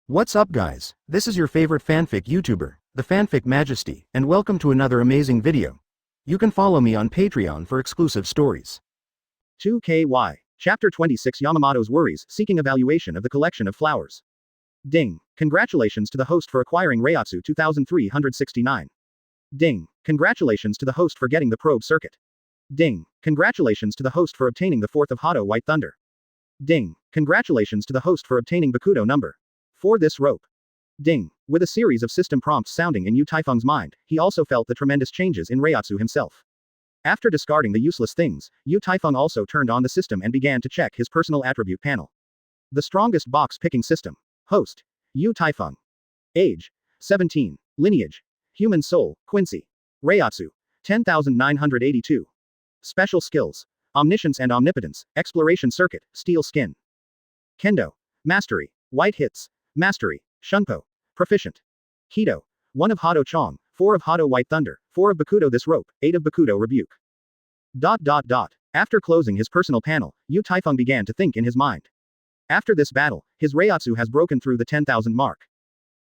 What's up guys, this is your favorite fanfic YouTuber, the Fanfic Majesty, and welcome to another amazing video. You can follow me on Patreon for exclusive stories. 2KY. Chapter 26 Yamamoto's Worries, Seeking Evaluation of the Collection of Flowers. Ding. Congratulations to the host for acquiring Reiatsu 2369. Ding. Congratulations to the host for getting the probe circuit. Ding. Congratulations to the host for obtaining the 4th of Hado White Thunder. Ding. Congratulations to the host for obtaining Bakudo number. For this rope. Ding. With a series of system prompts sounding in Taifeng's mind, he also felt the tremendous changes in Reiatsu himself. After discarding the useless things, Taifeng also turned on the system and began to check his personal attribute panel. The strongest box picking system. Host. Taifeng. Age. 17. Lineage. Human soul, Quincy. Reiatsu. 10,982. Special skills. Omniscience and Omnipotence, Exploration Circuit, Steel Skin. Kendo. Mastery. White Hits. Mastery. Shunpo. Proficient. Kido. 1 of Hado Chong, 4 of Hado White Thunder, 4 of Bakudo This Rope, 8 of Bakudo Rebuke. After closing his personal panel, Taifeng began to think in his mind. After this battle, his Reiatsu has broken through the 10,000 mark.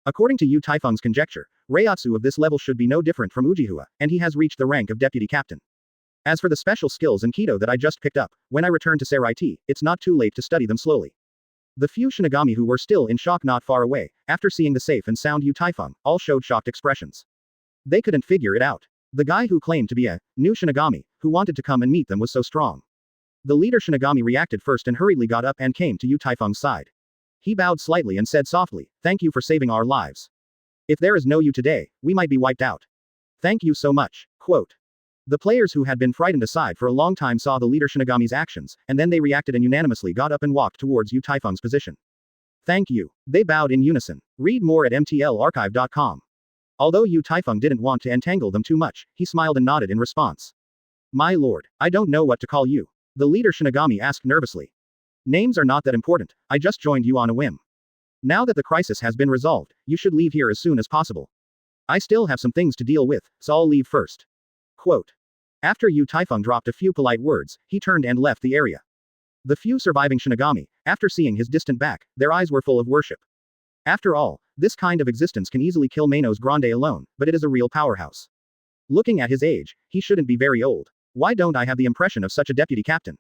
According to Taifeng's conjecture, Reiatsu of this level should be no different from Ujiha, and he has reached the rank of deputy captain. As for the special skills and Kido that I just picked up, when I return to Seraiti, it's not too late to study them slowly. The few Shinigami who were still in shock not far away, after seeing the safe and sound Taifeng, all showed shocked expressions. They couldn't figure it out. The guy who claimed to be a new Shinigami, who wanted to come and meet them was so strong. The leader Shinigami reacted first and hurriedly got up and came to Taifeng's side. He bowed slightly and said softly, "Thank you for saving our lives. If there is no you today, we might be wiped out. Thank you so much." Quote. The players who had been frightened aside for a long time saw the leader Shinigami's actions, and then they reacted and unanimously got up and walked towards Taifeng's position. Thank you. They bowed in unison. Read more at mtlarchive.com. Although Taifeng didn't want to entangle them too much, he smiled and nodded in response. My lord, I don't know what to call you. The leader Shinigami asked nervously. Names are not that important, I just joined you on a whim. Now that the crisis has been resolved, you should leave here as soon as possible. I still have some things to deal with, so I'll leave first. Quote. After Taifeng dropped a few polite words, he turned and left the area. The few surviving Shinigami, after seeing his distant back, their eyes were full of worship. After all, this kind of existence can easily kill Manos Grande alone, but it is a real powerhouse. Looking at his age, he shouldn't be very old. Why don't I have the impression of such a deputy captain?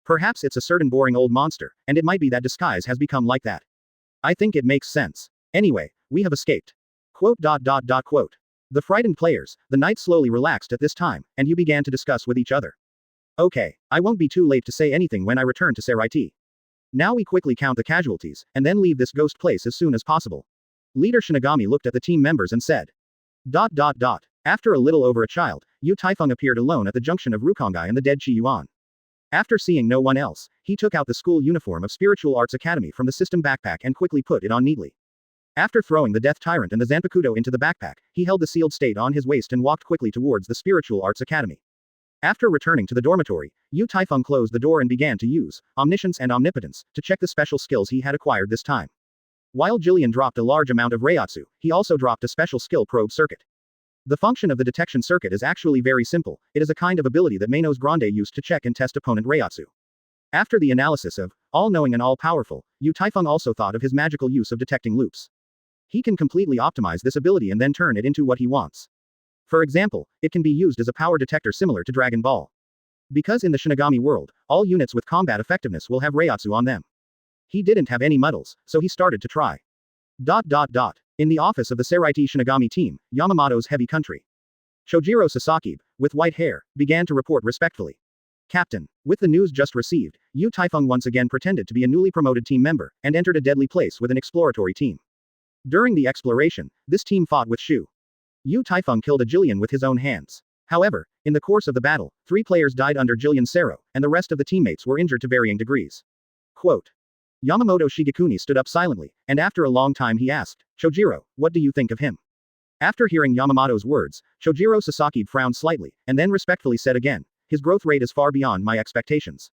Perhaps it's a certain boring old monster, and it might be that disguise has become like that. I think it makes sense. Anyway, we have escaped. Quote. The frightened players, the knight slowly relaxed at this time, and you began to discuss with each other. Okay, I won't be too late to say anything when I return to Seraiti. Now we quickly count the casualties, and then leave this ghost place as soon as possible. Leader Shinigami looked at the team members and said. After a little over a child, Taifeng appeared alone at the junction of Rukongai and the dead Chi Yuan. After seeing no one else, he took out the school uniform of Spiritual Arts Academy from the system backpack and quickly put it on neatly. After throwing the Death Tyrant and the Zanpakudo into the backpack, he held the sealed state on his waist and walked quickly towards the Spiritual Arts Academy. After returning to the dormitory, Taifeng closed the door and began to use Omniscience and Omnipotence to check the special skills he had acquired this time. While Jillian dropped a large amount of Reiatsu, he also dropped a special skill probe circuit. The function of the detection circuit is actually very simple, it is a kind of ability that Manos Grande used to check and test opponent Reiatsu. After the analysis of all-knowing and all-powerful, Taifeng also thought of his magical use of detecting loops. He can completely optimize this ability and then turn it into what he wants. For example, it can be used as a power detector similar to Dragon Ball. Because in the Shinigami world, all units with combat effectiveness will have Reiatsu on them. He didn't have any muddles, so he started to try. In the office of the Seraiti Shinigami team, Yamamoto's heavy country. Chojiro Sasaki, with white hair, began to report respectfully. Captain, with the news just received, Taifeng once again pretended to be a newly promoted team member, and entered a deadly place with an exploratory team. During the exploration, this team fought with Shu. Taifeng killed a Jillian with his own hands. However, in the course of the battle, 3 players died under Jillian's Sero, and the rest of the teammates were injured to varying degrees. Quote. Yamamoto Shigekuni stood up silently, and after a long time he asked, Chojiro, what do you think of him? After hearing Yamamoto's words, Chojiro Sasaki frowned slightly, and then respectfully said again, his growth rate is far beyond my expectations.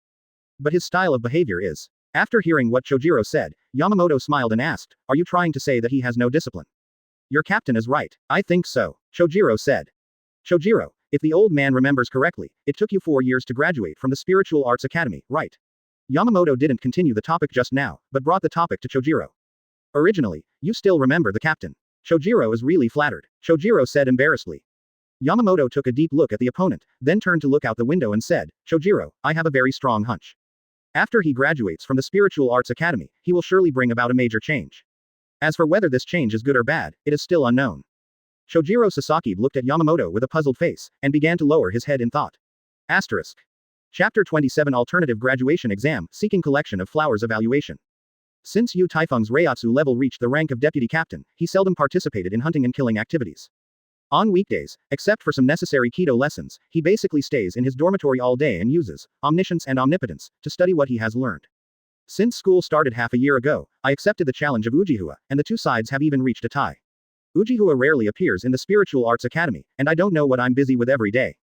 But his style of behavior is. After hearing what Chojiro said, Yamamoto smiled and asked, are you trying to say that he has no discipline? Your captain is right. I think so, Chojiro said. Chojiro, if the old man remembers correctly, it took you 4 years to graduate from the Spiritual Arts Academy, right? Yamamoto didn't continue the topic just now, but brought the topic to Chojiro. Originally, you still remember the captain. Chojiro is really flattered, Chojiro said embarrassedly. Yamamoto took a deep look at the opponent, then turned to look out the window and said, Chojiro, I have a very strong hunch. After he graduates from the Spiritual Arts Academy, he will surely bring about a major change. As for whether this change is good or bad, it is still unknown. Chojiro Sasaki looked at Yamamoto with a puzzled face, and began to lower his head in thought. Asterisk. Chapter 27 Alternative Graduation Exam, Seeking Collection of Flowers Evaluation. Since Yu Taifeng's Reiatsu level reached the rank of deputy captain, he seldom participated in hunting and killing activities. On weekdays, except for some necessary Kido lessons, he basically stays in his dormitory all day and uses Omniscience and Omnipotence to study what he has learned. Since school started half a year ago, I accepted the challenge of Uchiha, and the two sides have even reached a tie. Uchiha rarely appears in the Spiritual Arts Academy, and I don't know what I'm busy with every day.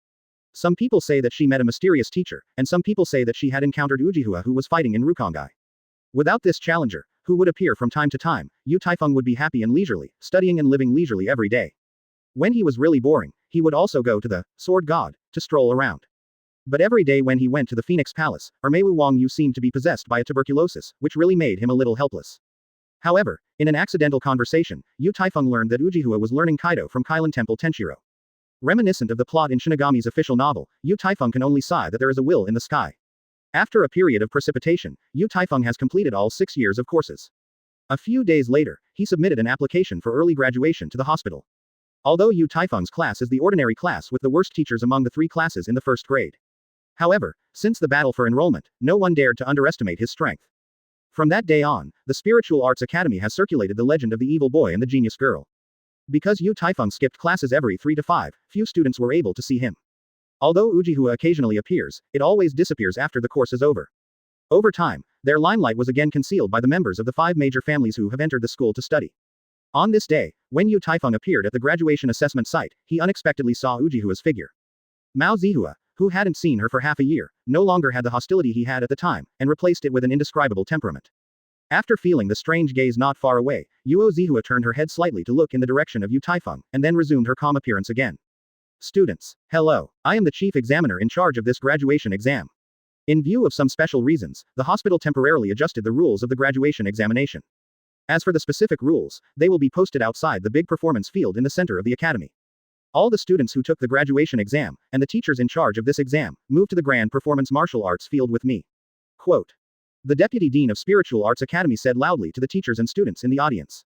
Some people say that she met a mysterious teacher, and some people say that she had encountered Uchiha who was fighting in Rukongai. Without this challenger, who would appear from time to time, Yu Taifeng would be happy and leisurely, studying and living leisurely every day. When he was really boring, he would also go to the Sword God to stroll around. But every day when he went to the Phoenix Palace, Armewu Wang Yu seemed to be possessed by a tuberculosis, which really made him a little helpless. However, in an accidental conversation, Yu Taifeng learned that Uchiha was learning Kaido from Kailan Temple Tenshiro. Reminiscent of the plot in Shinigami's official novel, Yu Taifeng can only sigh that there is a will in the sky. After a period of precipitation, Yu Taifeng has completed all 6 years of courses. A few days later, he submitted an application for early graduation to the hospital. Although Yu Taifeng's class is the ordinary class with the worst teachers among the 3 classes in the first grade. However, since the battle for enrollment, no one dared to underestimate his strength. From that day on, the Spiritual Arts Academy has circulated the legend of the evil boy and the genius girl. Because Yu Taifeng skipped classes every 3 to 5, few students were able to see him. Although Uchiha occasionally appears, it always disappears after the course is over. Over time, their limelight was again concealed by the members of the 5 major families who have entered the school to study. On this day, when Yu Taifeng appeared at the graduation assessment site, he unexpectedly saw Uchiha's figure. Mao Zihua, who hadn't seen her for half a year, no longer had the hostility he had at the time, and replaced it with an indescribable temperament. After feeling the strange gaze not far away, Yuo Zihua turned her head slightly to look in the direction of Yu Taifeng, and then resumed her calm appearance again. Students, hello. I am the chief examiner in charge of this graduation exam. In view of some special reasons, the hospital temporarily adjusted the rules of the graduation examination. As for the specific rules, they will be posted outside the big performance field in the center of the academy. All the students who took the graduation exam, and the teachers in charge of this exam, moved to the Grand Performance Martial Arts field with me. Quote. The Deputy Dean of Spiritual Arts Academy said loudly to the teachers and students in the audience.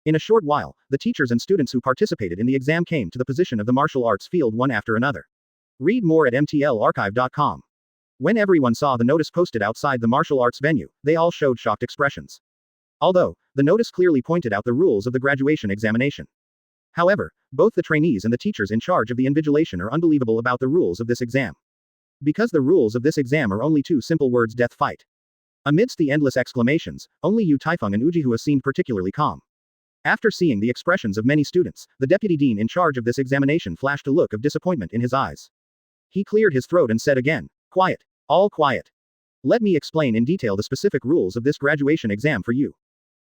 In a short while, the teachers and students who participated in the exam came to the position of the martial arts field one after another. Read more at mtlarchive.com. When everyone saw the notice posted outside the martial arts venue, they all showed shocked expressions. Although, the notice clearly pointed out the rules of the graduation examination. However, both the trainees and the teachers in charge of the invigilation are unbelievable about the rules of this exam. Because the rules of this exam are only 2 simple words: death fight. Amidst the endless exclamations, only Yu Taifeng and Uchiha seemed particularly calm. After seeing the expressions of many students, the deputy dean in charge of this examination flashed a look of disappointment in his eyes. He cleared his throat and said again, quiet. All quiet. Let me explain in detail the specific rules of this graduation exam for you.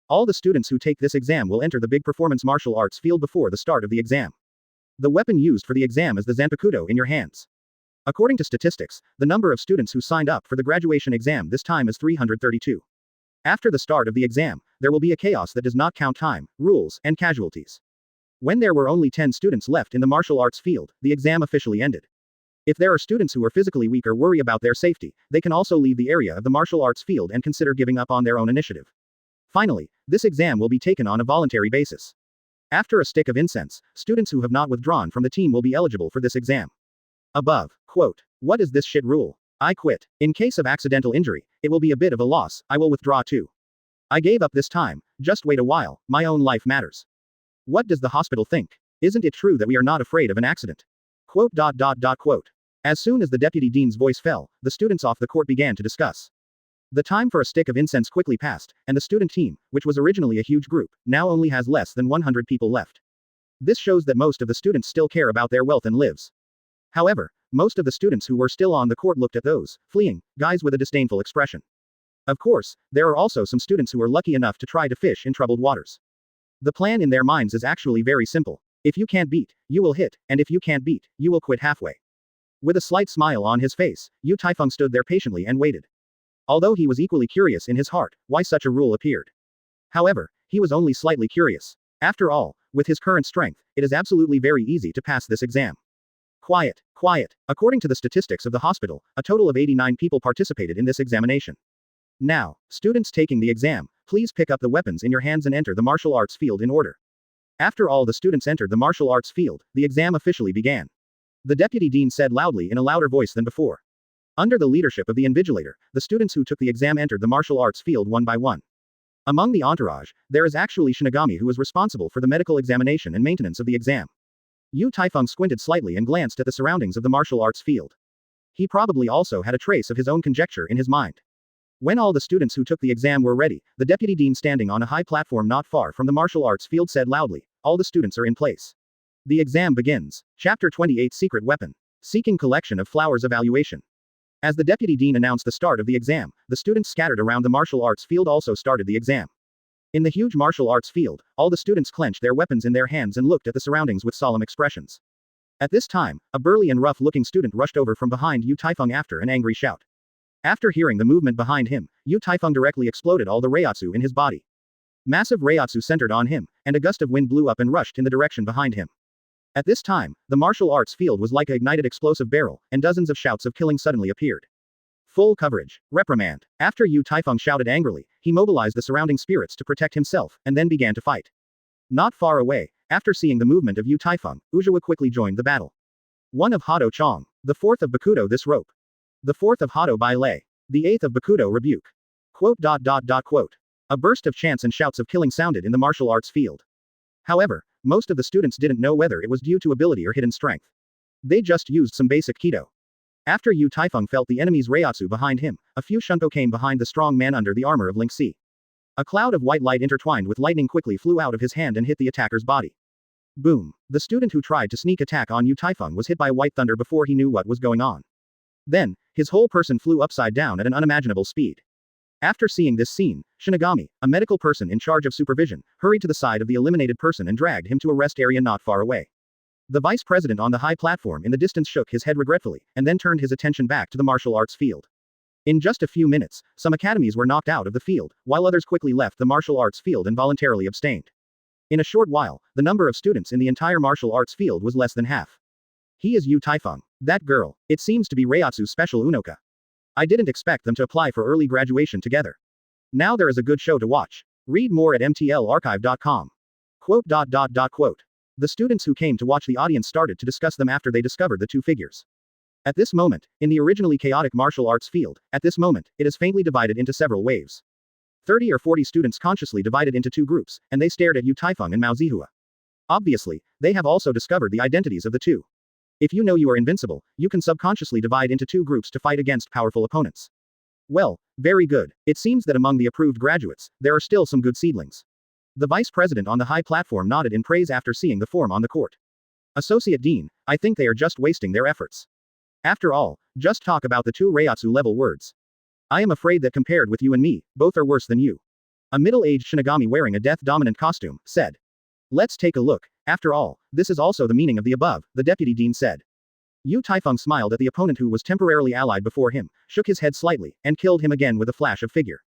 All the students who take this exam will enter the big performance martial arts field before the start of the exam. The weapon used for the exam is the Zanpakuto in your hands. According to statistics, the number of students who signed up for the graduation exam this time is 332. After the start of the exam, there will be a chaos that does not count time, rules, and casualties. When there were only 10 students left in the martial arts field, the exam officially ended. If there are students who are physically weak or worry about their safety, they can also leave the area of the martial arts field and consider giving up on their own initiative. Finally, this exam will be taken on a voluntary basis. After a stick of incense, students who have not withdrawn from the team will be eligible for this exam. Above. Quote. What is this shit rule? I quit. In case of accidental injury, it will be a bit of a loss, I will withdraw too. I gave up this time, just wait a while, my own life matters. What does the hospital think? Isn't it true that we are not afraid of an accident? Quote. Quote. As soon as the deputy dean's voice fell, the students off the court began to discuss. The time for a stick of incense quickly passed, and the student team, which was originally a huge group, now only has less than 100 people left. This shows that most of the students still care about their wealth and lives. However, most of the students who were still on the court looked at those fleeing guys with a disdainful expression. Of course, there are also some students who are lucky enough to try to fish in troubled waters. The plan in their minds is actually very simple. If you can't beat, you will hit, and if you can't beat, you will quit halfway. With a slight smile on his face, Yu Taifeng stood there patiently and waited. Although he was equally curious in his heart why such a rule appeared. However, he was only slightly curious. After all, with his current strength, it is absolutely very easy to pass this exam. Quiet, quiet. According to the statistics of the hospital, a total of 89 people participated in this examination. Now, students taking the exam, please pick up the weapons in your hands and enter the martial arts field in order. After all the students entered the martial arts field, the exam officially began. The deputy dean said loudly in a louder voice than before. Under the leadership of the invigilator, the students who took the exam entered the martial arts field one by one. Among the entourage, there is actually Shinigami who is responsible for the medical examination and maintenance of the exam. Taifeng squinted slightly and glanced at the surroundings of the martial arts field. He probably also had a trace of his own conjecture in his mind. When all the students who took the exam were ready, the deputy dean standing on a high platform not far from the martial arts field said loudly, "All the students are in place. The exam begins." Chapter 28 Secret Weapon. Seeking collection of flowers evaluation. As the deputy dean announced the start of the exam, the students scattered around the martial arts field also started the exam. In the huge martial arts field, all the students clenched their weapons in their hands and looked at the surroundings with solemn expressions. At this time, a burly and rough-looking student rushed over from behind Taifeng after an angry shout. After hearing the movement behind him, Taifeng directly exploded all the Reiatsu in his body. Massive Reiatsu centered on him, and a gust of wind blew up and rushed in the direction behind him. At this time, the martial arts field was like an ignited explosive barrel, and dozens of shouts of killing suddenly appeared. Full coverage. Reprimand. After Taifeng shouted angrily, he mobilized the surrounding spirits to protect himself, and then began to fight. Not far away, after seeing the movement of Taifeng, Ujawa quickly joined the battle. 1 of Hado Chong. The 4th of Bakudo this rope. The 4th of Hado Bai Lei. The 8th of Bakudo rebuke. Quote. A burst of chants and shouts of killing sounded in the martial arts field. However, most of the students didn't know whether it was due to ability or hidden strength. They just used some basic Kido. After Taifeng felt the enemy's Reiatsu behind him, a few Shunko came behind the strong man under the armor of Lingxi. A cloud of white light intertwined with lightning quickly flew out of his hand and hit the attacker's body. Boom. The student who tried to sneak attack on Taifeng was hit by white thunder before he knew what was going on. Then, his whole person flew upside down at an unimaginable speed. After seeing this scene, Shinigami, a medical person in charge of supervision, hurried to the side of the eliminated person and dragged him to a rest area not far away. The vice president on the high platform in the distance shook his head regretfully, and then turned his attention back to the martial arts field. In just a few minutes, some academies were knocked out of the field, while others quickly left the martial arts field and voluntarily abstained. In a short while, the number of students in the entire martial arts field was less than half. He is Taifeng. That girl. It seems to be Reiatsu's special Unoka. I didn't expect them to apply for early graduation together. Now there is a good show to watch. Read more at mtlarchive.com. Quote. The students who came to watch the audience started to discuss them after they discovered the two figures. At this moment, in the originally chaotic martial arts field, at this moment, it is faintly divided into several waves. 30 or 40 students consciously divided into two groups, and they stared at Taifeng and Mao Zihua. Obviously, they have also discovered the identities of the two. If you know you are invincible, you can subconsciously divide into two groups to fight against powerful opponents. Well, very good. It seems that among the approved graduates, there are still some good seedlings. The vice president on the high platform nodded in praise after seeing the form on the court. Associate Dean, I think they are just wasting their efforts. After all, just talk about the two Reiatsu level words. I am afraid that compared with you and me, both are worse than you. A middle-aged Shinigami wearing a death-dominant costume, said. Let's take a look. After all, this is also the meaning of the above, the deputy dean said. Taifeng smiled at the opponent who was temporarily allied before him, shook his head slightly, and killed him again with a flash of figure.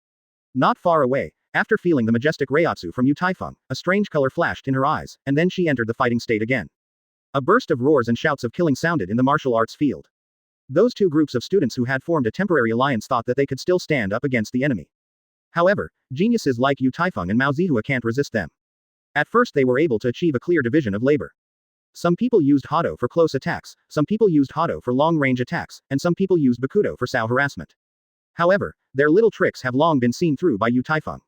Not far away, after feeling the majestic Reiatsu from Taifeng, a strange color flashed in her eyes, and then she entered the fighting state again. A burst of roars and shouts of killing sounded in the martial arts field. Those two groups of students who had formed a temporary alliance thought that they could still stand up against the enemy. However, geniuses like Taifeng and Mao Zihua can't resist them. At first they were able to achieve a clear division of labor. Some people used Hado for close attacks, some people used Hado for long-range attacks, and some people used Bakudo for Sao harassment. However, their little tricks have long been seen through by Taifeng.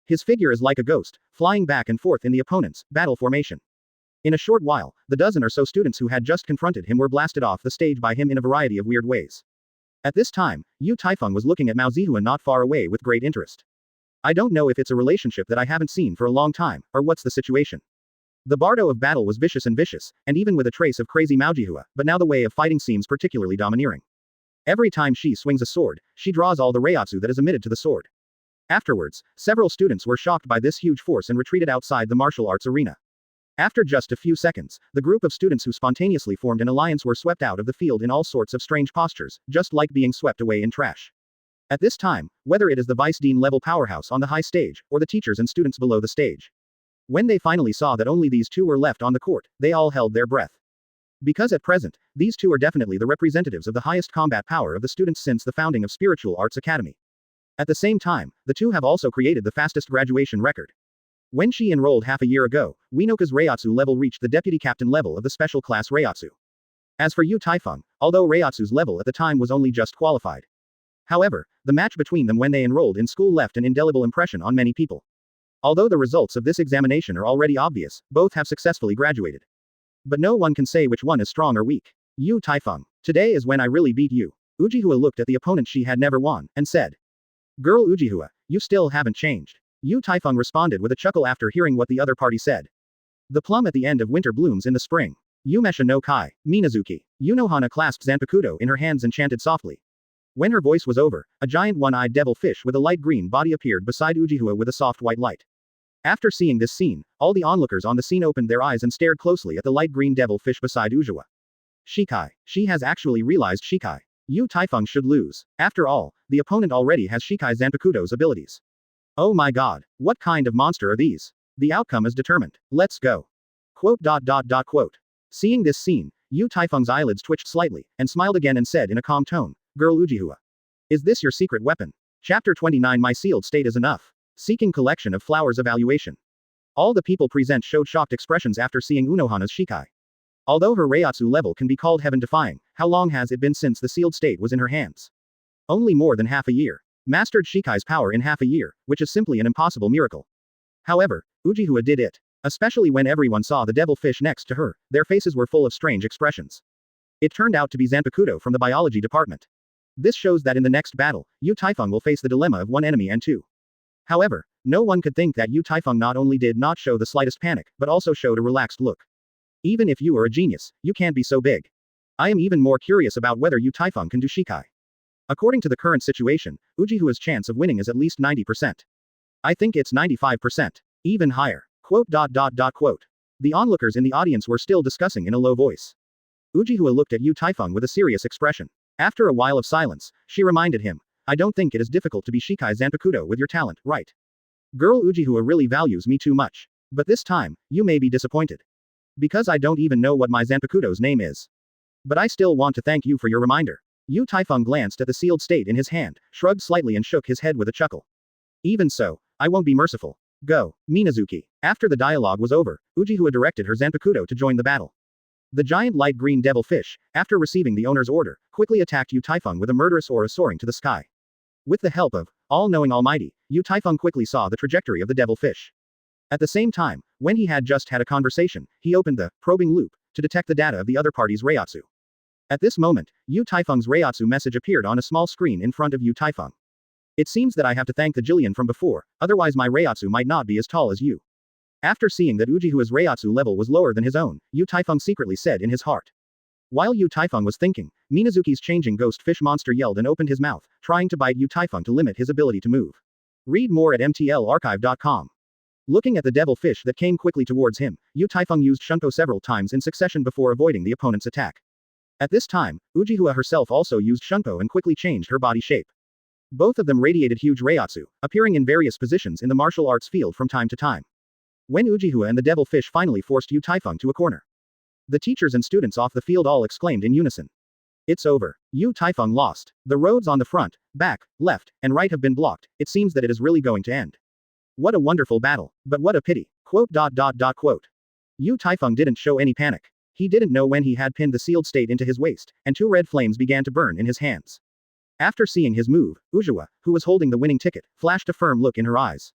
His figure is like a ghost, flying back and forth in the opponent's battle formation. In a short while, the dozen or so students who had just confronted him were blasted off the stage by him in a variety of weird ways. At this time, Taifeng was looking at Mao Zihua not far away with great interest. I don't know if it's a relationship that I haven't seen for a long time, or what's the situation. The bardo of battle was vicious, and even with a trace of crazy Mao Zihua, but now the way of fighting seems particularly domineering. Every time she swings a sword, she draws all the Reiatsu that is emitted to the sword. Afterwards, several students were shocked by this huge force and retreated outside the martial arts arena. After just a few seconds, the group of students who spontaneously formed an alliance were swept out of the field in all sorts of strange postures, just like being swept away in trash. At this time, whether it is the vice dean level powerhouse on the high stage, or the teachers and students below the stage. When they finally saw that only these two were left on the court, they all held their breath. Because at present, these two are definitely the representatives of the highest combat power of the students since the founding of Spiritual Arts Academy. At the same time, the two have also created the fastest graduation record. When she enrolled half a year ago, Winoka's Reiatsu level reached the deputy captain level of the special class Reiatsu. As for Yu Taifeng, although Reiatsu's level at the time was only just qualified. However, the match between them when they enrolled in school left an indelible impression on many people. Although the results of this examination are already obvious, both have successfully graduated. But no one can say which one is strong or weak. Yu Taifeng, today is when I really beat you. Ujiha looked at the opponent she had never won, and said. Girl Ujiha, you still haven't changed. Yu Taifeng responded with a chuckle after hearing what the other party said. The plum at the end of winter blooms in the spring. Umesha no Kai, Minazuki. Unohana clasped Zanpakuto in her hands and chanted softly. When her voice was over, a giant one-eyed devil fish with a light green body appeared beside Ujiha with a soft white light. After seeing this scene, all the onlookers on the scene opened their eyes and stared closely at the light green devil fish beside Ujiha. Shikai. She has actually realized Shikai. Yu Taifeng should lose. After all, the opponent already has Shikai Zanpakuto's abilities. Oh my god, what kind of monster are these? The outcome is determined. Let's go. Quote. Seeing this scene, Yu Taifeng's eyelids twitched slightly, and smiled again and said in a calm tone, Girl Ujiha. Is this your secret weapon? Chapter 29 My sealed state is enough. Seeking collection of flowers evaluation. All the people present showed shocked expressions after seeing Unohana's Shikai. Although her Reiatsu level can be called heaven-defying, how long has it been since the sealed state was in her hands? Only more than half a year. Mastered Shikai's power in half a year, which is simply an impossible miracle. However, Ujiha did it. Especially when everyone saw the devil fish next to her, their faces were full of strange expressions. It turned out to be Zanpakuto from the biology department. This shows that in the next battle, Yu Taifeng will face the dilemma of one enemy and two. However, no one could think that Yu Taifeng not only did not show the slightest panic, but also showed a relaxed look. Even if you are a genius, you can't be so big. I am even more curious about whether Yu Taifeng can do Shikai. According to the current situation, Ujihua's chance of winning is at least 90%. I think it's 95%. Even higher. Quote. The onlookers in the audience were still discussing in a low voice. Ujihua looked at Yu Taifeng with a serious expression. After a while of silence, she reminded him, I don't think it is difficult to be Shikai Zanpakuto with your talent, right? Girl Ujihua really values me too much. But this time, you may be disappointed. Because I don't even know what my Zanpakuto's name is. But I still want to thank you for your reminder. Yu Taifeng glanced at the sealed state in his hand, shrugged slightly and shook his head with a chuckle. Even so, I won't be merciful. Go, Minazuki. After the dialogue was over, Ujihua directed her Zanpakuto to join the battle. The giant light green devil fish, after receiving the owner's order, quickly attacked Yu Taifeng with a murderous aura soaring to the sky. With the help of all-knowing Almighty, Yu Taifeng quickly saw the trajectory of the devil fish. At the same time, when he had just had a conversation, he opened the probing loop to detect the data of the other party's Reiatsu. At this moment, Yu Taifeng's Reiatsu message appeared on a small screen in front of Yu Taifeng. It seems that I have to thank the Jillian from before, otherwise my Reiatsu might not be as tall as you. After seeing that Ujihua's Reiatsu level was lower than his own, Yu Taifeng secretly said in his heart. While Yu Taifeng was thinking, Minazuki's changing ghost fish monster yelled and opened his mouth, trying to bite Yu Taifeng to limit his ability to move. Read more at mtlarchive.com. Looking at the devil fish that came quickly towards him, Yu Taifeng used Shunko several times in succession before avoiding the opponent's attack. At this time, Ujihua herself also used Shunko and quickly changed her body shape. Both of them radiated huge Reiatsu, appearing in various positions in the martial arts field from time to time. When Ujihua and the devil fish finally forced Yu Taifeng to a corner, the teachers and students off the field all exclaimed in unison. It's over. Yu Taifeng lost. The roads on the front, back, left, and right have been blocked. It seems that it is really going to end. What a wonderful battle. But what a pity. Quote. Yu Taifeng didn't show any panic. He didn't know when he had pinned the sealed state into his waist, and two red flames began to burn in his hands. After seeing his move, Ujiha, who was holding the winning ticket, flashed a firm look in her eyes.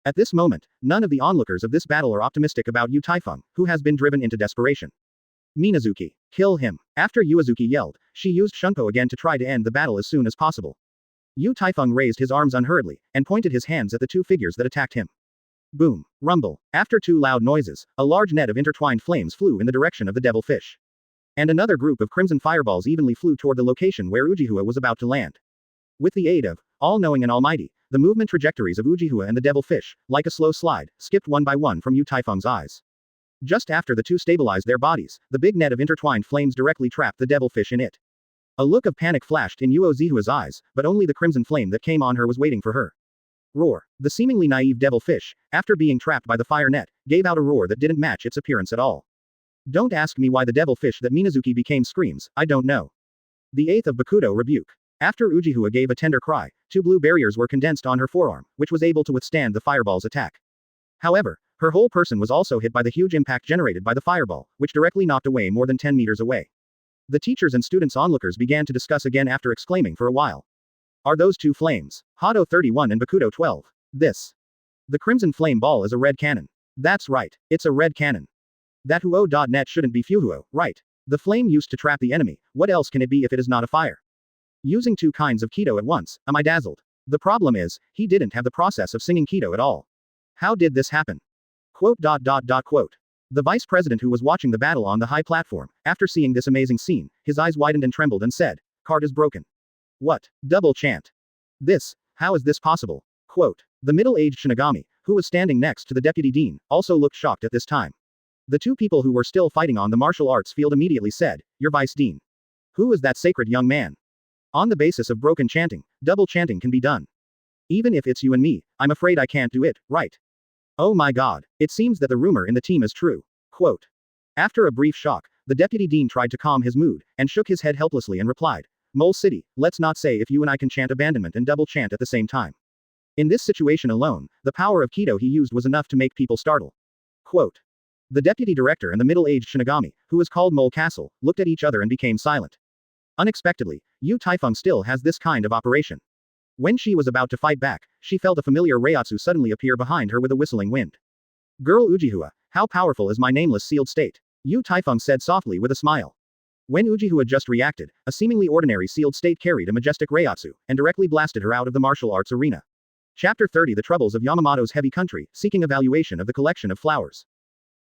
At this moment, none of the onlookers of this battle are optimistic about Yu Taifeng, who has been driven into desperation. Minazuki. Kill him. After Yuazuki yelled, she used Shunko again to try to end the battle as soon as possible. Yu Taifeng raised his arms unhurriedly, and pointed his hands at the two figures that attacked him. Boom. Rumble. After two loud noises, a large net of intertwined flames flew in the direction of the devil fish. And another group of crimson fireballs evenly flew toward the location where Ujihua was about to land. With the aid of all-knowing and almighty, the movement trajectories of Ujihua and the devil fish, like a slow slide, skipped one by one from Yu Taifeng's eyes. Just after the two stabilized their bodies, the big net of intertwined flames directly trapped the devil fish in it. A look of panic flashed in Uozihua's eyes, but only the crimson flame that came on her was waiting for her. Roar. The seemingly naive devil fish, after being trapped by the fire net, gave out a roar that didn't match its appearance at all. Don't ask me why the devil fish that Minazuki became screams, I don't know. The 8th of Bakudo rebuke. After Ujihua gave a tender cry, 2 blue barriers were condensed on her forearm, which was able to withstand the fireball's attack. However, her whole person was also hit by the huge impact generated by the fireball, which directly knocked away more than 10 meters away. The teachers and students onlookers began to discuss again after exclaiming for a while. Are those 2 flames? Hado 31 and Bakudo 12. This. The crimson flame ball is a red cannon. That's right, it's a red cannon. That Huo.net shouldn't be Fuhuo, right? The flame used to trap the enemy, what else can it be if it is not a fire? Using 2 kinds of Kido at once, am I dazzled? The problem is, he didn't have the process of singing Kido at all. How did this happen? Quote. The vice president who was watching the battle on the high platform, after seeing this amazing scene, his eyes widened and trembled and said, card is broken. What? Double chant. This, how is this possible? Quote. The middle-aged Shinigami, who was standing next to the deputy dean, also looked shocked at this time. The 2 people who were still fighting on the martial arts field immediately said, your vice dean. Who is that sacred young man? On the basis of broken chanting, double chanting can be done. Even if it's you and me, I'm afraid I can't do it, right? Oh my god, it seems that the rumor in the team is true. Quote. After a brief shock, the deputy dean tried to calm his mood, and shook his head helplessly and replied, Mole City, let's not say if you and I can chant abandonment and double chant at the same time. In this situation alone, the power of Kido he used was enough to make people startle. Quote. The deputy director and the middle-aged Shinigami, who was called Mole Castle, looked at each other and became silent. Unexpectedly, Yu Taifeng still has this kind of operation. When she was about to fight back, she felt a familiar Reiatsu suddenly appear behind her with a whistling wind. Girl Ujihua, how powerful is my nameless sealed state? Yu Taifeng said softly with a smile. When Ujihua just reacted, a seemingly ordinary sealed state carried a majestic Reiatsu, and directly blasted her out of the martial arts arena. Chapter 30 The Troubles of Yamamoto's Heavy Country, Seeking Evaluation of the Collection of Flowers.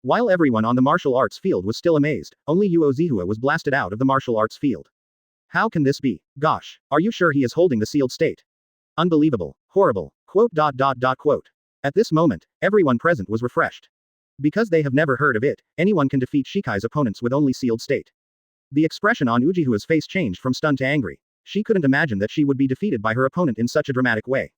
While everyone on the martial arts field was still amazed, only Uozihuo was blasted out of the martial arts field. How can this be? Gosh, are you sure he is holding the sealed state? Unbelievable. Horrible. Quote. At this moment, everyone present was refreshed. Because they have never heard of it, anyone can defeat Shikai's opponents with only sealed state. The expression on Ujihua's face changed from stunned to angry. She couldn't imagine that she would be defeated by her opponent in such a dramatic way.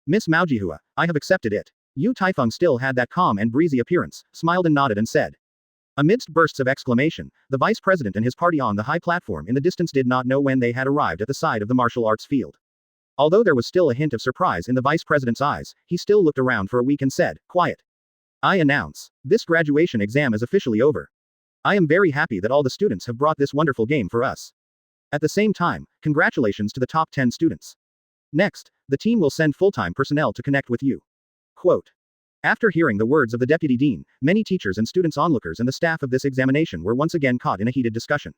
Miss Maojihua, I have accepted it. Yu Taifeng still had that calm and breezy appearance, smiled and nodded and said. Amidst bursts of exclamation, the vice president and his party on the high platform in the distance did not know when they had arrived at the side of the martial arts field. Although there was still a hint of surprise in the vice president's eyes, he still looked around for a week and said, quiet. I announce. This graduation exam is officially over. I am very happy that all the students have brought this wonderful game for us. At the same time, congratulations to the top 10 students. Next, the team will send full-time personnel to connect with you. Quote. After hearing the words of the deputy dean, many teachers and students onlookers and the staff of this examination were once again caught in a heated discussion.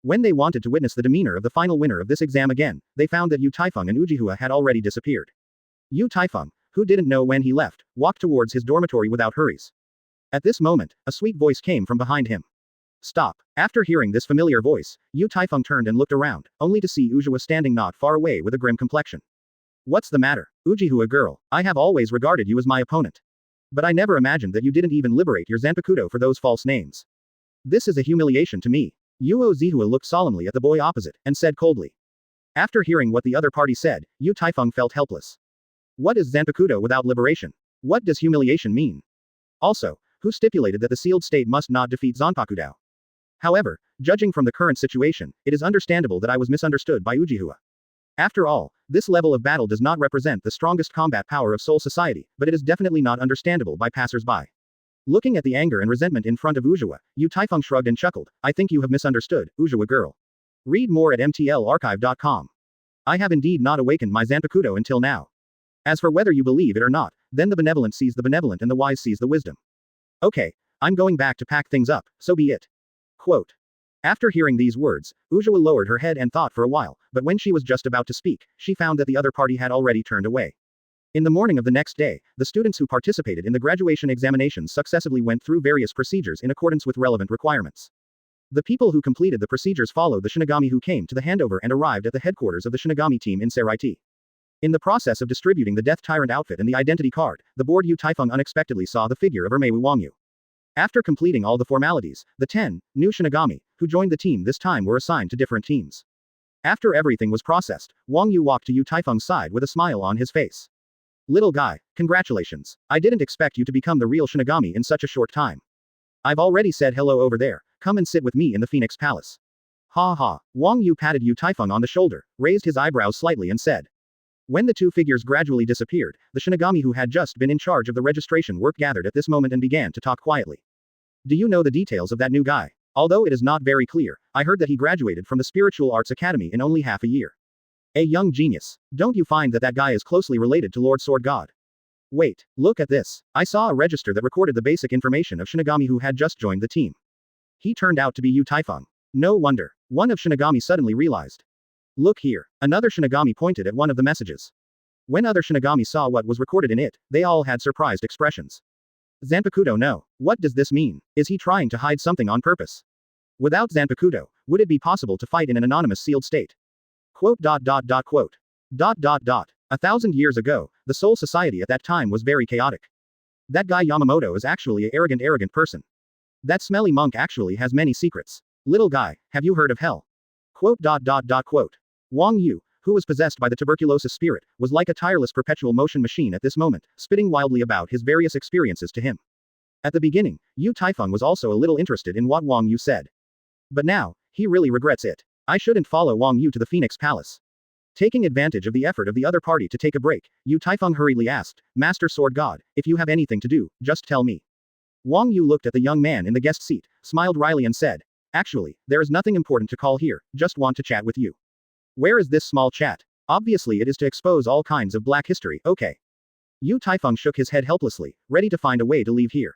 When they wanted to witness the demeanor of the final winner of this exam again, they found that Yu Taifeng and Ujihua had already disappeared. Yu Taifeng, who didn't know when he left, walked towards his dormitory without hurries. At this moment, a sweet voice came from behind him. Stop. After hearing this familiar voice, Yu Taifeng turned and looked around, only to see Ujihua standing not far away with a grim complexion. What's the matter? Ujihua girl, I have always regarded you as my opponent. But I never imagined that you didn't even liberate your Zanpakuto for those false names. This is a humiliation to me. Uozihuo looked solemnly at the boy opposite, and said coldly. After hearing what the other party said, Yu Taifeng felt helpless. What is Zanpakuto without liberation? What does humiliation mean? Also, who stipulated that the sealed state must not defeat Zanpakuto? However, judging from the current situation, it is understandable that I was misunderstood by Ujihua. After all, this level of battle does not represent the strongest combat power of Soul Society, but it is definitely not understandable by passers-by. Looking at the anger and resentment in front of Ujihua, Yu Taifeng shrugged and chuckled. I think you have misunderstood, Ujihua girl. Read more at mtlarchive.com. I have indeed not awakened my Zanpakuto until now. As for whether you believe it or not, then the benevolent sees the benevolent and the wise sees the wisdom. Okay, I'm going back to pack things up, so be it. Quote. After hearing these words, Ujihua lowered her head and thought for a while, but when she was just about to speak, she found that the other party had already turned away. In the morning of the next day, the students who participated in the graduation examinations successively went through various procedures in accordance with relevant requirements. The people who completed the procedures followed the Shinigami who came to the handover and arrived at the headquarters of the Shinigami team in Seraiti. In the process of distributing the Death Tyrant outfit and the identity card, the bored Yu Taifeng unexpectedly saw the figure of Ermewu Wangyu. After completing all the formalities, the 10 new Shinigami who joined the team this time were assigned to different teams. After everything was processed, Wang Yu walked to Yu Taifeng's side with a smile on his face. Little guy, congratulations. I didn't expect you to become the real Shinigami in such a short time. I've already said hello over there, come and sit with me in the Phoenix Palace. Ha ha. Wang Yu patted Yu Taifeng on the shoulder, raised his eyebrows slightly and said. When the two figures gradually disappeared, the Shinigami who had just been in charge of the registration work gathered at this moment and began to talk quietly. Do you know the details of that new guy? Although it is not very clear, I heard that he graduated from the Spiritual Arts Academy in only half a year. A young genius. Don't you find that that guy is closely related to Lord Sword God? Wait, look at this. I saw a register that recorded the basic information of Shinigami who had just joined the team. He turned out to be Yu Taifeng. No wonder. One of Shinigami suddenly realized. Look here. Another Shinigami pointed at one of the messages. When other Shinigami saw what was recorded in it, they all had surprised expressions. Zanpakuto no. What does this mean? Is he trying to hide something on purpose? Without Zanpakuto, would it be possible to fight in an anonymous sealed state? Quote. 1,000 years ago, the Soul Society at that time was very chaotic. That guy Yamamoto is actually a arrogant person. That smelly monk actually has many secrets. Little guy, have you heard of hell? Quote. Wang Yu, who was possessed by the tuberculosis spirit, was like a tireless perpetual motion machine at this moment, spitting wildly about his various experiences to him. At the beginning, Yu Taifeng was also a little interested in what Wang Yu said. But now, he really regrets it. I shouldn't follow Wang Yu to the Phoenix Palace. Taking advantage of the effort of the other party to take a break, Yu Taifeng hurriedly asked, Master Sword God, if you have anything to do, just tell me. Wang Yu looked at the young man in the guest seat, smiled wryly and said, Actually, there is nothing important to call here, just want to chat with you. Where is this small chat? Obviously it is to expose all kinds of black history, okay. Yu Taifeng shook his head helplessly, ready to find a way to leave here.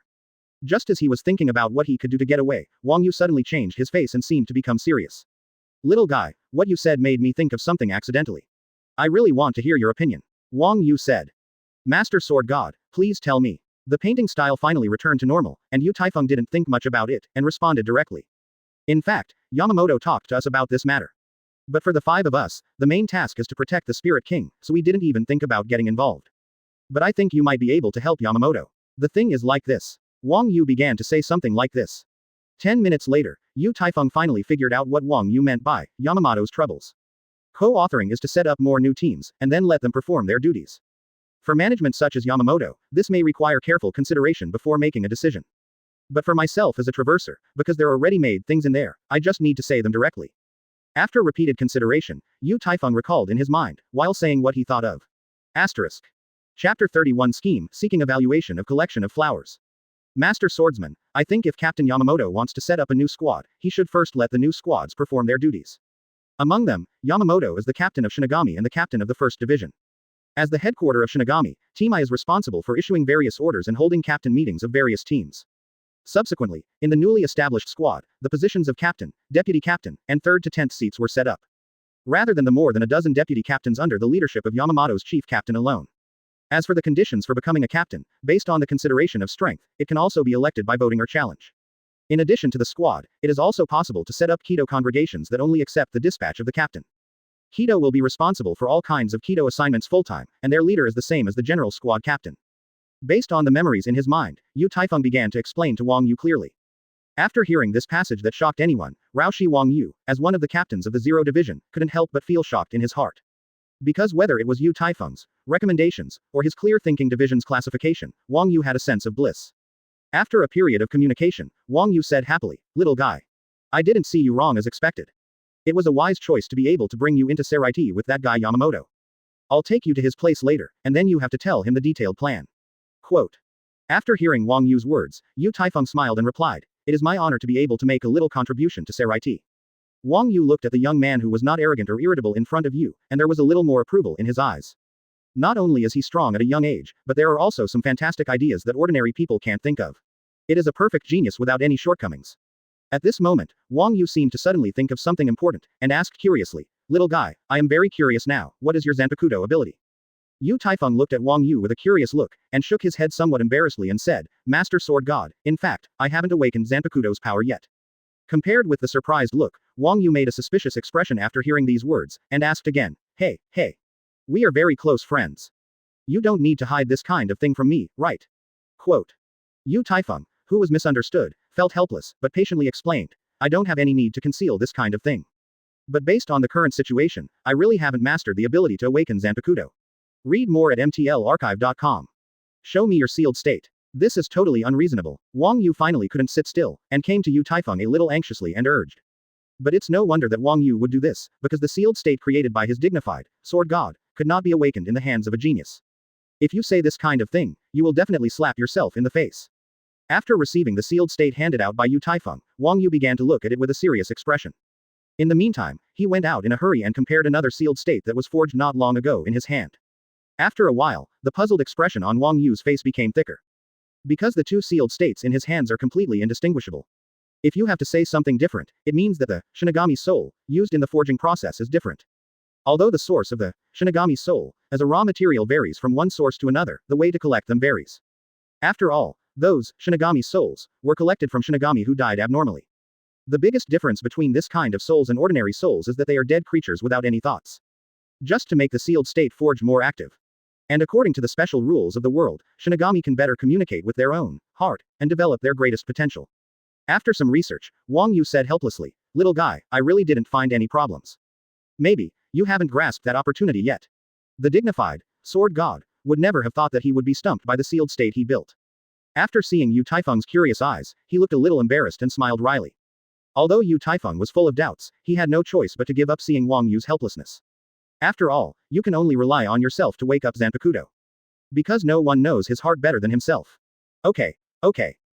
Just as he was thinking about what he could do to get away, Wang Yu suddenly changed his face and seemed to become serious. Little guy, what you said made me think of something accidentally. I really want to hear your opinion. Wang Yu said. Master Sword God, please tell me. The painting style finally returned to normal, and Yu Taifeng didn't think much about it, and responded directly. In fact, Yamamoto talked to us about this matter. But for the five of us, the main task is to protect the Spirit King, so we didn't even think about getting involved. But I think you might be able to help Yamamoto. The thing is like this. Wang Yu began to say something like this. 10 minutes later, Yu Taifeng finally figured out what Wang Yu meant by Yamamoto's troubles. Co-authoring is to set up more new teams, and then let them perform their duties. For management such as Yamamoto, this may require careful consideration before making a decision. But for myself as a traverser, because there are ready-made things in there, I just need to say them directly. After repeated consideration, Yu Taifeng recalled in his mind, while saying what he thought of. Asterisk. Chapter 31 Scheme, Seeking Evaluation of Collection of Flowers. Master Swordsman, I think if Captain Yamamoto wants to set up a new squad, he should first let the new squads perform their duties. Among them, Yamamoto is the captain of Shinigami and the captain of the first division. As the headquarter of Shinigami, Team I is responsible for issuing various orders and holding captain meetings of various teams. Subsequently, in the newly established squad, the positions of captain, deputy captain, and 3rd to 10th seats were set up. Rather than the more than a dozen deputy captains under the leadership of Yamamoto's chief captain alone. As for the conditions for becoming a captain, based on the consideration of strength, it can also be elected by voting or challenge. In addition to the squad, it is also possible to set up Kido congregations that only accept the dispatch of the captain. Kido will be responsible for all kinds of Kido assignments full-time, and their leader is the same as the general squad captain. Based on the memories in his mind, Yu Taifeng began to explain to Wang Yu clearly. After hearing this passage that shocked anyone, Raoshi Wang Yu, as one of the captains of the Zero Division, couldn't help but feel shocked in his heart. Because whether it was Yu Taifeng's recommendations, or his clear-thinking division's classification, Wang Yu had a sense of bliss. After a period of communication, Wang Yu said happily, Little guy. I didn't see you wrong as expected. It was a wise choice to be able to bring you into Seraiti with that guy Yamamoto. I'll take you to his place later, and then you have to tell him the detailed plan. Quote. After hearing Wang Yu's words, Yu Taifeng smiled and replied, It is my honor to be able to make a little contribution to Seraiti. Wang Yu looked at the young man who was not arrogant or irritable in front of Yu, and there was a little more approval in his eyes. Not only is he strong at a young age, but there are also some fantastic ideas that ordinary people can't think of. It is a perfect genius without any shortcomings. At this moment, Wang Yu seemed to suddenly think of something important, and asked curiously, Little guy, I am very curious now, what is your Zanpakuto ability? Yu Taifeng looked at Wang Yu with a curious look, and shook his head somewhat embarrassedly and said, Master Sword God, in fact, I haven't awakened Zanpakuto's power yet. Compared with the surprised look, Wang Yu made a suspicious expression after hearing these words, and asked again, Hey. We are very close friends. You don't need to hide this kind of thing from me, right? Quote. Yu Taifeng, who was misunderstood, felt helpless, but patiently explained, I don't have any need to conceal this kind of thing. But based on the current situation, I really haven't mastered the ability to awaken Zanpakuto. Read more at mtlarchive.com. Show me your sealed state. This is totally unreasonable. Wang Yu finally couldn't sit still, and came to Yu Taifeng a little anxiously and urged. But it's no wonder that Wang Yu would do this, because the sealed state created by his dignified, sword god, could not be awakened in the hands of a genius. If you say this kind of thing, you will definitely slap yourself in the face. After receiving the sealed state handed out by Yu Taifeng, Wang Yu began to look at it with a serious expression. In the meantime, he went out in a hurry and compared another sealed state that was forged not long ago in his hand. After a while, the puzzled expression on Wang Yu's face became thicker. Because the two sealed states in his hands are completely indistinguishable. If you have to say something different, it means that the Shinigami soul, used in the forging process is different. Although the source of the Shinigami soul, as a raw material varies from one source to another, the way to collect them varies. After all, those Shinigami souls were collected from Shinigami who died abnormally. The biggest difference between this kind of souls and ordinary souls is that they are dead creatures without any thoughts. Just to make the sealed state forged more active. And according to the special rules of the world, Shinigami can better communicate with their own heart and develop their greatest potential. After some research, Wang Yu said helplessly, "Little guy, I really didn't find any problems. Maybe you haven't grasped that opportunity yet." The dignified sword god would never have thought that he would be stumped by the sealed state he built. After seeing Yu Taifeng's curious eyes, he looked a little embarrassed and smiled wryly. Although Yu Taifeng was full of doubts, he had no choice but to give up seeing Wang Yu's helplessness. After all, you can only rely on yourself to wake up Zanpakuto. Because no one knows his heart better than himself. Okay,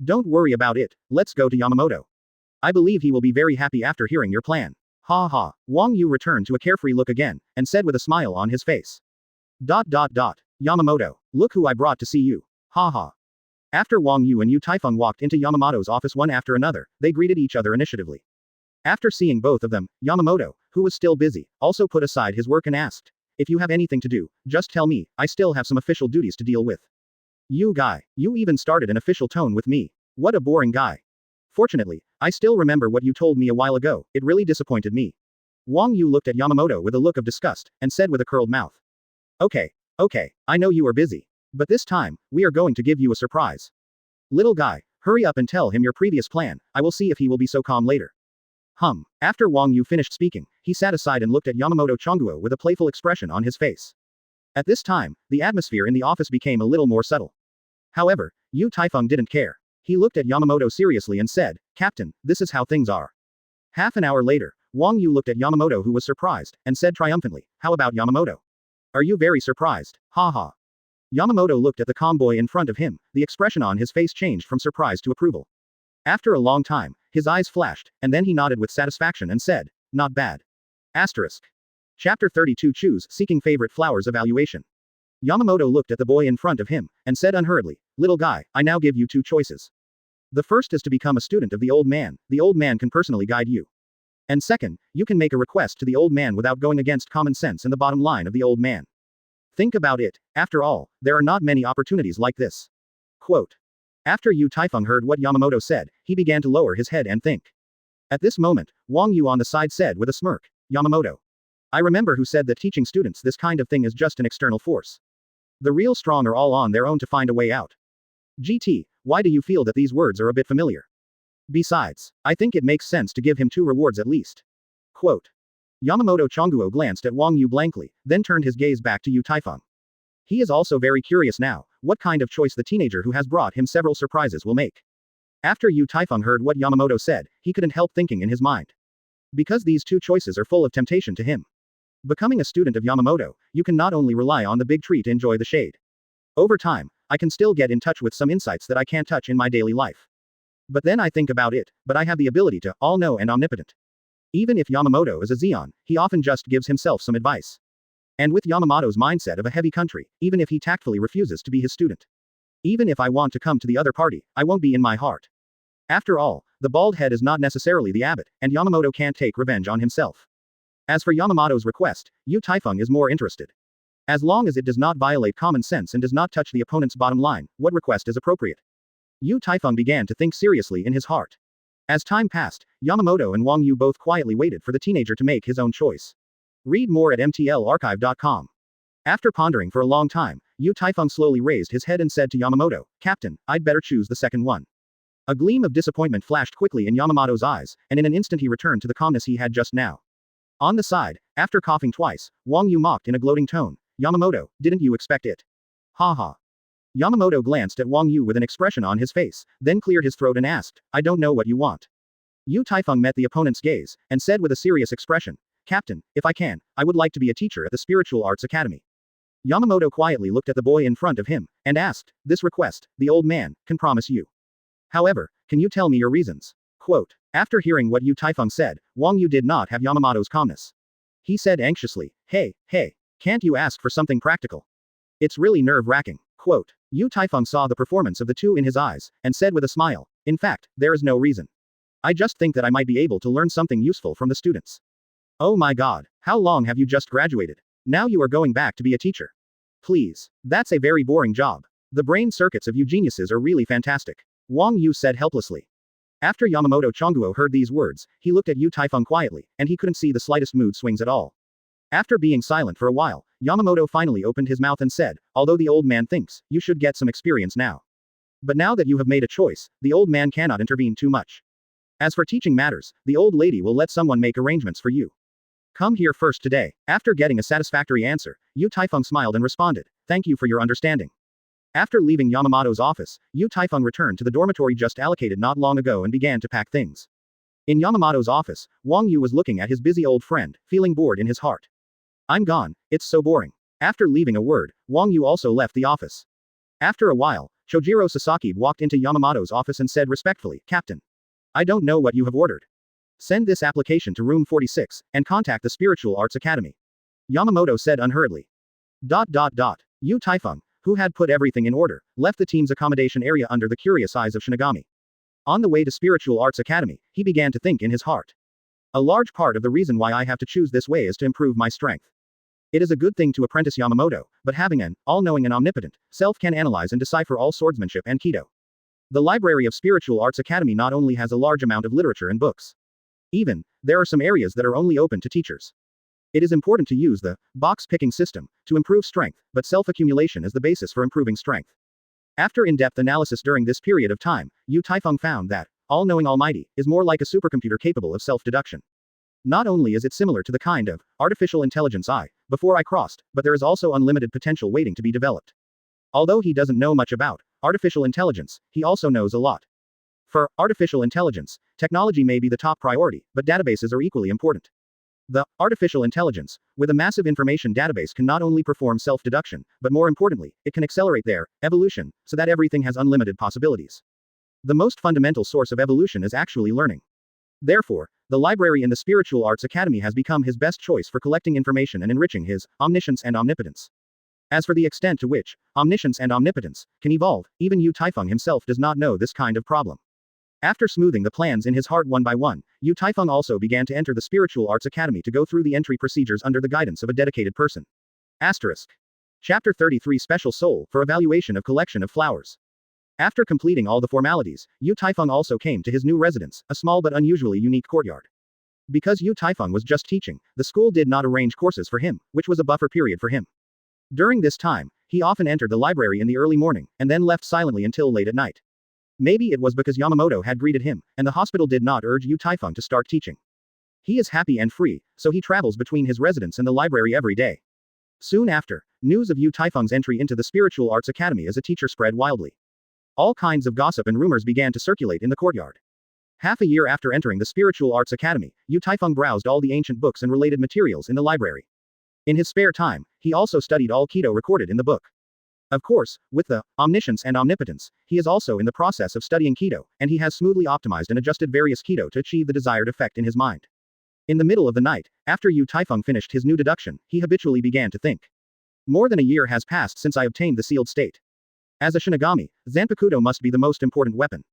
don't worry about it, let's go to Yamamoto. I believe he will be very happy after hearing your plan. Ha ha. Wang Yu returned to a carefree look again, and said with a smile on his face. Yamamoto, look who I brought to see you. Ha ha. After Wang Yu and Yu Taifeng walked into Yamamoto's office one after another, they greeted each other initiatively. After seeing both of them, Yamamoto, who was still busy, also put aside his work and asked, "If you have anything to do, just tell me, I still have some official duties to deal with." "You guy, you even started an official tone with me. What a boring guy." "Fortunately, I still remember what you told me a while ago, it really disappointed me." Wang Yu looked at Yamamoto with a look of disgust, and said with a curled mouth. Okay, I know you are busy. But this time, we are going to give you a surprise. Little guy, hurry up and tell him your previous plan, I will see if he will be so calm later. After Wang Yu finished speaking, he sat aside and looked at Yamamoto Genryūsai with a playful expression on his face. At this time, the atmosphere in the office became a little more subtle. However, Yu Taifeng didn't care. He looked at Yamamoto seriously and said, "Captain, this is how things are." Half an hour later, Wang Yu looked at Yamamoto who was surprised, and said triumphantly, "How about Yamamoto? Are you very surprised? Ha ha." Yamamoto looked at the calm boy in front of him, the expression on his face changed from surprise to approval. After a long time, his eyes flashed, and then he nodded with satisfaction and said, "Not bad." Chapter 32 Choose Seeking Favorite Flowers Evaluation. Yamamoto looked at the boy in front of him, and said unhurriedly, "Little guy, I now give you two choices. The first is to become a student of the old man can personally guide you. And second, you can make a request to the old man without going against common sense and the bottom line of the old man. Think about it, after all, there are not many opportunities like this." Quote. After Yu Taifeng heard what Yamamoto said, he began to lower his head and think. At this moment, Wang Yu on the side said with a smirk, "Yamamoto. I remember who said that teaching students this kind of thing is just an external force. The real strong are all on their own to find a way out. GT, why do you feel that these words are a bit familiar? Besides, I think it makes sense to give him 2 rewards at least." Quote. Yamamoto Genryūsai glanced at Wang Yu blankly, then turned his gaze back to Yu Taifeng. He is also very curious now, what kind of choice the teenager who has brought him several surprises will make. After Yu Taifeng heard what Yamamoto said, he couldn't help thinking in his mind. Because these 2 choices are full of temptation to him. Becoming a student of Yamamoto, you can not only rely on the big tree to enjoy the shade. Over time, I can still get in touch with some insights that I can't touch in my daily life. But then I think about it, but I have the ability to all-know and omnipotent. Even if Yamamoto is a Zeon, he often just gives himself some advice. And with Yamamoto's mindset of a heavy country, even if he tactfully refuses to be his student. Even if I want to come to the other party, I won't be in my heart. After all, the bald head is not necessarily the abbot, and Yamamoto can't take revenge on himself. As for Yamamoto's request, Yu Taifeng is more interested. As long as it does not violate common sense and does not touch the opponent's bottom line, what request is appropriate? Yu Taifeng began to think seriously in his heart. As time passed, Yamamoto and Wang Yu both quietly waited for the teenager to make his own choice. Read more at mtlarchive.com. After pondering for a long time, Yu Taifeng slowly raised his head and said to Yamamoto, "Captain, I'd better choose the second one." A gleam of disappointment flashed quickly in Yamamoto's eyes, and in an instant he returned to the calmness he had just now. On the side, after coughing twice, Wang Yu mocked in a gloating tone. Yamamoto, didn't you expect it? Haha. Yamamoto glanced at Wang Yu with an expression on his face, then cleared his throat and asked, I don't know what you want. Yu Taifeng met the opponent's gaze, and said with a serious expression, Captain, if I can, I would like to be a teacher at the Spiritual Arts Academy. Yamamoto quietly looked at the boy in front of him, and asked, this request, the old man, can promise you. However, can you tell me your reasons? Quote. After hearing what Yu Taifeng said, Wang Yu did not have Yamamoto's calmness. He said anxiously, hey, can't you ask for something practical? It's really nerve-wracking. Quote. Yu Taifeng saw the performance of the two in his eyes, and said with a smile, in fact, there is no reason. I just think that I might be able to learn something useful from the students. Oh my god, how long have you just graduated? Now you are going back to be a teacher. Please. That's a very boring job. The brain circuits of you geniuses are really fantastic. Wang Yu said helplessly. After Yamamoto Chonguo heard these words, he looked at Yu Taifeng quietly, and he couldn't see the slightest mood swings at all. After being silent for a while, Yamamoto finally opened his mouth and said, although the old man thinks, you should get some experience now. But now that you have made a choice, the old man cannot intervene too much. As for teaching matters, the old lady will let someone make arrangements for you. Come here first today. After getting a satisfactory answer, Yu Taifeng smiled and responded, thank you for your understanding. After leaving Yamamoto's office, Yu Taifeng returned to the dormitory just allocated not long ago and began to pack things. In Yamamoto's office, Wang Yu was looking at his busy old friend, feeling bored in his heart. I'm gone, it's so boring. After leaving a word, Wang Yu also left the office. After a while, Chojiro Sasaki walked into Yamamoto's office and said respectfully, Captain. I don't know what you have ordered. Send this application to room 46, and contact the Spiritual Arts Academy. Yamamoto said unhurriedly. Yu Taifeng, who had put everything in order, left the team's accommodation area under the curious eyes of Shinigami. On the way to Spiritual Arts Academy, he began to think in his heart. A large part of the reason why I have to choose this way is to improve my strength. It is a good thing to apprentice Yamamoto, but having an all-knowing and omnipotent self can analyze and decipher all swordsmanship and Kido. The library of Spiritual Arts Academy not only has a large amount of literature and books. Even, there are some areas that are only open to teachers. It is important to use the box-picking system to improve strength, but self-accumulation is the basis for improving strength. After in-depth analysis during this period of time, Yu Taifeng found that all-knowing Almighty is more like a supercomputer capable of self-deduction. Not only is it similar to the kind of artificial intelligence before I crossed, but there is also unlimited potential waiting to be developed. Although he doesn't know much about artificial intelligence, he also knows a lot. For artificial intelligence, technology may be the top priority, but databases are equally important. The artificial intelligence, with a massive information database, can not only perform self-deduction, but more importantly, it can accelerate their evolution, so that everything has unlimited possibilities. The most fundamental source of evolution is actually learning. Therefore, the library in the Spiritual Arts Academy has become his best choice for collecting information and enriching his omniscience and omnipotence. As for the extent to which omniscience and omnipotence can evolve, even Yu Taifeng himself does not know this kind of problem. After smoothing the plans in his heart one by one, Yu Taifeng also began to enter the Spiritual Arts Academy to go through the entry procedures under the guidance of a dedicated person. Asterisk. Chapter 33 Special Soul for Evaluation of Collection of Flowers. After completing all the formalities, Yu Taifeng also came to his new residence, a small but unusually unique courtyard. Because Yu Taifeng was just teaching, the school did not arrange courses for him, which was a buffer period for him. During this time, he often entered the library in the early morning, and then left silently until late at night. Maybe it was because Yamamoto had greeted him, and the hospital did not urge Yu Taifeng to start teaching. He is happy and free, so he travels between his residence and the library every day. Soon after, news of Yu Taifeng's entry into the Spiritual Arts Academy as a teacher spread wildly. All kinds of gossip and rumors began to circulate in the courtyard. Half a year after entering the Spiritual Arts Academy, Yu Taifeng browsed all the ancient books and related materials in the library. In his spare time, he also studied all Kido recorded in the book. Of course, with the omniscience and omnipotence, he is also in the process of studying Kido, and he has smoothly optimized and adjusted various Kido to achieve the desired effect in his mind. In the middle of the night, after Yu Taifeng finished his new deduction, he habitually began to think. More than a year has passed since I obtained the sealed state. As a Shinigami, Zanpakuto must be the most important weapon.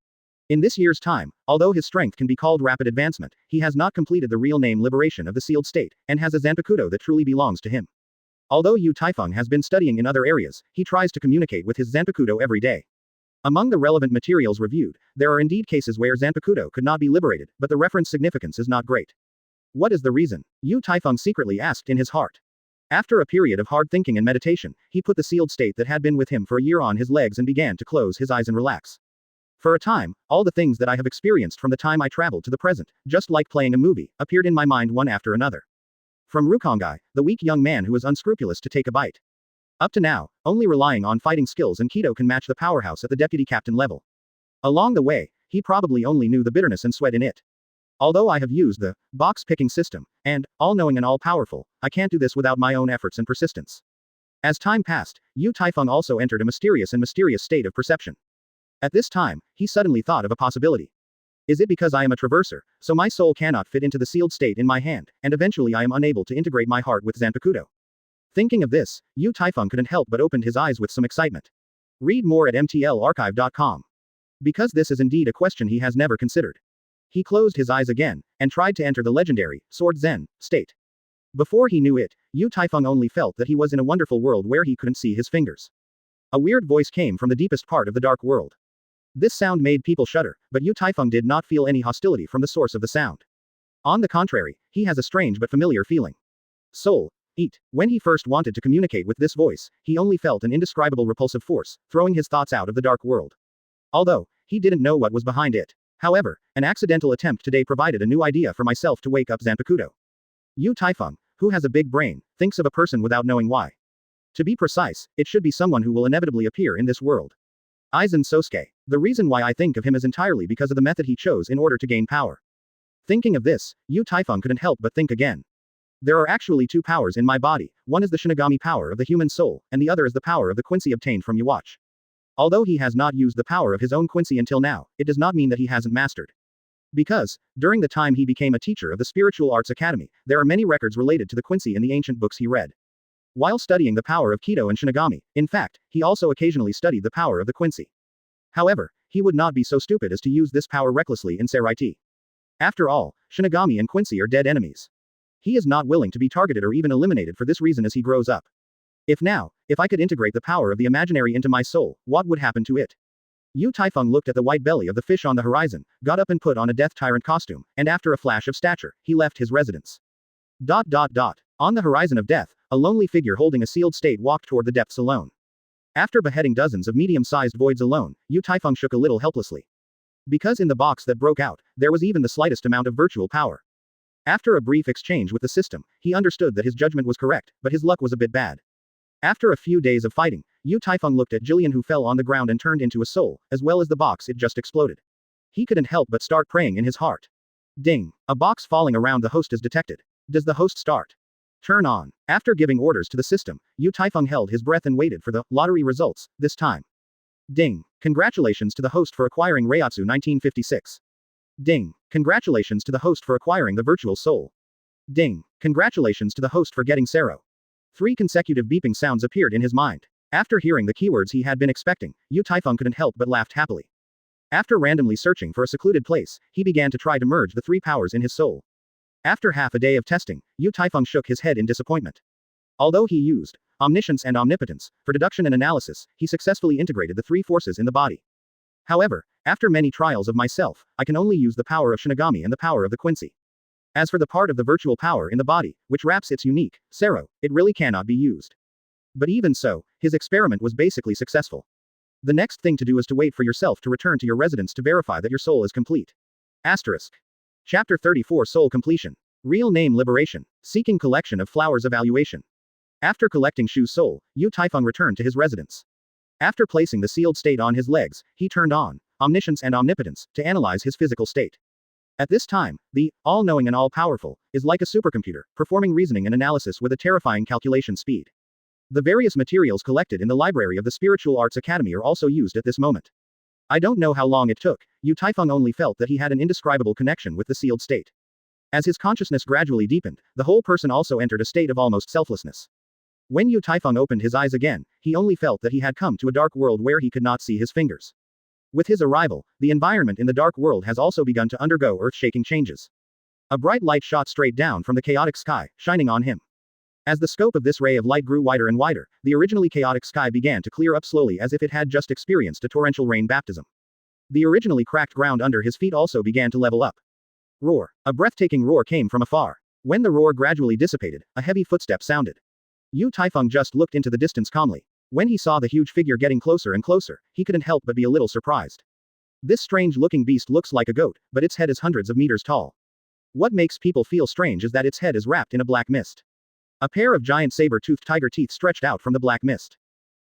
In this year's time, although his strength can be called rapid advancement, he has not completed the real name liberation of the sealed state, and has a Zanpakuto that truly belongs to him. Although Yu Taifeng has been studying in other areas, he tries to communicate with his Zanpakuto every day. Among the relevant materials reviewed, there are indeed cases where Zanpakuto could not be liberated, but the reference significance is not great. What is the reason? Yu Taifeng secretly asked in his heart. After a period of hard thinking and meditation, he put the sealed state that had been with him for a year on his legs and began to close his eyes and relax. For a time, all the things that I have experienced from the time I traveled to the present, just like playing a movie, appeared in my mind one after another. From Rukongai, the weak young man who is unscrupulous to take a bite. Up to now, only relying on fighting skills and Kido can match the powerhouse at the deputy captain level. Along the way, he probably only knew the bitterness and sweat in it. Although I have used the box-picking system, and, all-knowing and all-powerful, I can't do this without my own efforts and persistence. As time passed, Yu Taifeng also entered a mysterious state of perception. At this time, he suddenly thought of a possibility. Is it because I am a traverser, so my soul cannot fit into the sealed state in my hand, and eventually I am unable to integrate my heart with Zanpakuto? Thinking of this, Yu Taifeng couldn't help but opened his eyes with some excitement. Read more at mtlarchive.com. Because this is indeed a question he has never considered. He closed his eyes again, and tried to enter the legendary, Sword Zen, state. Before he knew it, Yu Taifeng only felt that he was in a wonderful world where he couldn't see his fingers. A weird voice came from the deepest part of the dark world. This sound made people shudder, but Yu Taifeng did not feel any hostility from the source of the sound. On the contrary, he has a strange but familiar feeling. Soul, eat. When he first wanted to communicate with this voice, he only felt an indescribable repulsive force, throwing his thoughts out of the dark world. Although, he didn't know what was behind it. However, an accidental attempt today provided a new idea for myself to wake up Zanpakuto. Yu Taifeng, who has a big brain, thinks of a person without knowing why. To be precise, it should be someone who will inevitably appear in this world. Aizen Sōsuke. The reason why I think of him is entirely because of the method he chose in order to gain power. Thinking of this, Yu Taifeng couldn't help but think again. There are actually two powers in my body, one is the Shinigami power of the human soul, and the other is the power of the Quincy obtained from Yhwach. Although he has not used the power of his own Quincy until now, it does not mean that he hasn't mastered. Because, during the time he became a teacher of the Spiritual Arts Academy, there are many records related to the Quincy in the ancient books he read. While studying the power of Kido and Shinigami, in fact, he also occasionally studied the power of the Quincy. However, he would not be so stupid as to use this power recklessly in Seraiti. After all, Shinigami and Quincy are dead enemies. He is not willing to be targeted or even eliminated for this reason as he grows up. If I could integrate the power of the imaginary into my soul, what would happen to it? Yu Taifeng looked at the white belly of the fish on the horizon, got up and put on a death tyrant costume, and after a flash of stature, he left his residence. On the horizon of death, a lonely figure holding a sealed state walked toward the depths alone. After beheading dozens of medium-sized voids alone, Yu Taifeng shook a little helplessly. Because in the box that broke out, there was even the slightest amount of virtual power. After a brief exchange with the system, he understood that his judgment was correct, but his luck was a bit bad. After a few days of fighting, Yu Taifeng looked at Jillian who fell on the ground and turned into a soul, as well as the box it just exploded. He couldn't help but start praying in his heart. Ding! A box falling around the host is detected. Does the host start? Turn on. After giving orders to the system, Yu Taifeng held his breath and waited for the lottery results, this time. Ding! Congratulations to the host for acquiring Reiatsu 1956. Ding! Congratulations to the host for acquiring the virtual soul. Ding! Congratulations to the host for getting Sero. 3 consecutive beeping sounds appeared in his mind. After hearing the keywords he had been expecting, Yu Taifeng couldn't help but laughed happily. After randomly searching for a secluded place, he began to try to merge the 3 powers in his soul. After half a day of testing, Yu Taifeng shook his head in disappointment. Although he used omniscience and omnipotence for deduction and analysis, he successfully integrated the 3 forces in the body. However, after many trials of myself, I can only use the power of Shinigami and the power of the Quincy. As for the part of the virtual power in the body, which wraps its unique Sero, it really cannot be used. But even so, his experiment was basically successful. The next thing to do is to wait for yourself to return to your residence to verify that your soul is complete. Asterisk. Chapter 34 Soul Completion. Real name Liberation. Seeking collection of flowers evaluation. After collecting Shu's soul, Yu Taifeng returned to his residence. After placing the sealed state on his legs, he turned on Omniscience and Omnipotence to analyze his physical state. At this time, the all-knowing and all-powerful is like a supercomputer, performing reasoning and analysis with a terrifying calculation speed. The various materials collected in the library of the Spiritual Arts Academy are also used at this moment. I don't know how long it took, Yu Taifeng only felt that he had an indescribable connection with the sealed state. As his consciousness gradually deepened, the whole person also entered a state of almost selflessness. When Yu Taifeng opened his eyes again, he only felt that he had come to a dark world where he could not see his fingers. With his arrival, the environment in the dark world has also begun to undergo earth-shaking changes. A bright light shot straight down from the chaotic sky, shining on him. As the scope of this ray of light grew wider and wider, the originally chaotic sky began to clear up slowly as if it had just experienced a torrential rain baptism. The originally cracked ground under his feet also began to level up. Roar. A breathtaking roar came from afar. When the roar gradually dissipated, a heavy footstep sounded. Yu Taifeng just looked into the distance calmly. When he saw the huge figure getting closer and closer, he couldn't help but be a little surprised. This strange-looking beast looks like a goat, but its head is hundreds of meters tall. What makes people feel strange is that its head is wrapped in a black mist. A pair of giant saber-toothed tiger teeth stretched out from the black mist.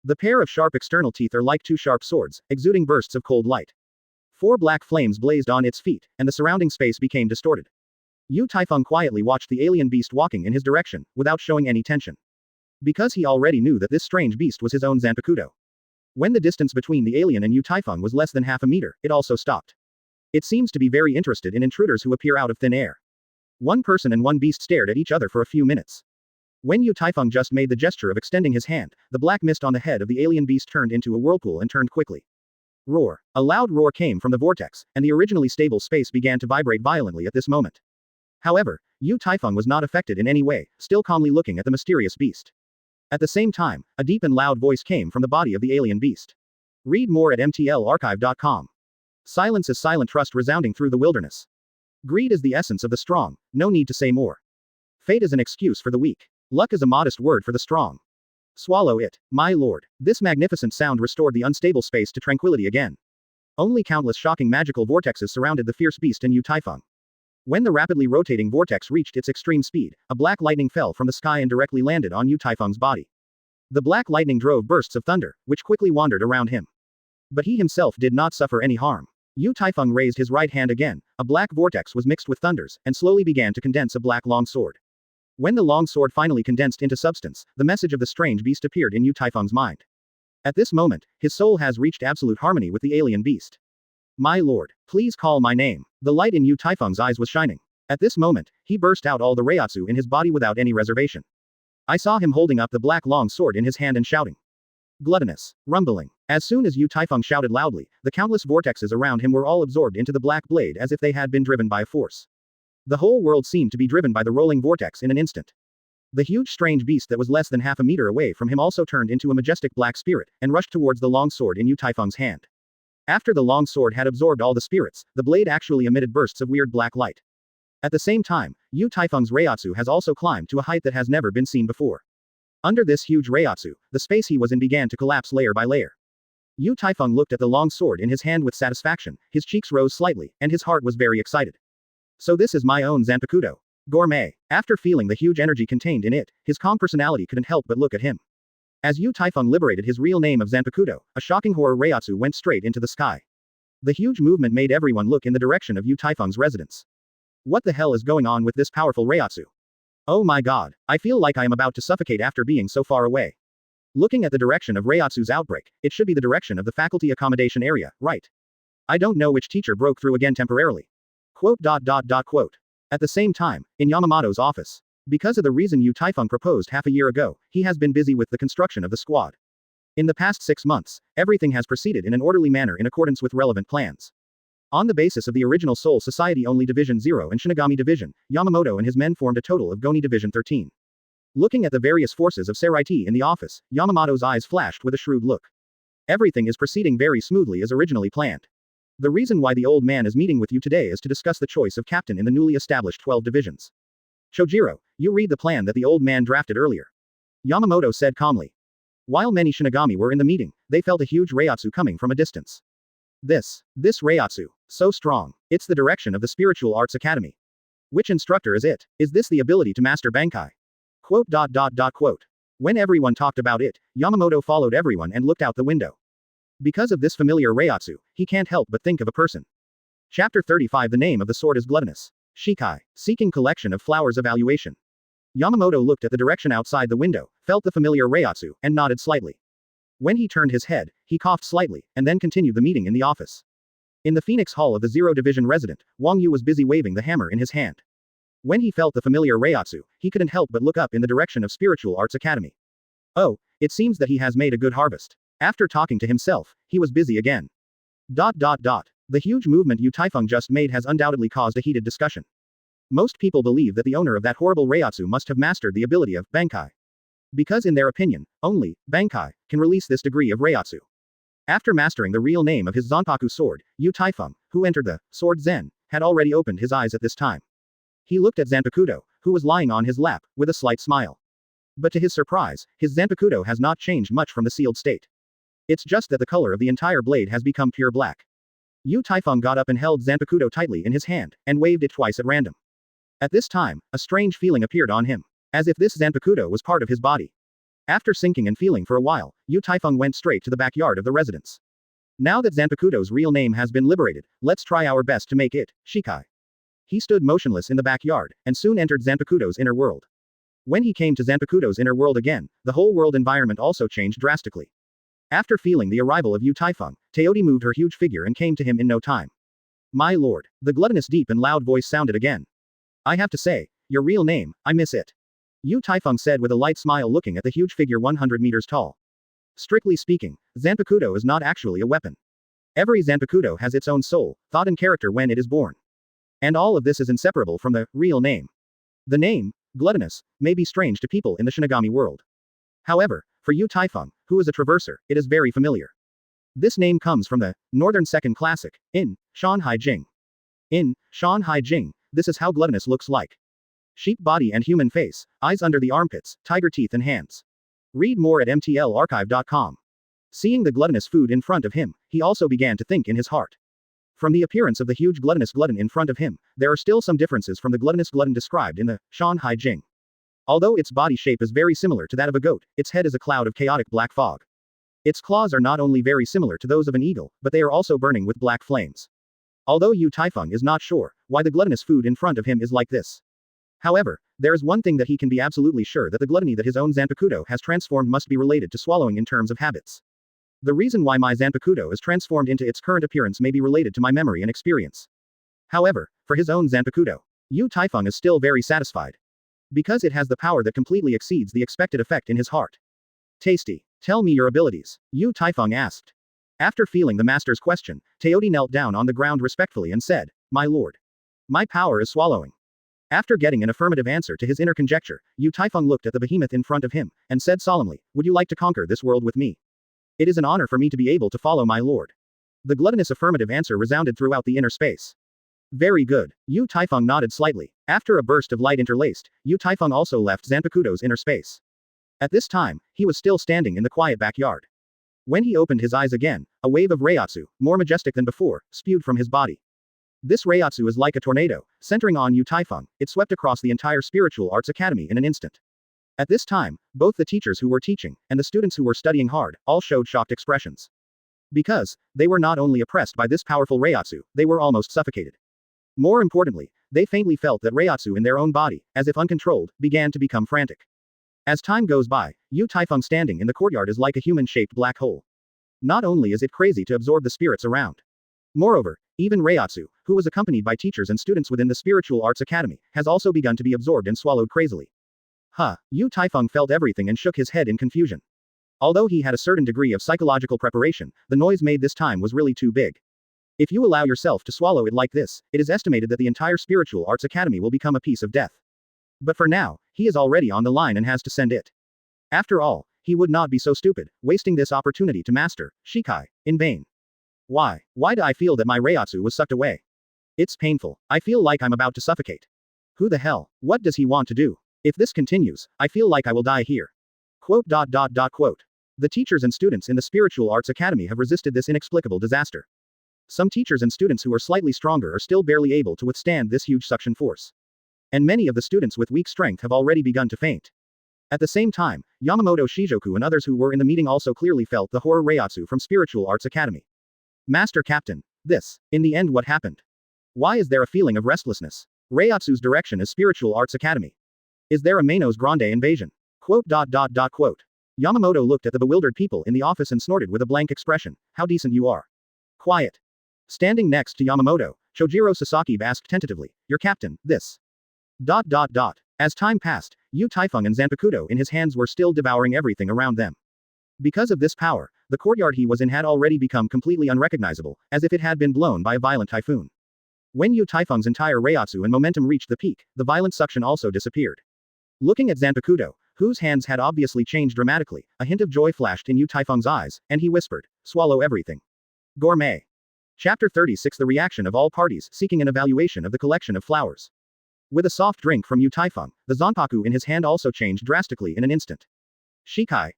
The pair of sharp external teeth are like two sharp swords, exuding bursts of cold light. 4 black flames blazed on its feet, and the surrounding space became distorted. Taifeng quietly watched the alien beast walking in his direction, without showing any tension. Because he already knew that this strange beast was his own Zanpakuto. When the distance between the alien and Taifeng was less than half a meter, it also stopped. It seems to be very interested in intruders who appear out of thin air. One person and one beast stared at each other for a few minutes. When Taifeng just made the gesture of extending his hand, the black mist on the head of the alien beast turned into a whirlpool and turned quickly. Roar. A loud roar came from the vortex, and the originally stable space began to vibrate violently at this moment. However, Taifeng was not affected in any way, still calmly looking at the mysterious beast. At the same time, a deep and loud voice came from the body of the alien beast. Read more at mtlarchive.com. Silence is silent trust resounding through the wilderness. Greed is the essence of the strong, no need to say more. Fate is an excuse for the weak. Luck is a modest word for the strong. Swallow it, my lord. This magnificent sound restored the unstable space to tranquility again. Only countless shocking magical vortexes surrounded the fierce beast and Taifeng. When the rapidly rotating vortex reached its extreme speed, a black lightning fell from the sky and directly landed on Taifeng's body. The black lightning drove bursts of thunder, which quickly wandered around him. But he himself did not suffer any harm. Taifeng raised his right hand again, a black vortex was mixed with thunders, and slowly began to condense a black long sword. When the long sword finally condensed into substance, the message of the strange beast appeared in Taifeng's mind. At this moment, his soul has reached absolute harmony with the alien beast. My lord, please call my name. The light in Taifeng's eyes was shining. At this moment, he burst out all the Reiatsu in his body without any reservation. I saw him holding up the black long sword in his hand and shouting. Gluttonous. Rumbling. As soon as Taifeng shouted loudly, the countless vortexes around him were all absorbed into the black blade as if they had been driven by a force. The whole world seemed to be driven by the rolling vortex in an instant. The huge strange beast that was less than half a meter away from him also turned into a majestic black spirit, and rushed towards the long sword in Taifeng's hand. After the long sword had absorbed all the spirits, the blade actually emitted bursts of weird black light. At the same time, Taifeng's Reiatsu has also climbed to a height that has never been seen before. Under this huge Reiatsu, the space he was in began to collapse layer by layer. Taifeng looked at the long sword in his hand with satisfaction, his cheeks rose slightly, and his heart was very excited. So this is my own Zanpakuto. Gourmet. After feeling the huge energy contained in it, his calm personality couldn't help but look at him. As Taifeng liberated his real name of Zanpakuto, a shocking horror Reiatsu went straight into the sky. The huge movement made everyone look in the direction of Taifeng's residence. What the hell is going on with this powerful Reiatsu? Oh my god, I feel like I am about to suffocate after being so far away. Looking at the direction of Reiatsu's outbreak, it should be the direction of the faculty accommodation area, right? I don't know which teacher broke through again temporarily. Quote. At the same time, in Yamamoto's office. Because of the reason Taifeng proposed half a year ago, he has been busy with the construction of the squad. In the past 6 months, everything has proceeded in an orderly manner in accordance with relevant plans. On the basis of the original Soul Society only Division 0 and Shinigami Division, Yamamoto and his men formed a total of Goni Division 13. Looking at the various forces of Seraiti in the office, Yamamoto's eyes flashed with a shrewd look. Everything is proceeding very smoothly as originally planned. The reason why the old man is meeting with you today is to discuss the choice of captain in the newly established 12 divisions. Chojiro, you read the plan that the old man drafted earlier. Yamamoto said calmly. While many Shinigami were in the meeting, they felt a huge Reiatsu coming from a distance. This Reiatsu, so strong, it's the direction of the Spiritual Arts Academy. Which instructor is it? Is this the ability to master Bankai? Quote. When everyone talked about it, Yamamoto followed everyone and looked out the window. Because of this familiar Reiatsu, he can't help but think of a person. Chapter 35. The name of the sword is gluttonous. Shikai, seeking collection of flowers evaluation. Yamamoto looked at the direction outside the window, felt the familiar Reiatsu, and nodded slightly. When he turned his head, he coughed slightly, and then continued the meeting in the office. In the Phoenix Hall of the Zero Division resident, Wang Yu was busy waving the hammer in his hand. When he felt the familiar Reiatsu, he couldn't help but look up in the direction of Spiritual Arts Academy. Oh, it seems that he has made a good harvest. After talking to himself, he was busy again. The huge movement Taifeng just made has undoubtedly caused a heated discussion. Most people believe that the owner of that horrible Reiatsu must have mastered the ability of Bankai. Because in their opinion, only Bankai can release this degree of Reiatsu. After mastering the real name of his Zanpaku sword, Taifeng, who entered the Sword Zen, had already opened his eyes at this time. He looked at Zanpakuto, who was lying on his lap, with a slight smile. But to his surprise, his Zanpakuto has not changed much from the sealed state. It's just that the color of the entire blade has become pure black. Taifeng got up and held Zanpakuto tightly in his hand, and waved it twice at random. At this time, a strange feeling appeared on him. As if this Zanpakuto was part of his body. After sinking and feeling for a while, Taifeng went straight to the backyard of the residence. Now that Zanpakuto's real name has been liberated, let's try our best to make it shikai. He stood motionless in the backyard, and soon entered Zanpakuto's inner world. When he came to Zanpakuto's inner world again, the whole world environment also changed drastically. After feeling the arrival of Taifeng, Teodi moved her huge figure and came to him in no time. My lord, the gluttonous deep and loud voice sounded again. I have to say, your real name, I miss it. Taifeng said with a light smile looking at the huge figure 100 meters tall. Strictly speaking, Zanpakuto is not actually a weapon. Every Zanpakuto has its own soul, thought and character when it is born. And all of this is inseparable from the real name. The name, gluttonous, may be strange to people in the Shinigami world. However, for Taifeng, who is a traverser, it is very familiar. This name comes from the Northern Second Classic, in Shanhai Jing. In Shanhai Jing, this is how gluttonous looks like. Sheep body and human face, eyes under the armpits, tiger teeth and hands. Read more at mtlarchive.com. Seeing the gluttonous food in front of him, he also began to think in his heart. From the appearance of the huge gluttonous glutton in front of him, there are still some differences from the gluttonous glutton described in the Shanhai Jing. Although its body shape is very similar to that of a goat, its head is a cloud of chaotic black fog. Its claws are not only very similar to those of an eagle, but they are also burning with black flames. Although Taifeng is not sure why the gluttonous food in front of him is like this. However, there is one thing that he can be absolutely sure, that the gluttony that his own Zanpakuto has transformed must be related to swallowing in terms of habits. The reason why my Zanpakuto is transformed into its current appearance may be related to my memory and experience. However, for his own Zanpakuto, Taifeng is still very satisfied. Because it has the power that completely exceeds the expected effect in his heart. Tasty. Tell me your abilities, Taifeng asked. After feeling the master's question, Teodi knelt down on the ground respectfully and said, My lord. My power is swallowing. After getting an affirmative answer to his inner conjecture, Taifeng looked at the behemoth in front of him, and said solemnly, Would you like to conquer this world with me? It is an honor for me to be able to follow my lord. The gluttonous affirmative answer resounded throughout the inner space. Very good. Taifeng nodded slightly. After a burst of light interlaced, Taifeng also left Zanpakuto's inner space. At this time, he was still standing in the quiet backyard. When he opened his eyes again, a wave of Reiatsu, more majestic than before, spewed from his body. This Reiatsu is like a tornado, centering on Taifeng. It swept across the entire Spiritual Arts Academy in an instant. At this time, both the teachers who were teaching, and the students who were studying hard, all showed shocked expressions. Because, they were not only oppressed by this powerful Reiatsu, they were almost suffocated. More importantly, they faintly felt that Reiatsu in their own body, as if uncontrolled, began to become frantic. As time goes by, Taifeng standing in the courtyard is like a human-shaped black hole. Not only is it crazy to absorb the spirits around. Moreover, even Reiatsu, who was accompanied by teachers and students within the Spiritual Arts Academy, has also begun to be absorbed and swallowed crazily. Taifeng felt everything and shook his head in confusion. Although he had a certain degree of psychological preparation, the noise made this time was really too big. If you allow yourself to swallow it like this, it is estimated that the entire Spiritual Arts Academy will become a piece of death. But for now, he is already on the line and has to send it. After all, he would not be so stupid, wasting this opportunity to master shikai in vain. Why do I feel that my Reiatsu was sucked away? It's painful. I feel like I'm about to suffocate. Who the hell? What does he want to do? If this continues, I feel like I will die here. Quote. The teachers and students in the Spiritual Arts Academy have resisted this inexplicable disaster. Some teachers and students who are slightly stronger are still barely able to withstand this huge suction force. And many of the students with weak strength have already begun to faint. At the same time, Yamamoto Shijoku and others who were in the meeting also clearly felt the horror Reiatsu from Spiritual Arts Academy. Master Captain. In the end what happened? Why is there a feeling of restlessness? Reiatsu's direction is Spiritual Arts Academy. Is there a Manos Grande invasion? Quote. Yamamoto looked at the bewildered people in the office and snorted with a blank expression, How decent you are. Quiet. Standing next to Yamamoto, Chojiro Sasaki asked tentatively, Your captain, As time passed, Taifeng and Zanpakuto in his hands were still devouring everything around them. Because of this power, the courtyard he was in had already become completely unrecognizable, as if it had been blown by a violent typhoon. When Taifeng's entire Reiatsu and momentum reached the peak, the violent suction also disappeared. Looking at Zanpakuto, whose hands had obviously changed dramatically, a hint of joy flashed in Taifeng's eyes, and he whispered, Swallow everything. Gourmet. Chapter 36 The reaction of all parties seeking an evaluation of the collection of flowers. With a soft drink from Taifeng, the zanpaku in his hand also changed drastically in an instant. Shikai.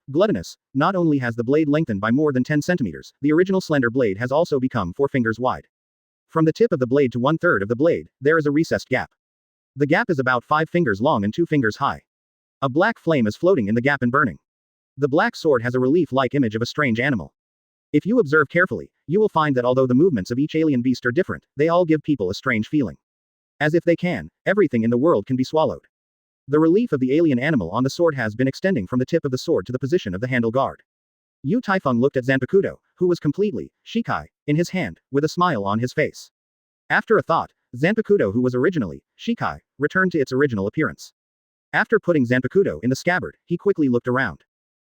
Gluttonous, not only has the blade lengthened by more than 10 centimeters, the original slender blade has also become 4 fingers wide. From the tip of the blade to 1/3 of the blade, there is a recessed gap. The gap is about 5 fingers long and 2 fingers high. A black flame is floating in the gap and burning. The black sword has a relief-like image of a strange animal. If you observe carefully, you will find that although the movements of each alien beast are different, they all give people a strange feeling. As if they can, everything in the world can be swallowed. The relief of the alien animal on the sword has been extending from the tip of the sword to the position of the handle guard. Taifeng looked at Zanpakuto, who was completely, shikai, in his hand, with a smile on his face. After a thought, Zanpakuto, who was originally, shikai, returned to its original appearance. After putting Zanpakuto in the scabbard, he quickly looked around.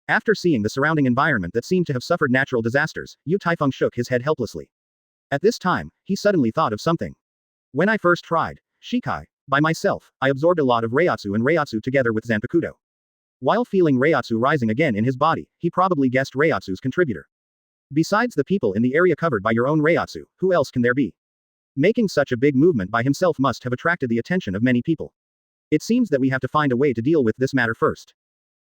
After seeing the surrounding environment that seemed to have suffered natural disasters, Taifeng shook his head helplessly. At this time, he suddenly thought of something. When I first tried shikai by myself, I absorbed a lot of Reiatsu and Reiatsu together with Zanpakuto. While feeling Reiatsu rising again in his body, he probably guessed Reiatsu's contributor. Besides the people in the area covered by your own Reiatsu, who else can there be? Making such a big movement by himself must have attracted the attention of many people. It seems that we have to find a way to deal with this matter first.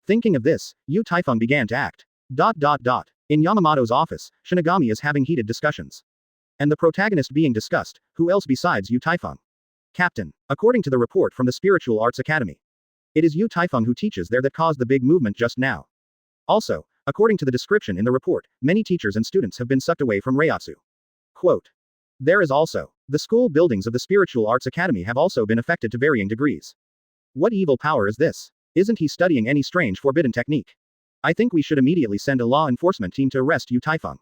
Thinking of this, Taifeng began to act. In Yamamoto's office, Shinigami is having heated discussions. And the protagonist being discussed, who else besides Taifeng? Captain. According to the report from the Spiritual Arts Academy. It is Taifeng who teaches there that caused the big movement just now. Also, according to the description in the report, many teachers and students have been sucked away from Reiatsu. Quote. There is also, the school buildings of the Spiritual Arts Academy have also been affected to varying degrees. What evil power is this? Isn't he studying any strange forbidden technique? I think we should immediately send a law enforcement team to arrest Taifeng.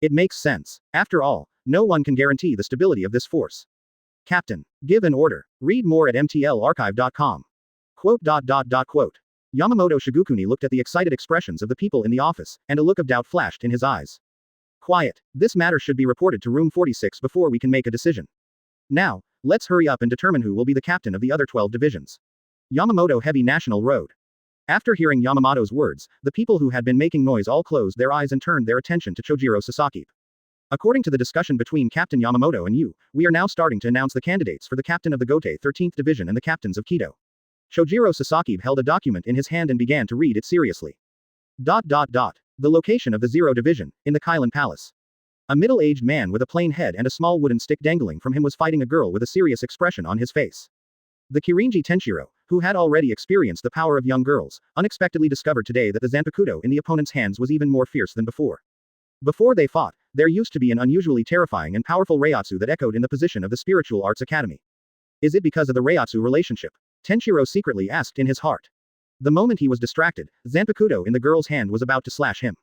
It makes sense. After all, no one can guarantee the stability of this force. Captain, give an order. Read more at mtlarchive.com. Quote. Yamamoto Shigukuni looked at the excited expressions of the people in the office, and a look of doubt flashed in his eyes. Quiet. This matter should be reported to room 46 before we can make a decision. Now, let's hurry up and determine who will be the captain of the other 12 divisions. Yamamoto Heavy National Road. After hearing Yamamoto's words, the people who had been making noise all closed their eyes and turned their attention to Chojiro Sasaki. According to the discussion between Captain Yamamoto and you, we are now starting to announce the candidates for the captain of the Gote 13th Division and the captains of Kido. Chojiro Sasaki held a document in his hand and began to read it seriously. The location of the 0 Division, in the Kylan Palace. A middle-aged man with a plain head and a small wooden stick dangling from him was fighting a girl with a serious expression on his face. The Kirinji Tenshiro, who had already experienced the power of young girls, unexpectedly discovered today that the Zanpakuto in the opponent's hands was even more fierce than before. Before they fought, there used to be an unusually terrifying and powerful Reiatsu that echoed in the position of the Spiritual Arts Academy. Is it because of the Reiatsu relationship? Tenshiro secretly asked in his heart. The moment he was distracted, Zanpakuto in the girl's hand was about to slash him.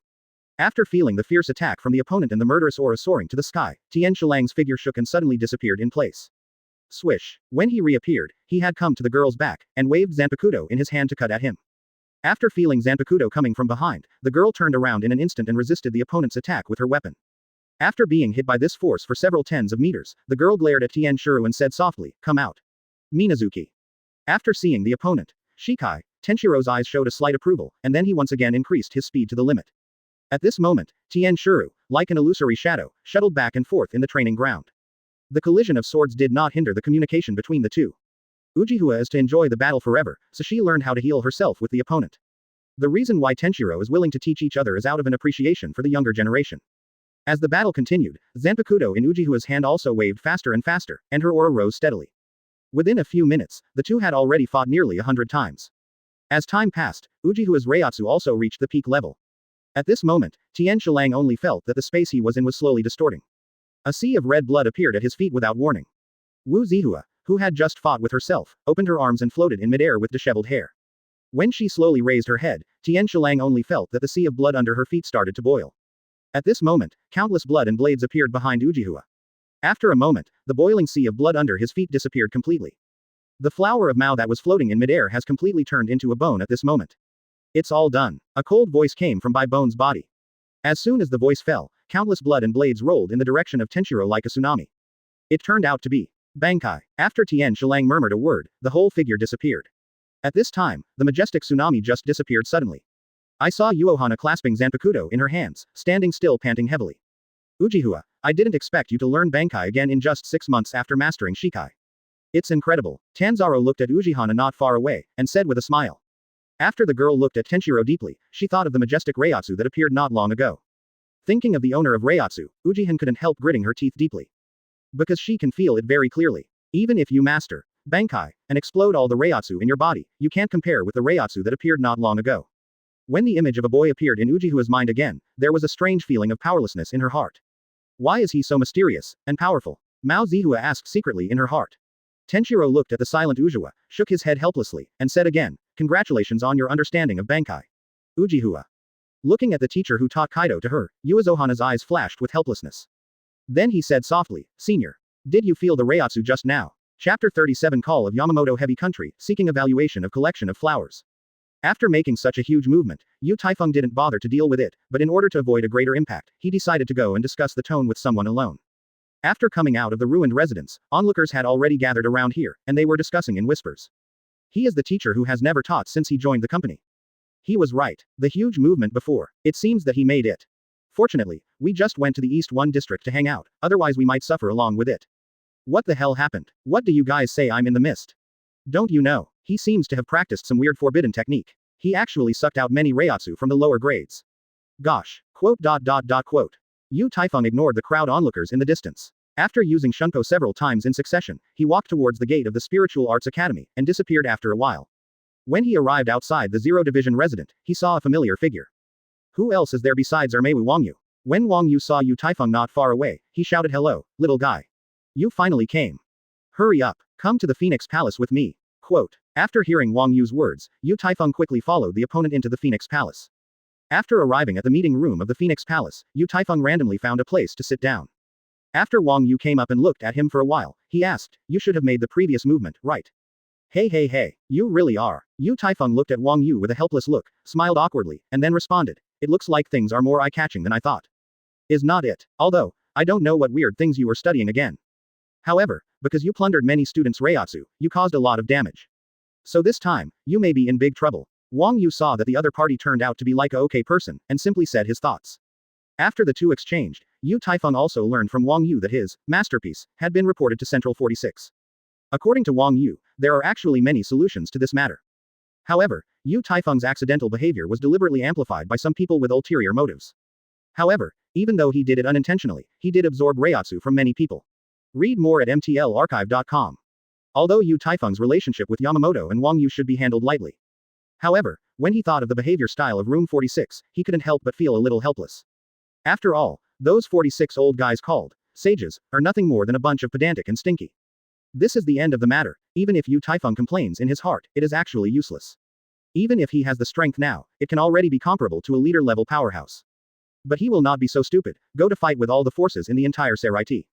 After feeling the fierce attack from the opponent and the murderous aura soaring to the sky, Tien Shilang's figure shook and suddenly disappeared in place. Swish. When he reappeared, he had come to the girl's back, and waved Zanpakuto in his hand to cut at him. After feeling Zanpakuto coming from behind, the girl turned around in an instant and resisted the opponent's attack with her weapon. After being hit by this force for several tens of meters, the girl glared at Tien Shuru and said softly, "Come out." Minazuki. After seeing the opponent, Shikai, Tenshiro's eyes showed a slight approval, and then he once again increased his speed to the limit. At this moment, Tien Shuru, like an illusory shadow, shuttled back and forth in the training ground. The collision of swords did not hinder the communication between the two. Uchiha is to enjoy the battle forever, so she learned how to heal herself with the opponent. The reason why Tenshiro is willing to teach each other is out of an appreciation for the younger generation. As the battle continued, Zanpakuto in Uchiha's hand also waved faster and faster, and her aura rose steadily. Within a few minutes, the two had already fought nearly 100 times. As time passed, Uchiha's Reiatsu also reached the peak level. At this moment, Tien Shilang only felt that the space he was in was slowly distorting. A sea of red blood appeared at his feet without warning. Wu Zihua, who had just fought with herself, opened her arms and floated in midair with disheveled hair. When she slowly raised her head, Tien Shilang only felt that the sea of blood under her feet started to boil. At this moment, countless blood and blades appeared behind Uchiha. After a moment, the boiling sea of blood under his feet disappeared completely. The flower of Mao that was floating in midair has completely turned into a bone at this moment. It's all done. A cold voice came from Bai Bone's body. As soon as the voice fell, countless blood and blades rolled in the direction of Tenshiro like a tsunami. It turned out to be Bankai. After Tien Shilang murmured a word, the whole figure disappeared. At this time, the majestic tsunami just disappeared suddenly. I saw Unohana clasping Zanpakuto in her hands, standing still panting heavily. Uchiha, I didn't expect you to learn Bankai again in just 6 months after mastering Shikai. It's incredible. Tanzaro looked at Unohana not far away, and said with a smile. After the girl looked at Tenshiro deeply, she thought of the majestic Reiatsu that appeared not long ago. Thinking of the owner of Reiatsu, Uchihan couldn't help gritting her teeth deeply. Because she can feel it very clearly. Even if you master Bankai, and explode all the Reiatsu in your body. You can't compare with the Reiatsu that appeared not long ago. When the image of a boy appeared in Ujihua's mind again, there was a strange feeling of powerlessness in her heart. Why is he so mysterious and powerful? Mao Zihua asked secretly in her heart. Tenshiro looked at the silent Ujiwa, shook his head helplessly, and said again, "Congratulations on your understanding of Bankai." Ujihua. Looking at the teacher who taught Kaido to her, Unohana's eyes flashed with helplessness. Then he said softly, "Senior. Did you feel the Reiatsu just now?" Chapter 37 Call of Yamamoto Heavy Country, Seeking Evaluation of Collection of Flowers. After making such a huge movement, Taifeng didn't bother to deal with it, but in order to avoid a greater impact, he decided to go and discuss the tone with someone alone. After coming out of the ruined residence, onlookers had already gathered around here, and they were discussing in whispers. He is the teacher who has never taught since he joined the company. He was right. The huge movement before. It seems that he made it. Fortunately, we just went to the East 1 district to hang out, otherwise we might suffer along with it. What the hell happened? What do you guys say I'm in the mist? Don't you know? He seems to have practiced some weird forbidden technique. He actually sucked out many Reiatsu from the lower grades. Gosh. Quote. Taifeng ignored the crowd onlookers in the distance. After using Shunpo several times in succession, he walked towards the gate of the Spiritual Arts Academy, and disappeared after a while. When he arrived outside the Zero Division resident, he saw a familiar figure. Who else is there besides Ermewu Wangyu? When Wangyu saw Taifeng not far away, he shouted, "Hello, little guy. You finally came. Hurry up, come to the Phoenix Palace with me." Quote. After hearing Wang Yu's words, Taifeng quickly followed the opponent into the Phoenix Palace. After arriving at the meeting room of the Phoenix Palace, Taifeng randomly found a place to sit down. After Wang Yu came up and looked at him for a while, he asked, "You should have made the previous movement, right?" Hey, you really are. Taifeng looked at Wang Yu with a helpless look, smiled awkwardly, and then responded, "It looks like things are more eye-catching than I thought. Is not it? Although, I don't know what weird things you were studying again. However, because you plundered many students' Reiatsu, you caused a lot of damage. So this time, you may be in big trouble." Wang Yu saw that the other party turned out to be like a okay person, and simply said his thoughts. After the two exchanged, Taifeng also learned from Wang Yu that his masterpiece had been reported to Central 46. According to Wang Yu, there are actually many solutions to this matter. However, Taifeng's accidental behavior was deliberately amplified by some people with ulterior motives. However, even though he did it unintentionally, he did absorb Reiatsu from many people. Read more at mtlarchive.com. Although Taifeng's relationship with Yamamoto and Wang Yu should be handled lightly. However, when he thought of the behavior style of Room 46, he couldn't help but feel a little helpless. After all, those 46 old guys called sages are nothing more than a bunch of pedantic and stinky. This is the end of the matter. Even if Taifeng complains in his heart, it is actually useless. Even if he has the strength now, it can already be comparable to a leader-level powerhouse. But he will not be so stupid, go to fight with all the forces in the entire Seraiti.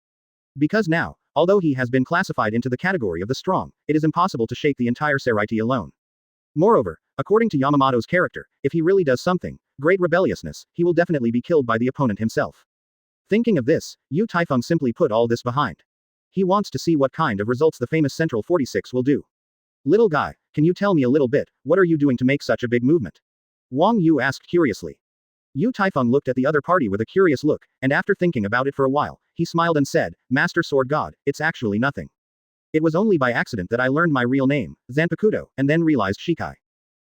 Because now, although he has been classified into the category of the strong, it is impossible to shake the entire Seraiti alone. Moreover, according to Yamamoto's character, if he really does something, great rebelliousness, he will definitely be killed by the opponent himself. Thinking of this, Taifeng simply put all this behind. He wants to see what kind of results the famous Central 46 will do. "Little guy, can you tell me a little bit, what are you doing to make such a big movement?" Wang Yu asked curiously. Taifeng looked at the other party with a curious look, and after thinking about it for a while, he smiled and said, "Master Sword God, it's actually nothing. It was only by accident that I learned my real name, Zanpakuto, and then realized shikai."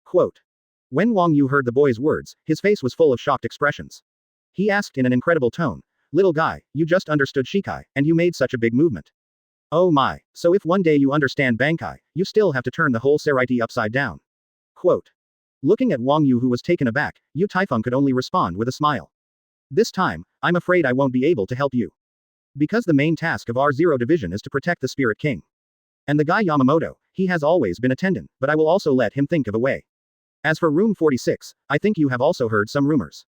Quote. When Wang Yu heard the boy's words, his face was full of shocked expressions. He asked in an incredible tone, "Little guy, you just understood shikai, and you made such a big movement. Oh my, so if one day you understand Bankai, you still have to turn the whole Seraiti upside down." Quote. Looking at Wang Yu, who was taken aback, Taifeng could only respond with a smile. "This time, I'm afraid I won't be able to help you. Because the main task of our Zero Division is to protect the Spirit King. And the guy Yamamoto, he has always been attendant, but I will also let him think of a way. As for Room 46, I think you have also heard some rumors.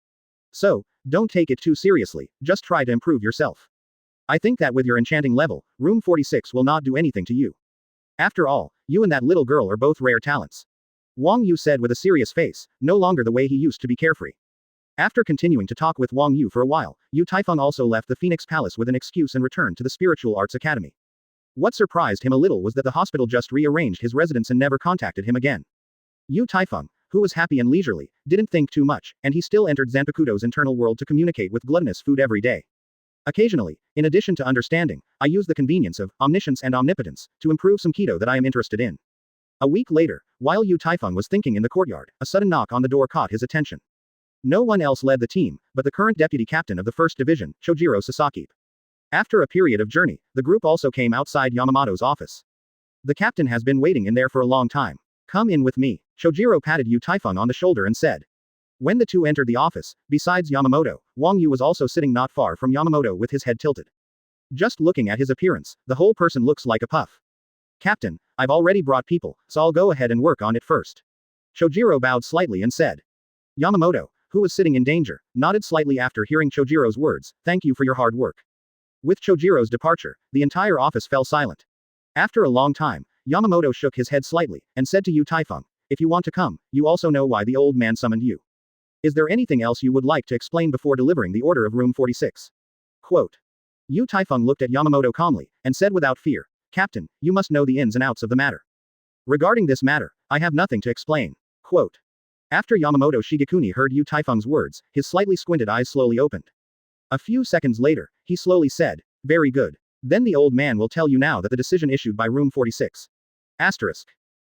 So, don't take it too seriously, just try to improve yourself. I think that with your enchanting level, Room 46 will not do anything to you. After all, you and that little girl are both rare talents." Wang Yu said with a serious face, no longer the way he used to be carefree. After continuing to talk with Wang Yu for a while, Taifeng also left the Phoenix Palace with an excuse and returned to the Spiritual Arts Academy. What surprised him a little was that the hospital just rearranged his residence and never contacted him again. Taifeng, who was happy and leisurely, didn't think too much, and he still entered Zanpakuto's internal world to communicate with gluttonous food every day. Occasionally, in addition to understanding, I use the convenience of omniscience and omnipotence to improve some Kido that I am interested in. A week later, while Taifeng was thinking in the courtyard, a sudden knock on the door caught his attention. No one else led the team, but the current deputy captain of the 1st Division, Chojiro Sasaki. After a period of journey, the group also came outside Yamamoto's office. The captain has been waiting in there for a long time. Come in with me. Chojiro patted Yu Taifeng on the shoulder and said. When the two entered the office, besides Yamamoto, Wang Yu was also sitting not far from Yamamoto with his head tilted. Just looking at his appearance, the whole person looks like a puff. Captain, I've already brought people, so I'll go ahead and work on it first. Chojiro bowed slightly and said. Yamamoto, who was sitting in danger, nodded slightly after hearing Chojiro's words, thank you for your hard work. With Chojiro's departure, the entire office fell silent. After a long time, Yamamoto shook his head slightly, and said to Yu Taifeng, if you want to come, you also know why the old man summoned you. Is there anything else you would like to explain before delivering the order of room 46? Quote. Yu Taifeng looked at Yamamoto calmly, and said without fear, Captain, you must know the ins and outs of the matter. Regarding this matter, I have nothing to explain. Quote. After Yamamoto Shigekuni heard Yu Taifeng's words, his slightly squinted eyes slowly opened. A few seconds later, he slowly said, very good. Then the old man will tell you now that the decision issued by room 46. Asterisk.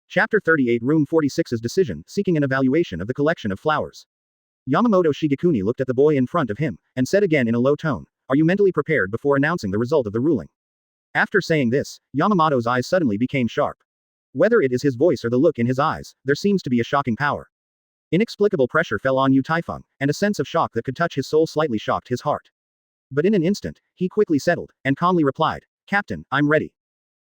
Chapter 38 Room 46's decision, seeking an evaluation of the collection of flowers. Yamamoto Shigekuni looked at the boy in front of him, and said again in a low tone, are you mentally prepared before announcing the result of the ruling? After saying this, Yamamoto's eyes suddenly became sharp. Whether it is his voice or the look in his eyes, there seems to be a shocking power. Inexplicable pressure fell on Yu Taifeng, and a sense of shock that could touch his soul slightly shocked his heart. But in an instant, he quickly settled, and calmly replied, Captain, I'm ready.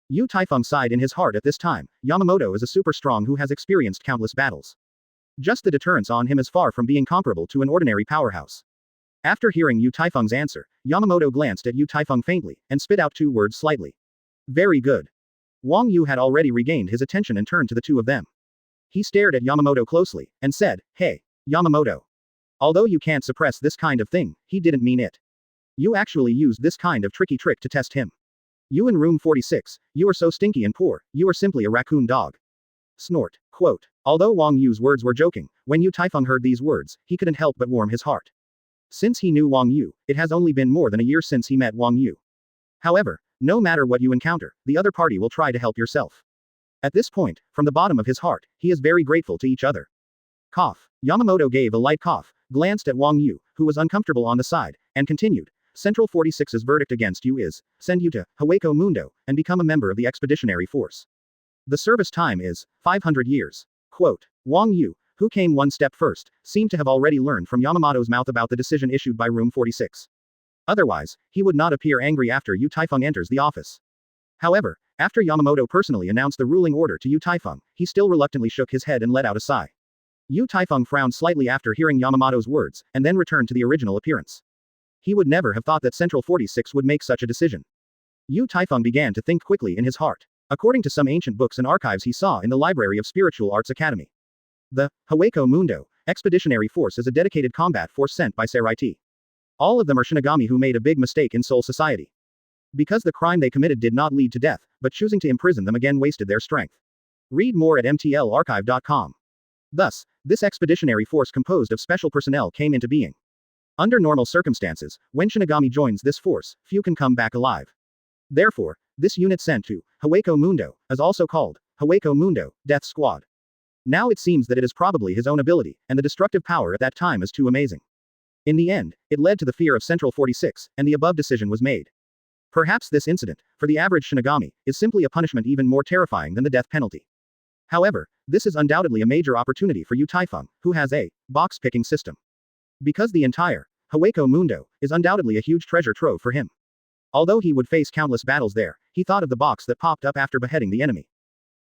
Yu Taifeng sighed in his heart at this time, Yamamoto is a super strong who has experienced countless battles. Just the deterrence on him is far from being comparable to an ordinary powerhouse. After hearing Yu Taifeng's answer, Yamamoto glanced at Yu Taifeng faintly, and spit out two words slightly. Very good. Wang Yu had already regained his attention and turned to the two of them. He stared at Yamamoto closely, and said, hey, Yamamoto. Although you can't suppress this kind of thing, he didn't mean it. You actually used this kind of tricky trick to test him. You in room 46, you are so stinky and poor, you are simply a raccoon dog. Snort. Quote. Although Wang Yu's words were joking, when Yu Taifeng heard these words, he couldn't help but warm his heart. Since he knew Wang Yu, it has only been more than a year since he met Wang Yu. However, no matter what you encounter, the other party will try to help yourself. At this point, from the bottom of his heart, he is very grateful to each other. Cough. Yamamoto gave a light cough, glanced at Wang Yu, who was uncomfortable on the side, and continued. Central 46's verdict against you is, send you to Hueco Mundo, and become a member of the expeditionary force. The service time is 500 years. Quote. Wang Yu, who came one step first, seemed to have already learned from Yamamoto's mouth about the decision issued by room 46. Otherwise, he would not appear angry after Yu Taifeng enters the office. However, after Yamamoto personally announced the ruling order to Yu Taifeng, he still reluctantly shook his head and let out a sigh. Yu Taifeng frowned slightly after hearing Yamamoto's words, and then returned to the original appearance. He would never have thought that Central 46 would make such a decision. Yu Taifeng began to think quickly in his heart. According to some ancient books and archives he saw in the Library of Spiritual Arts Academy. The Hueco Mundo Expeditionary Force is a dedicated combat force sent by Seraiti. All of them are Shinigami who made a big mistake in Soul Society. Because the crime they committed did not lead to death, but choosing to imprison them again wasted their strength. Read more at mtlarchive.com. Thus, this expeditionary force composed of special personnel came into being. Under normal circumstances, when Shinigami joins this force, few can come back alive. Therefore, this unit sent to Hueco Mundo is also called Hueco Mundo Death Squad. Now it seems that it is probably his own ability, and the destructive power at that time is too amazing. In the end, it led to the fear of Central 46, and the above decision was made. Perhaps this incident, for the average Shinigami, is simply a punishment even more terrifying than the death penalty. However, this is undoubtedly a major opportunity for Yu Taifeng, who has a box-picking system. Because the entire Hueco Mundo is undoubtedly a huge treasure trove for him. Although he would face countless battles there, he thought of the box that popped up after beheading the enemy.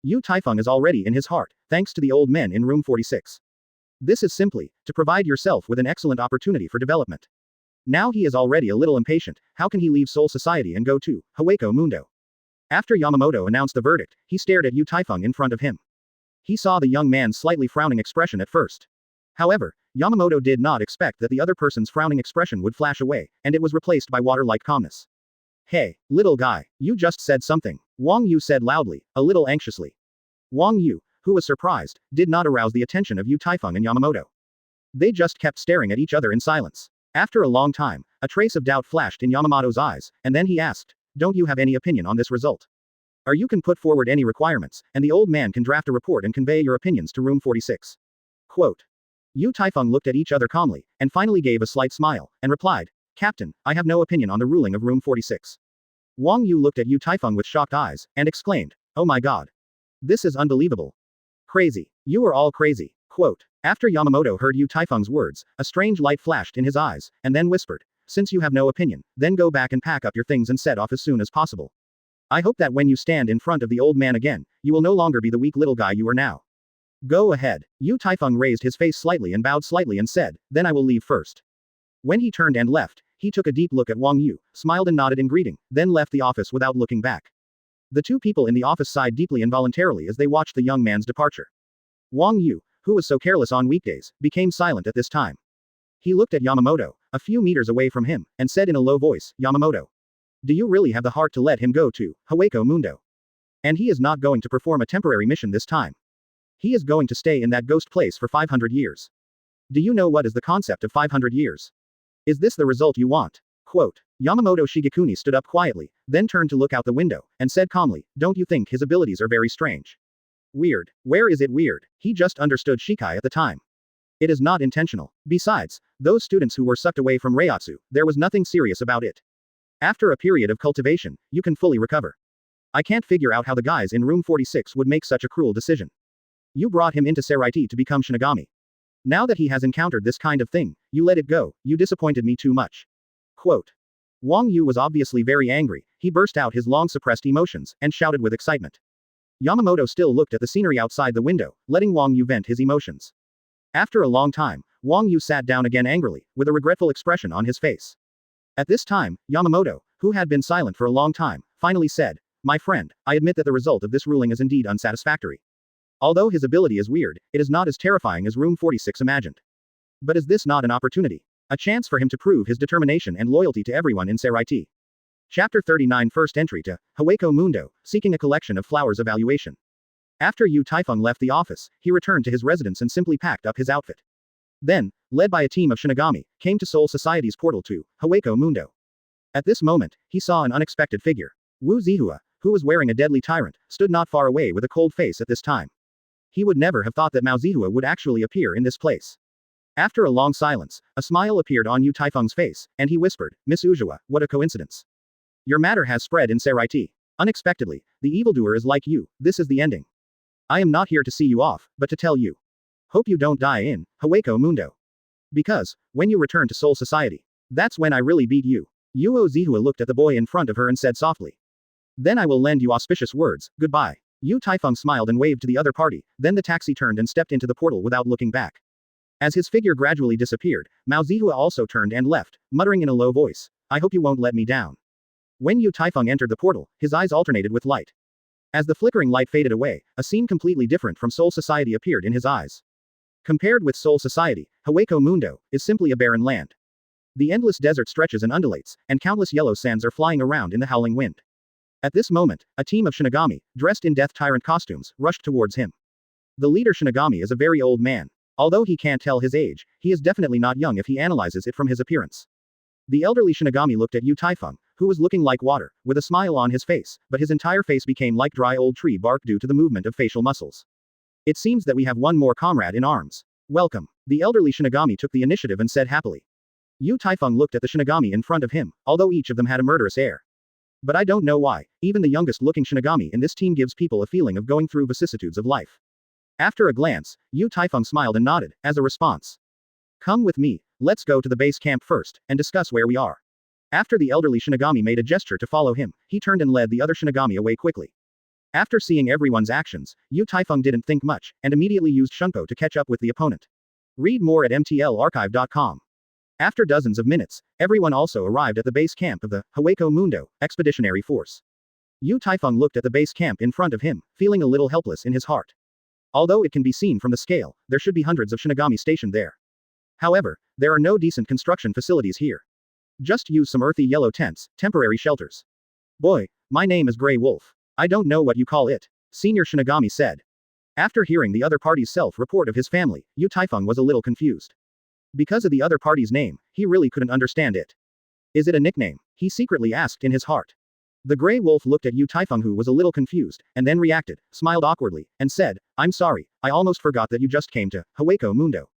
Yu Taifeng is already in his heart, thanks to the old men in room 46. This is simply to provide yourself with an excellent opportunity for development. Now he is already a little impatient. How can he leave Soul Society and go to Hueco Mundo? After Yamamoto announced the verdict, he stared at Yu Taifeng in front of him. He saw the young man's slightly frowning expression at first. However, Yamamoto did not expect that the other person's frowning expression would flash away, and it was replaced by water-like calmness. Hey, little guy, you just said something, Wang Yu said loudly, a little anxiously. Wang Yu, who was surprised, did not arouse the attention of Yu Taifeng and Yamamoto. They just kept staring at each other in silence. After a long time, a trace of doubt flashed in Yamamoto's eyes, and then he asked, don't you have any opinion on this result? Or you can put forward any requirements, and the old man can draft a report and convey your opinions to room 46. Quote. Yu Taifeng looked at each other calmly, and finally gave a slight smile, and replied, Captain, I have no opinion on the ruling of room 46. Wang Yu looked at Yu Taifeng with shocked eyes, and exclaimed, Oh my god. This is unbelievable. Crazy. You are all crazy. Quote. After Yamamoto heard Yu Taifeng's words, a strange light flashed in his eyes, and then whispered, since you have no opinion, then go back and pack up your things and set off as soon as possible. I hope that when you stand in front of the old man again, you will no longer be the weak little guy you are now. Go ahead. Yu Taifeng raised his face slightly and bowed slightly and said, then I will leave first. When he turned and left, he took a deep look at Wang Yu, smiled and nodded in greeting, then left the office without looking back. The two people in the office sighed deeply involuntarily as they watched the young man's departure. Wang Yu, who was so careless on weekdays, became silent at this time. He looked at Yamamoto, a few meters away from him, and said in a low voice, Yamamoto. Do you really have the heart to let him go to Hueco Mundo? And he is not going to perform a temporary mission this time. He is going to stay in that ghost place for 500 years. Do you know what is the concept of 500 years? Is this the result you want? Quote. Yamamoto Shigekuni stood up quietly, then turned to look out the window, and said calmly, don't you think his abilities are very strange? Weird. Where is it weird? He just understood shikai at the time. It is not intentional. Besides, those students who were sucked away from Reiatsu, there was nothing serious about it. After a period of cultivation, you can fully recover. I can't figure out how the guys in room 46 would make such a cruel decision. You brought him into Seraiti to become Shinigami. Now that he has encountered this kind of thing, you let it go, you disappointed me too much. Quote. Wang Yu was obviously very angry, he burst out his long-suppressed emotions, and shouted with excitement. Yamamoto still looked at the scenery outside the window, letting Wang Yu vent his emotions. After a long time, Wang Yu sat down again angrily, with a regretful expression on his face. At this time, Yamamoto, who had been silent for a long time, finally said, my friend, I admit that the result of this ruling is indeed unsatisfactory. Although his ability is weird, it is not as terrifying as room 46 imagined. But is this not an opportunity? A chance for him to prove his determination and loyalty to everyone in Seraiti. Chapter 39 First Entry to Hueco Mundo, seeking a collection of flowers evaluation. After Yu Taifeng left the office, he returned to his residence and simply packed up his outfit. Then, led by a team of Shinigami, came to Soul Society's portal to Hueco Mundo. At this moment, he saw an unexpected figure. Wu Zihua, who was wearing a deadly tyrant, stood not far away with a cold face at this time. He would never have thought that Mao Zihua would actually appear in this place. After a long silence, a smile appeared on Yu Taifeng's face, and he whispered, Miss Ujua, what a coincidence. Your matter has spread in Seraiti. Unexpectedly, the evildoer is like you, this is the ending. I am not here to see you off, but to tell you. Hope you don't die in Hueco Mundo. Because, when you return to Soul Society, that's when I really beat you. Yuo Zihua looked at the boy in front of her and said softly. Then I will lend you auspicious words, goodbye. Yu Taifeng smiled and waved to the other party, then the taxi turned and stepped into the portal without looking back. As his figure gradually disappeared, Mao Zihua also turned and left, muttering in a low voice, I hope you won't let me down. When Yu Taifeng entered the portal, his eyes alternated with light. As the flickering light faded away, a scene completely different from Soul Society appeared in his eyes. Compared with Soul Society, Hueco Mundo is simply a barren land. The endless desert stretches and undulates, and countless yellow sands are flying around in the howling wind. At this moment, a team of Shinigami, dressed in Death Tyrant costumes, rushed towards him. The leader Shinigami is a very old man. Although he can't tell his age, he is definitely not young if he analyzes it from his appearance. The elderly Shinigami looked at Yu Taifeng, who was looking like water, with a smile on his face, but his entire face became like dry old tree bark due to the movement of facial muscles. It seems that we have one more comrade in arms. Welcome. The elderly Shinigami took the initiative and said happily. Yu Taifeng looked at the Shinigami in front of him, although each of them had a murderous air. But I don't know why, even the youngest-looking Shinigami in this team gives people a feeling of going through vicissitudes of life. After a glance, Yu Taifeng smiled and nodded, as a response. Come with me, let's go to the base camp first, and discuss where we are. After the elderly Shinigami made a gesture to follow him, he turned and led the other Shinigami away quickly. After seeing everyone's actions, Yu Taifeng didn't think much, and immediately used Shunko to catch up with the opponent. Read more at mtlarchive.com. After dozens of minutes, everyone also arrived at the base camp of the Hueco Mundo Expeditionary Force. Yu Taifeng looked at the base camp in front of him, feeling a little helpless in his heart. Although it can be seen from the scale, there should be hundreds of Shinigami stationed there. However, there are no decent construction facilities here. Just use some earthy yellow tents, temporary shelters. Boy, my name is Grey Wolf. I don't know what you call it, Senior Shinigami said. After hearing the other party's self-report of his family, Yu Taifeng was a little confused. Because of the other party's name, he really couldn't understand it. Is it a nickname? He secretly asked in his heart. The Grey Wolf looked at Yu Taifeng, who was a little confused, and then reacted, smiled awkwardly, and said, I'm sorry, I almost forgot that you just came to Hueco Mundo.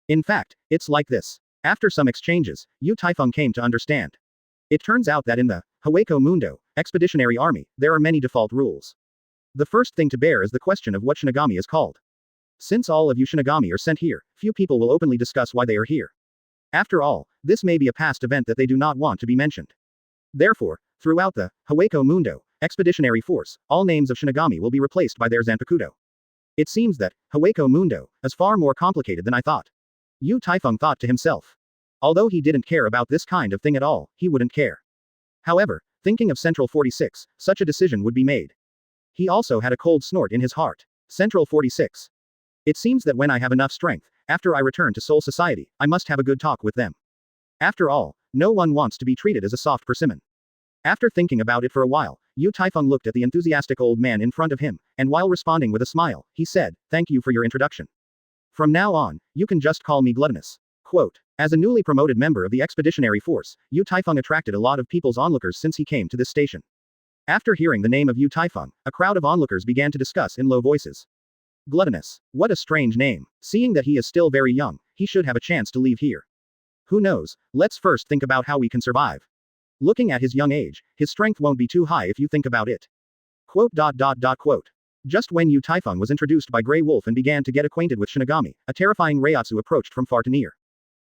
In fact, it's like this. After some exchanges, Yu Taifeng came to understand. It turns out that in the Hueco Mundo Expeditionary Army, there are many default rules. The first thing to bear is the question of what Shinigami is called. Since all of you Shinigami are sent here, few people will openly discuss why they are here. After all, this may be a past event that they do not want to be mentioned. Therefore, throughout the Hueco Mundo expeditionary force, all names of Shinigami will be replaced by their Zanpakuto. It seems that Hueco Mundo is far more complicated than I thought. Yu Taifeng thought to himself. Although he didn't care about this kind of thing at all, he wouldn't care. However, thinking of Central 46, such a decision would be made. He also had a cold snort in his heart. Central 46. It seems that when I have enough strength, after I return to Soul Society, I must have a good talk with them. After all, no one wants to be treated as a soft persimmon. After thinking about it for a while, Yu Taifeng looked at the enthusiastic old man in front of him, and while responding with a smile, he said, "Thank you for your introduction. From now on, you can just call me Gluttonous." Quote. As a newly promoted member of the expeditionary force, Yu Taifeng attracted a lot of people's onlookers since he came to this station. After hearing the name of Yu Taifeng, a crowd of onlookers began to discuss in low voices. Gluttonous. What a strange name. Seeing that he is still very young, he should have a chance to leave here. Who knows, let's first think about how we can survive. Looking at his young age, his strength won't be too high if you think about it. Quote. Just when Yu Taifeng was introduced by Grey Wolf and began to get acquainted with Shinigami, a terrifying Reiatsu approached from far to near.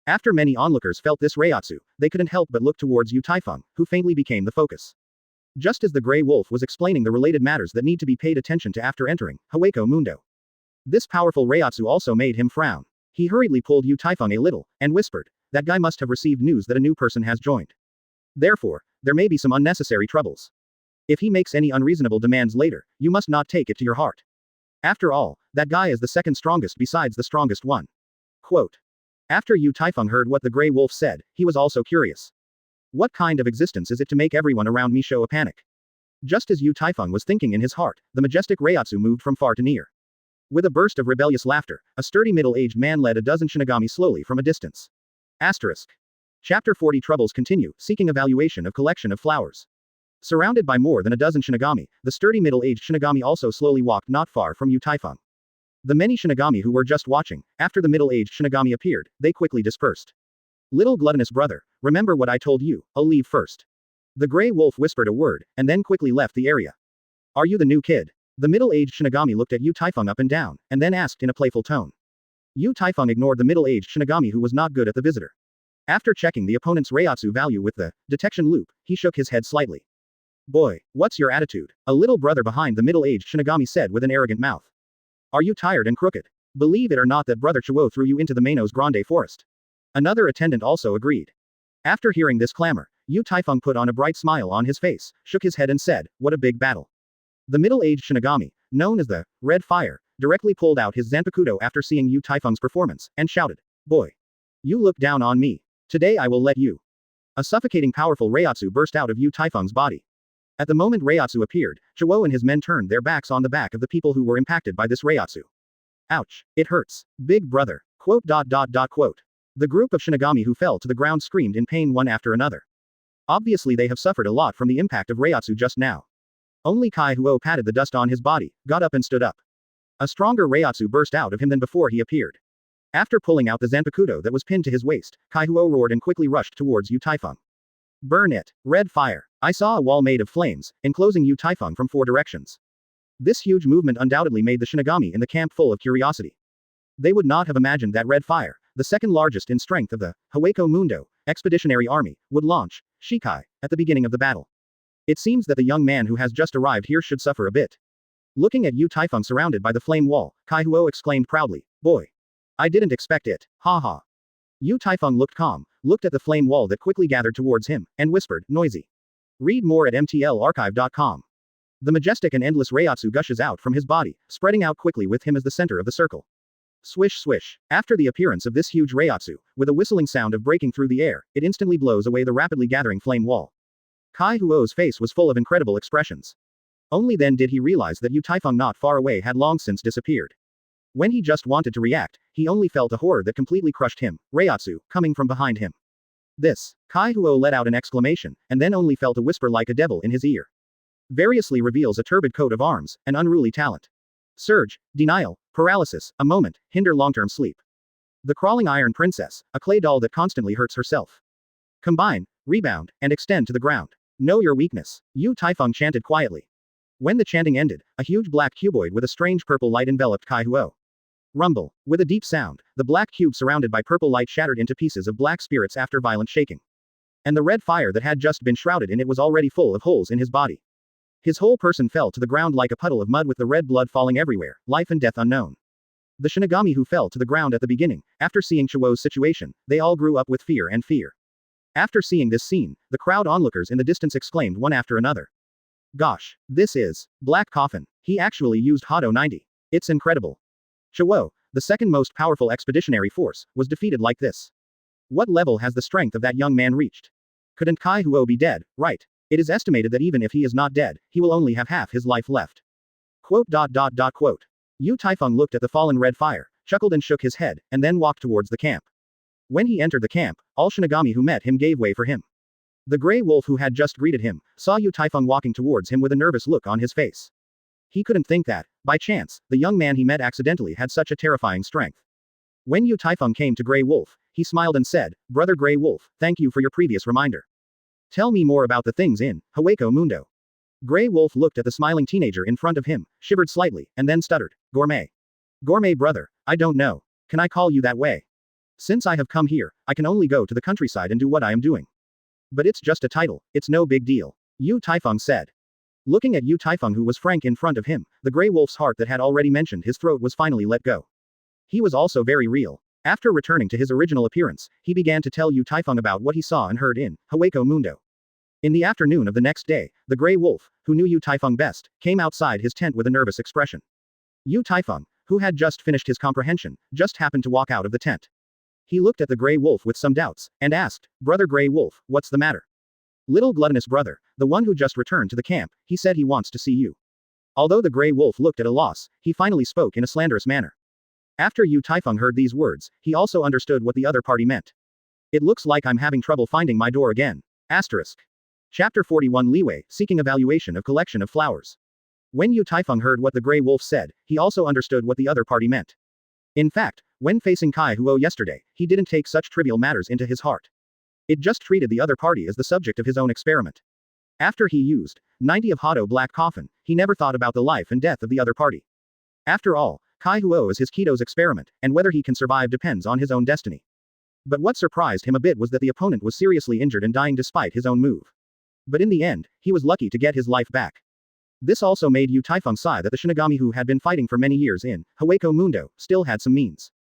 After many onlookers felt this Reiatsu, they couldn't help but look towards Yu Taifeng, who faintly became the focus. Just as the Grey Wolf was explaining the related matters that need to be paid attention to after entering Hueco Mundo. This powerful Reiatsu also made him frown. He hurriedly pulled Yu Taifeng a little, and whispered, "That guy must have received news that a new person has joined. Therefore, there may be some unnecessary troubles. If he makes any unreasonable demands later, you must not take it to your heart. After all, that guy is the second strongest besides the strongest one." Quote. After Yu Taifeng heard what the Grey Wolf said, he was also curious. What kind of existence is it to make everyone around me show a panic? Just as Yu Taifeng was thinking in his heart, the majestic Reiatsu moved from far to near. With a burst of rebellious laughter, a sturdy middle-aged man led a dozen Shinigami slowly from a distance. Asterisk. Chapter 40 Troubles continue, seeking evaluation of collection of flowers. Surrounded by more than a dozen Shinigami, the sturdy middle-aged Shinigami also slowly walked not far from Yu Taifeng. The many Shinigami who were just watching, after the middle-aged Shinigami appeared, they quickly dispersed. Little gluttonous brother, remember what I told you, I'll leave first. The Grey Wolf whispered a word, and then quickly left the area. Are you the new kid? The middle-aged Shinigami looked at Yu Taifeng up and down, and then asked in a playful tone. Yu Taifeng ignored the middle-aged Shinigami who was not good at the visitor. After checking the opponent's Reiatsu value with the detection loop, he shook his head slightly. Boy, what's your attitude? A little brother behind the middle-aged Shinigami said with an arrogant mouth. Are you tired and crooked? Believe it or not that Brother Chuo threw you into the Manos Grande forest. Another attendant also agreed. After hearing this clamor, Yu Taifeng put on a bright smile on his face, shook his head and said, what a big battle. The middle-aged Shinigami, known as the Red Fire, directly pulled out his Zanpakuto after seeing Yu Taifeng's performance, and shouted, Boy! You look down on me. Today I will let you. A suffocating powerful Reiatsu burst out of Yu Taifeng's body. At the moment Reiatsu appeared, Chuo and his men turned their backs on the back of the people who were impacted by this Reiatsu. Ouch. It hurts. Big brother. Quote. The group of Shinigami who fell to the ground screamed in pain one after another. Obviously they have suffered a lot from the impact of Reiatsu just now. Only Kai Huo patted the dust on his body, got up and stood up. A stronger Reiatsu burst out of him than before he appeared. After pulling out the Zanpakuto that was pinned to his waist, Kai Huo roared and quickly rushed towards Yu Taifeng. Burn it. Red fire. I saw a wall made of flames, enclosing Yu Taifeng from 4 directions. This huge movement undoubtedly made the Shinigami in the camp full of curiosity. They would not have imagined that red fire, the second largest in strength of the Hueco Mundo expeditionary army, would launch shikai at the beginning of the battle. It seems that the young man who has just arrived here should suffer a bit. Looking at Yu Taifeng surrounded by the flame wall, Kai Huo exclaimed proudly, Boy! I didn't expect it, ha ha. Yu Taifeng looked calm, looked at the flame wall that quickly gathered towards him, and whispered, noisy. Read more at mtlarchive.com. The majestic and endless Reiatsu gushes out from his body, spreading out quickly with him as the center of the circle. Swish swish. After the appearance of this huge Reiatsu, with a whistling sound of breaking through the air, it instantly blows away the rapidly gathering flame wall. Kai Huo's face was full of incredible expressions. Only then did he realize that Yu Taifeng not far away had long since disappeared. When he just wanted to react, he only felt a horror that completely crushed him, Reiatsu, coming from behind him. This. Kai Huo let out an exclamation, and then only felt a whisper like a devil in his ear. Variously reveals a turbid coat of arms, an unruly talent. Surge, denial, paralysis, a moment, hinder long-term sleep. The crawling iron princess, a clay doll that constantly hurts herself. Combine, rebound, and extend to the ground. Know your weakness. Yu Taifeng chanted quietly. When the chanting ended, a huge black cuboid with a strange purple light enveloped Kai Huo. Rumble. With a deep sound, the black cube surrounded by purple light shattered into pieces of black spirits after violent shaking. And the red fire that had just been shrouded in it was already full of holes in his body. His whole person fell to the ground like a puddle of mud with the red blood falling everywhere, life and death unknown. The Shinigami who fell to the ground at the beginning, after seeing Chiwo's situation, they all grew up with fear and fear. After seeing this scene, the crowd onlookers in the distance exclaimed one after another. Gosh, this is Black Coffin. He actually used Hado 90. It's incredible. Chiwo, the second most powerful expeditionary force, was defeated like this. What level has the strength of that young man reached? Couldn't Kai Huo be dead, right? It is estimated that even if he is not dead, he will only have half his life left. Quote. Yu Taifeng looked at the fallen red fire, chuckled and shook his head, and then walked towards the camp. When he entered the camp, all Shinigami who met him gave way for him. The gray wolf who had just greeted him, saw Yu Taifeng walking towards him with a nervous look on his face. He couldn't think that, by chance, the young man he met accidentally had such a terrifying strength. When Yu Taifeng came to Grey Wolf, he smiled and said, Brother Grey Wolf, thank you for your previous reminder. Tell me more about the things in Hueco Mundo. Grey Wolf looked at the smiling teenager in front of him, shivered slightly, and then stuttered, Gourmet. Gourmet brother, I don't know. Can I call you that way? Since I have come here, I can only go to the countryside and do what I am doing. But it's just a title, it's no big deal. Yu Taifeng said. Looking at Yu Taifeng who was frank in front of him, the Grey Wolf's heart that had already mentioned his throat was finally let go. He was also very real. After returning to his original appearance, he began to tell Yu Taifeng about what he saw and heard in Hueco Mundo. In the afternoon of the next day, the Grey Wolf, who knew Yu Taifeng best, came outside his tent with a nervous expression. Yu Taifeng, who had just finished his comprehension, just happened to walk out of the tent. He looked at the Grey Wolf with some doubts, and asked, Brother Grey Wolf, what's the matter? Little gluttonous brother, the one who just returned to the camp, he said he wants to see you. Although the Grey Wolf looked at a loss, he finally spoke in a slanderous manner. After Yu Taifeng heard these words, he also understood what the other party meant. It looks like I'm having trouble finding my door again. Asterisk. Chapter 41 Leeway, Seeking Evaluation of Collection of Flowers. When Yu Taifeng heard what the Grey Wolf said, he also understood what the other party meant. In fact, when facing Kai Huo yesterday, he didn't take such trivial matters into his heart. It just treated the other party as the subject of his own experiment. After he used 90 of Hado Black Coffin, he never thought about the life and death of the other party. After all, Kai Huo is his Kido's experiment, and whether he can survive depends on his own destiny. But what surprised him a bit was that the opponent was seriously injured and dying despite his own move. But in the end, he was lucky to get his life back. This also made Yu Taifeng sigh that the Shinigami who had been fighting for many years in Hueco Mundo still had some means.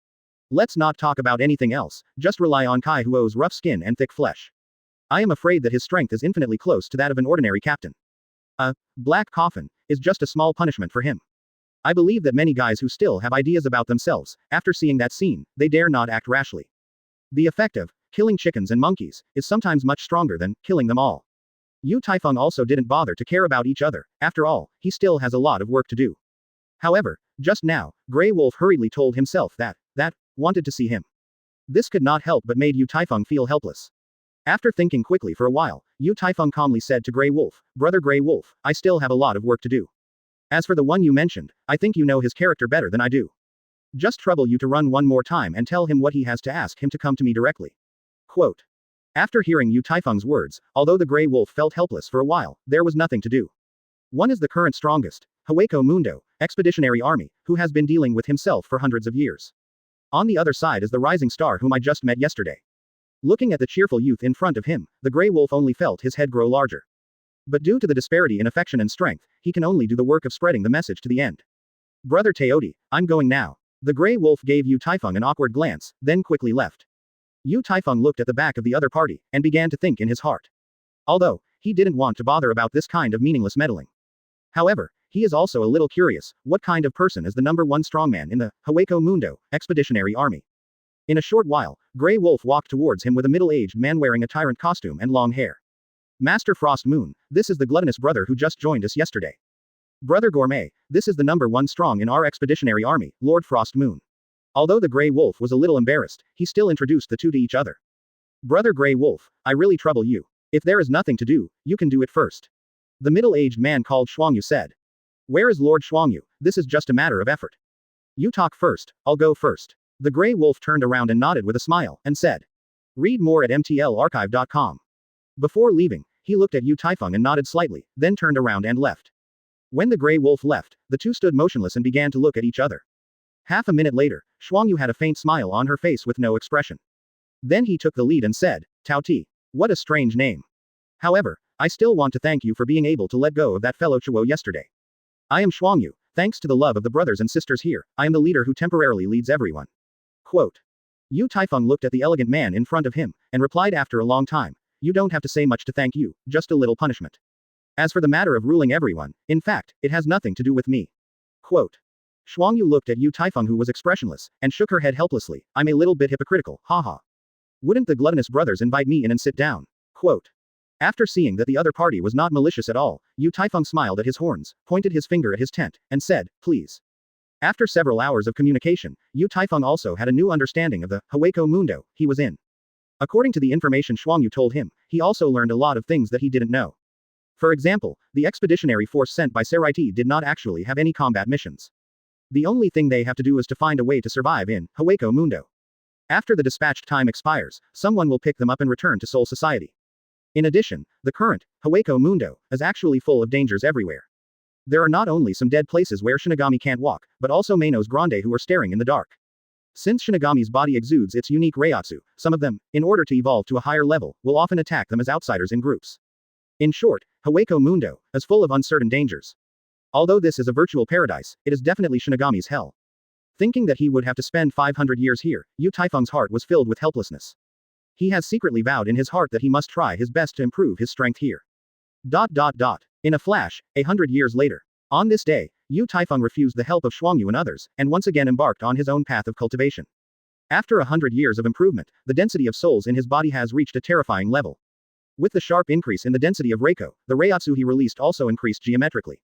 Let's not talk about anything else, just rely on Kai Huo's rough skin and thick flesh. I am afraid that his strength is infinitely close to that of an ordinary captain. Black Coffin is just a small punishment for him. I believe that many guys who still have ideas about themselves, after seeing that scene, they dare not act rashly. The effect of killing chickens and monkeys is sometimes much stronger than killing them all. Yu Taifeng also didn't bother to care about each other, after all, he still has a lot of work to do. However, just now, Grey Wolf hurriedly told himself that wanted to see him. This could not help but made Yu Taifeng feel helpless. After thinking quickly for a while, Yu Taifeng calmly said to Grey Wolf, Brother Grey Wolf, I still have a lot of work to do. As for the one you mentioned, I think you know his character better than I do. Just trouble you to run one more time and tell him what he has to ask him to come to me directly. Quote. After hearing Yu Taifeng's words, although the Grey Wolf felt helpless for a while, there was nothing to do. One is the current strongest, Hueco Mundo, expeditionary army, who has been dealing with himself for hundreds of years. On the other side is the rising star whom I just met yesterday. Looking at the cheerful youth in front of him, the Grey Wolf only felt his head grow larger. But due to the disparity in affection and strength, he can only do the work of spreading the message to the end. Brother Teodi, I'm going now. The Grey Wolf gave Yu Taifeng an awkward glance, then quickly left. Yu Taifeng looked at the back of the other party, and began to think in his heart. Although, he didn't want to bother about this kind of meaningless meddling. However, he is also a little curious, what kind of person is the #1 strongman in the Hueco Mundo expeditionary army? In a short while, Grey Wolf walked towards him with a middle-aged man wearing a tyrant costume and long hair. Master Frost Moon, this is the gluttonous brother who just joined us yesterday. Brother Gourmet, this is the #1 strong in our expeditionary army, Lord Frost Moon. Although the Grey Wolf was a little embarrassed, he still introduced the two to each other. Brother Grey Wolf, I really trouble you. If there is nothing to do, you can do it first. The middle-aged man called Shuangyu said. Where is Lord Shuangyu? This is just a matter of effort. You talk first, I'll go first. The Grey Wolf turned around and nodded with a smile, and said. Read more at mtlarchive.com. Before leaving, he looked at Yu Taifeng and nodded slightly, then turned around and left. When the gray wolf left, the two stood motionless and began to look at each other. Half a minute later, Xuangyu had a faint smile on her face with no expression. Then he took the lead and said, Tao Ti. What a strange name. However, I still want to thank you for being able to let go of that fellow Chuo yesterday. I am Xuangyu. Thanks to the love of the brothers and sisters here, I am the leader who temporarily leads everyone. Quote. Yu Taifeng looked at the elegant man in front of him, and replied after a long time, you don't have to say much to thank you, just a little punishment. As for the matter of ruling everyone, in fact, it has nothing to do with me. Quote. Xuangyu looked at Yu Taifeng who was expressionless, and shook her head helplessly, I'm a little bit hypocritical, haha. Wouldn't the gluttonous brothers invite me in and sit down? Quote. After seeing that the other party was not malicious at all, Yu Taifeng smiled at his horns, pointed his finger at his tent, and said, please. After several hours of communication, Yu Taifeng also had a new understanding of the Hueco Mundo he was in. According to the information Xuangyu told him, he also learned a lot of things that he didn't know. For example, the expeditionary force sent by Seraiti did not actually have any combat missions. The only thing they have to do is to find a way to survive in Hueco Mundo. After the dispatched time expires, someone will pick them up and return to Soul Society. In addition, the current Hueco Mundo is actually full of dangers everywhere. There are not only some dead places where Shinigami can't walk, but also Manos Grande who are staring in the dark. Since Shinigami's body exudes its unique Reiatsu, some of them, in order to evolve to a higher level, will often attack them as outsiders in groups. In short, Hueco Mundo is full of uncertain dangers. Although this is a virtual paradise, it is definitely Shinigami's hell. Thinking that he would have to spend 500 years here, Yu Taifeng's heart was filled with helplessness. He has secretly vowed in his heart that he must try his best to improve his strength here. In a flash, 100 years later. On this day, Yu Taifeng refused the help of Xuangyu and others, and once again embarked on his own path of cultivation. After 100 years of improvement, the density of souls in his body has reached a terrifying level. With the sharp increase in the density of Reiko, the Reiatsu he released also increased geometrically.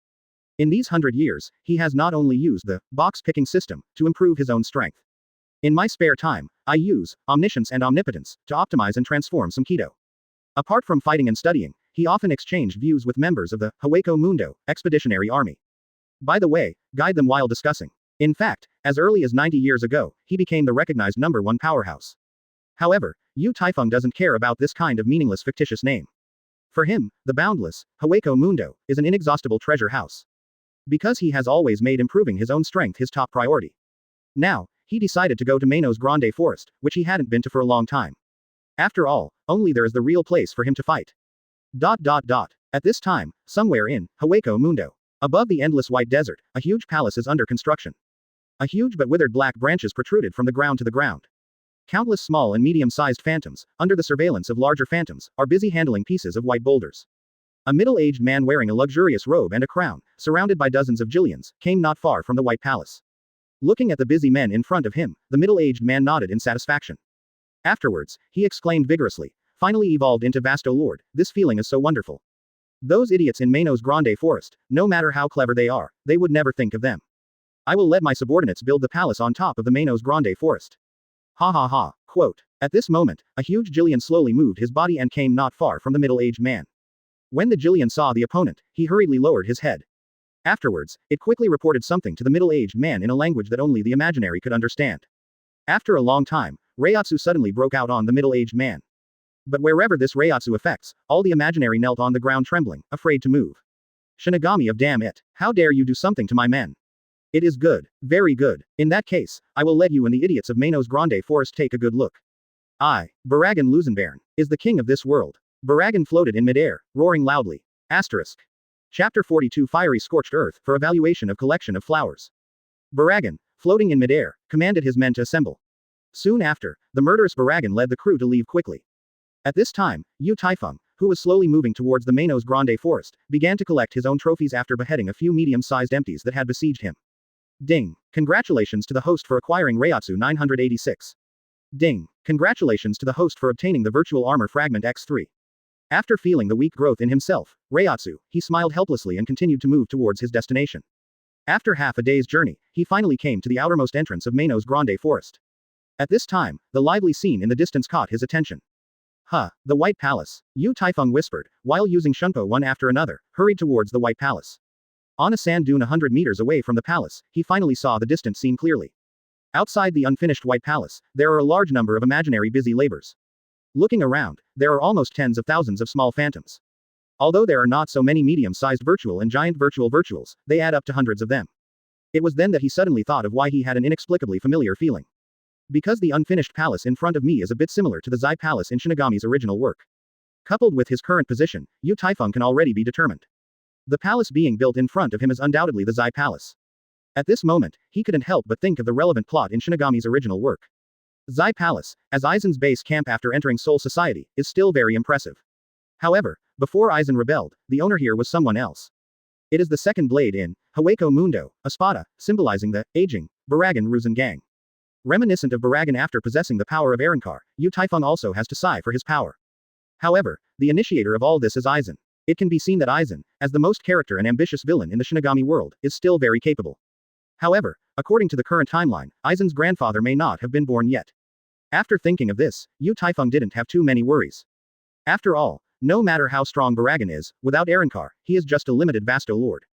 In these 100 years, he has not only used the box-picking system to improve his own strength. In my spare time, I use omniscience and omnipotence to optimize and transform some Kido. Apart from fighting and studying, he often exchanged views with members of the Hueco Mundo expeditionary army. By the way, guide them while discussing. In fact, as early as 90 years ago, he became the recognized #1 powerhouse. However, Yu Taifeng doesn't care about this kind of meaningless fictitious name. For him, the boundless Hueco Mundo is an inexhaustible treasure house. Because he has always made improving his own strength his top priority. Now, he decided to go to Manos Grande Forest, which he hadn't been to for a long time. After all, only there is the real place for him to fight. At this time, somewhere in Hueco Mundo, above the endless white desert, a huge palace is under construction. A huge but withered black branches protruded from the ground to the ground. Countless small and medium-sized phantoms, under the surveillance of larger phantoms, are busy handling pieces of white boulders. A middle-aged man wearing a luxurious robe and a crown, surrounded by dozens of Jillians, came not far from the White Palace. Looking at the busy men in front of him, the middle-aged man nodded in satisfaction. Afterwards, he exclaimed vigorously, finally evolved into Vasto Lord, this feeling is so wonderful. Those idiots in Manos Grande Forest, no matter how clever they are, they would never think of them. I will let my subordinates build the palace on top of the Manos Grande Forest. Ha ha ha. Quote. At this moment, a huge Jillian slowly moved his body and came not far from the middle-aged man. When the Jillian saw the opponent, he hurriedly lowered his head. Afterwards, it quickly reported something to the middle-aged man in a language that only the imaginary could understand. After a long time, Reiatsu suddenly broke out on the middle-aged man. But wherever this Reiatsu affects, all the imaginary knelt on the ground trembling, afraid to move. Shinigami of damn it, how dare you do something to my men? It is good, very good. In that case, I will let you and the idiots of Manos Grande Forest take a good look. I, Baraggan Lusenbairn, is the king of this world. Baraggan floated in midair, roaring loudly. Asterisk. Chapter 42 Fiery Scorched Earth for evaluation of collection of flowers. Baraggan, floating in midair, commanded his men to assemble. Soon after, the murderous Baraggan led the crew to leave quickly. At this time, Yu Taifeng, who was slowly moving towards the Manos Grande Forest, began to collect his own trophies after beheading a few medium-sized empties that had besieged him. Ding. Congratulations to the host for acquiring Reiatsu 986. Ding. Congratulations to the host for obtaining the virtual armor fragment X3. After feeling the weak growth in himself, Reiatsu, he smiled helplessly and continued to move towards his destination. After half a day's journey, he finally came to the outermost entrance of Manos Grande Forest. At this time, the lively scene in the distance caught his attention. The White Palace, Yu Taifeng whispered, while using Shunpo one after another, hurried towards the White Palace. On a sand dune 100 meters away from the palace, he finally saw the distant scene clearly. Outside the unfinished White Palace, there are a large number of imaginary busy labors. Looking around, there are almost tens of thousands of small phantoms. Although there are not so many medium-sized virtual and giant virtual virtuals, they add up to hundreds of them. It was then that he suddenly thought of why he had an inexplicably familiar feeling. Because the unfinished palace in front of me is a bit similar to the Zai Palace in Shinigami's original work. Coupled with his current position, Yu Taifeng can already be determined. The palace being built in front of him is undoubtedly the Zai Palace. At this moment, he couldn't help but think of the relevant plot in Shinigami's original work. Zai Palace, as Aizen's base camp after entering Soul Society, is still very impressive. However, before Aizen rebelled, the owner here was someone else. It is the second blade in Hueco Mundo, a spada, symbolizing the aging Baraggan Ruzen gang. Reminiscent of Baraggan after possessing the power of Arrancar, Yu Taifeng also has to sigh for his power. However, the initiator of all this is Aizen. It can be seen that Aizen, as the most character and ambitious villain in the Shinigami world, is still very capable. However, according to the current timeline, Aizen's grandfather may not have been born yet. After thinking of this, Yu Taifeng didn't have too many worries. After all, no matter how strong Baraggan is, without Arrancar, he is just a limited vasto lord.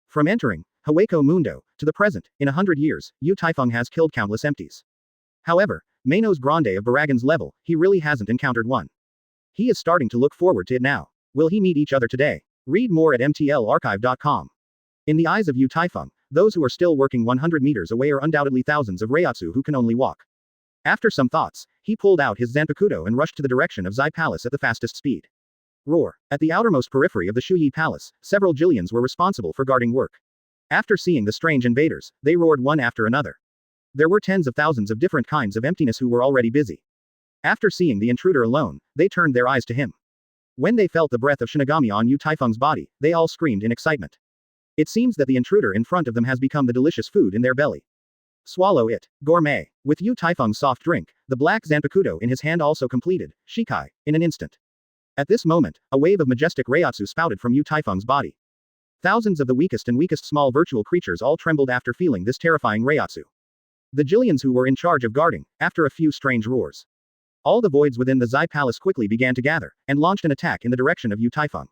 From entering Hueco Mundo to the present, in 100 years, Yu Taifeng has killed countless empties. However, Manos Grande of Baraggan's level, he really hasn't encountered one. He is starting to look forward to it now. Will he meet each other today? Read more at mtlarchive.com. In the eyes of Yu Taifeng, those who are still working 100 meters away are undoubtedly thousands of Reiatsu who can only walk. After some thoughts, he pulled out his Zanpakuto and rushed to the direction of Zai Palace at the fastest speed. Roar. At the outermost periphery of the Shuyi Palace, several Jillians were responsible for guarding work. After seeing the strange invaders, they roared one after another. There were tens of thousands of different kinds of emptiness who were already busy. After seeing the intruder alone, they turned their eyes to him. When they felt the breath of Shinigami on Yu Taifeng's body, they all screamed in excitement. It seems that the intruder in front of them has become the delicious food in their belly. Swallow it. Gourmet. With Yu Taifeng's soft drink, the black Zanpakuto in his hand also completed, shikai, in an instant. At this moment, a wave of majestic Reiatsu spouted from Yu Taifeng's body. Thousands of the weakest and weakest small virtual creatures all trembled after feeling this terrifying Reiatsu. The Jillians who were in charge of guarding, after a few strange roars. All the voids within the Zai Palace quickly began to gather, and launched an attack in the direction of Yu Taifeng.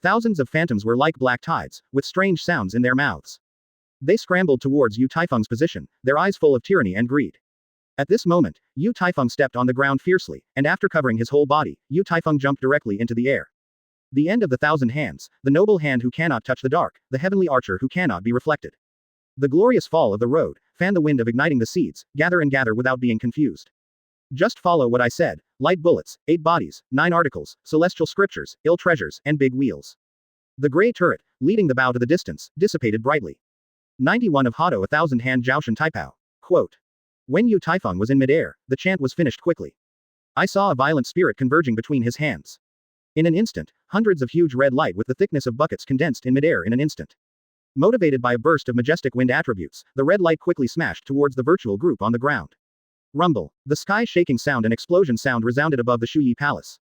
Thousands of phantoms were like black tides, with strange sounds in their mouths. They scrambled towards Yu Taifeng's position, their eyes full of tyranny and greed. At this moment, Yu Taifeng stepped on the ground fiercely, and after covering his whole body, Yu Taifeng jumped directly into the air. The end of the thousand hands, the noble hand who cannot touch the dark, the heavenly archer who cannot be reflected. The glorious fall of the road, fan the wind of igniting the seeds, gather and gather without being confused. Just follow what I said, light bullets, 8 bodies, 9 articles, celestial scriptures, ill treasures, and big wheels. The gray turret, leading the bow to the distance, dissipated brightly. 91 of Hado 1,000-hand Jiaoshan Taipao. Quote. When Yu Taifeng was in midair, the chant was finished quickly. I saw a violent spirit converging between his hands. In an instant, hundreds of huge red light with the thickness of buckets condensed in midair in an instant. Motivated by a burst of majestic wind attributes, the red light quickly smashed towards the virtual group on the ground. Rumble. The sky-shaking sound and explosion sound resounded above the Shuyi Palace.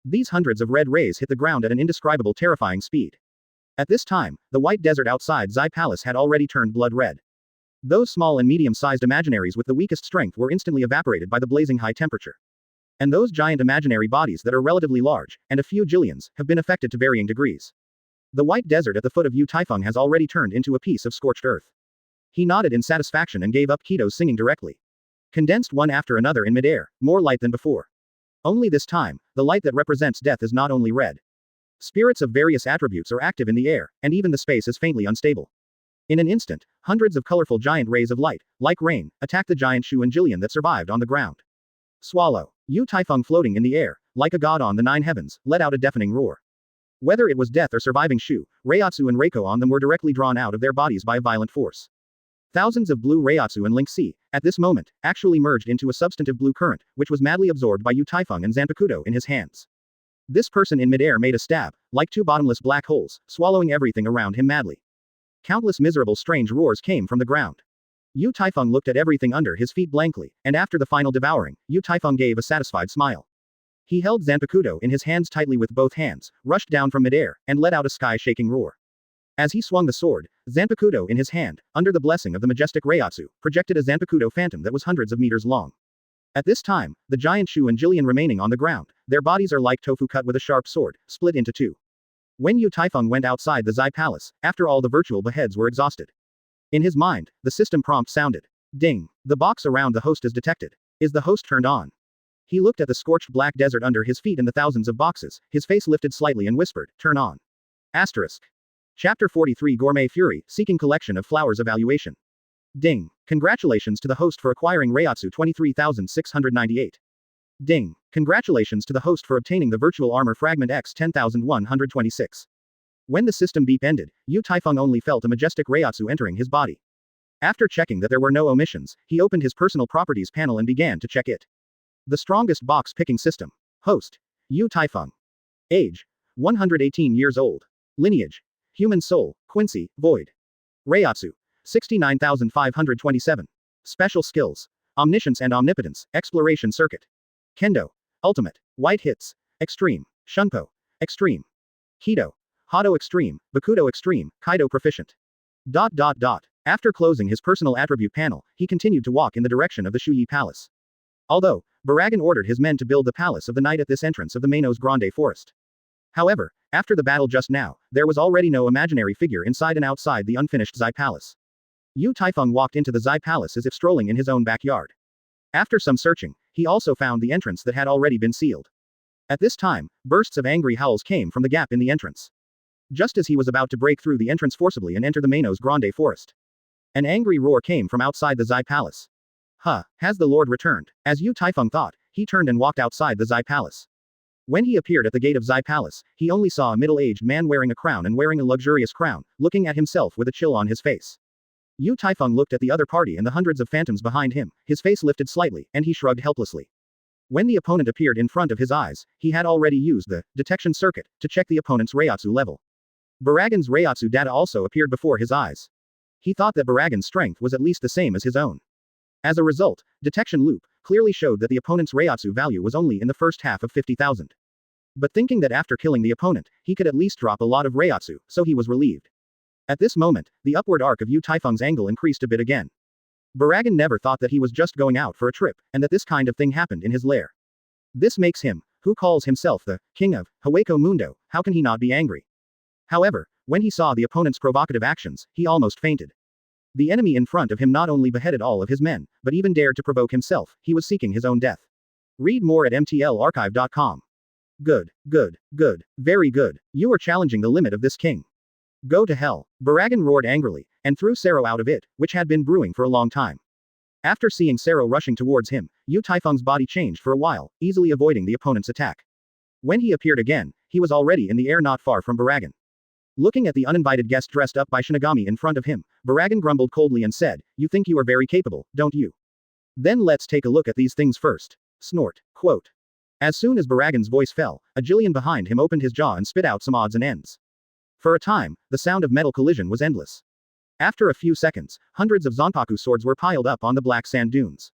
These hundreds of red rays hit the ground at an indescribable terrifying speed. At this time, the white desert outside Zai Palace had already turned blood red. Those small and medium-sized imaginaries with the weakest strength were instantly evaporated by the blazing high temperature. And those giant imaginary bodies that are relatively large, and a few Jillians, have been affected to varying degrees. The white desert at the foot of Yu Taifeng has already turned into a piece of scorched earth. He nodded in satisfaction and gave up Kito's singing directly. Condensed one after another in midair, more light than before. Only this time, the light that represents death is not only red. Spirits of various attributes are active in the air, and even the space is faintly unstable. In an instant, hundreds of colorful giant rays of light, like rain, attacked the giant Shu and Jillian that survived on the ground. Swallow. Yu Taifeng floating in the air, like a god on the 9 heavens, let out a deafening roar. Whether it was death or surviving Shu, Reiatsu and Reiko on them were directly drawn out of their bodies by a violent force. Thousands of blue Reiatsu and Link C, at this moment, actually merged into a substantive blue current, which was madly absorbed by Yu Taifeng and Zanpakuto in his hands. This person in midair made a stab, like 2 bottomless black holes, swallowing everything around him madly. Countless miserable strange roars came from the ground. Yu Taifeng looked at everything under his feet blankly, and after the final devouring, Yu Taifeng gave a satisfied smile. He held Zanpakuto in his hands tightly with both hands, rushed down from midair, and let out a sky-shaking roar. As he swung the sword, Zanpakuto in his hand, under the blessing of the majestic Reiatsu, projected a Zanpakuto phantom that was hundreds of meters long. At this time, the giant Shu and Jillian remaining on the ground, their bodies are like tofu cut with a sharp sword, split into 2. When Yu Taifeng went outside the Zai Palace, after all the virtual beheads were exhausted. In his mind, the system prompt sounded. Ding. The box around the host is detected. Is the host turned on? He looked at the scorched black desert under his feet and the thousands of boxes, his face lifted slightly and whispered, "Turn on." Asterisk. Chapter 43 Gourmet Fury, Seeking Collection of Flowers Evaluation. Ding. Congratulations to the host for acquiring Reiatsu 23,698. Ding. Congratulations to the host for obtaining the Virtual Armor Fragment X 10,126. When the system beep ended, Yu Taifeng only felt a majestic Reiatsu entering his body. After checking that there were no omissions, he opened his personal properties panel and began to check it. The strongest box picking system. Host. Yu Taifeng. Age. 118 years old. Lineage. Human soul, Quincy, void. Reiatsu. 69,527. Special skills. Omniscience and Omnipotence, Exploration Circuit. Kendo. Ultimate. White Hits. Extreme. Shunpo. Extreme. Kido. Hado Extreme, Bakudo Extreme, Kaido Proficient. After closing his personal attribute panel, he continued to walk in the direction of the Shuyi Palace. Although, Baraggan ordered his men to build the Palace of the Night at this entrance of the Manos Grande Forest. However, after the battle just now, there was already no imaginary figure inside and outside the unfinished Zai Palace. Yu Taifeng walked into the Zai Palace as if strolling in his own backyard. After some searching, he also found the entrance that had already been sealed. At this time, bursts of angry howls came from the gap in the entrance. Just as he was about to break through the entrance forcibly and enter the Manos Grande Forest, an angry roar came from outside the Zai Palace. Has the Lord returned? As Yu Taifeng thought, he turned and walked outside the Zai Palace. When he appeared at the gate of Zai Palace, he only saw a middle-aged man wearing a crown and wearing a luxurious crown, looking at himself with a chill on his face. Yu Taifeng looked at the other party and the hundreds of phantoms behind him, his face lifted slightly, and he shrugged helplessly. When the opponent appeared in front of his eyes, he had already used the detection circuit to check the opponent's Reiatsu level. Baraggan's Reiatsu data also appeared before his eyes. He thought that Baraggan's strength was at least the same as his own. As a result, detection loop clearly showed that the opponent's Reiatsu value was only in the first half of 50,000. But thinking that after killing the opponent, he could at least drop a lot of Reiatsu, so he was relieved. At this moment, the upward arc of Yu Taifeng's angle increased a bit again. Baraggan never thought that he was just going out for a trip, and that this kind of thing happened in his lair. This makes him, who calls himself the king of Hueco Mundo, how can he not be angry? However, when he saw the opponent's provocative actions, he almost fainted. The enemy in front of him not only beheaded all of his men, but even dared to provoke himself, he was seeking his own death. Read more at mtlarchive.com. Good, very good, you are challenging the limit of this king. Go to hell, Baraggan roared angrily, and threw Sero out of it, which had been brewing for a long time. After seeing Sero rushing towards him, Yu Taifeng's body changed for a while, easily avoiding the opponent's attack. When he appeared again, he was already in the air not far from Baraggan. Looking at the uninvited guest dressed up by Shinigami in front of him, Baraggan grumbled coldly and said, "You think you are very capable, don't you? Then let's take a look at these things first." Snort. Quote. As soon as Baraggan's voice fell, a Jillian behind him opened his jaw and spit out some odds and ends. For a time, the sound of metal collision was endless. After a few seconds, hundreds of Zanpaku swords were piled up on the black sand dunes.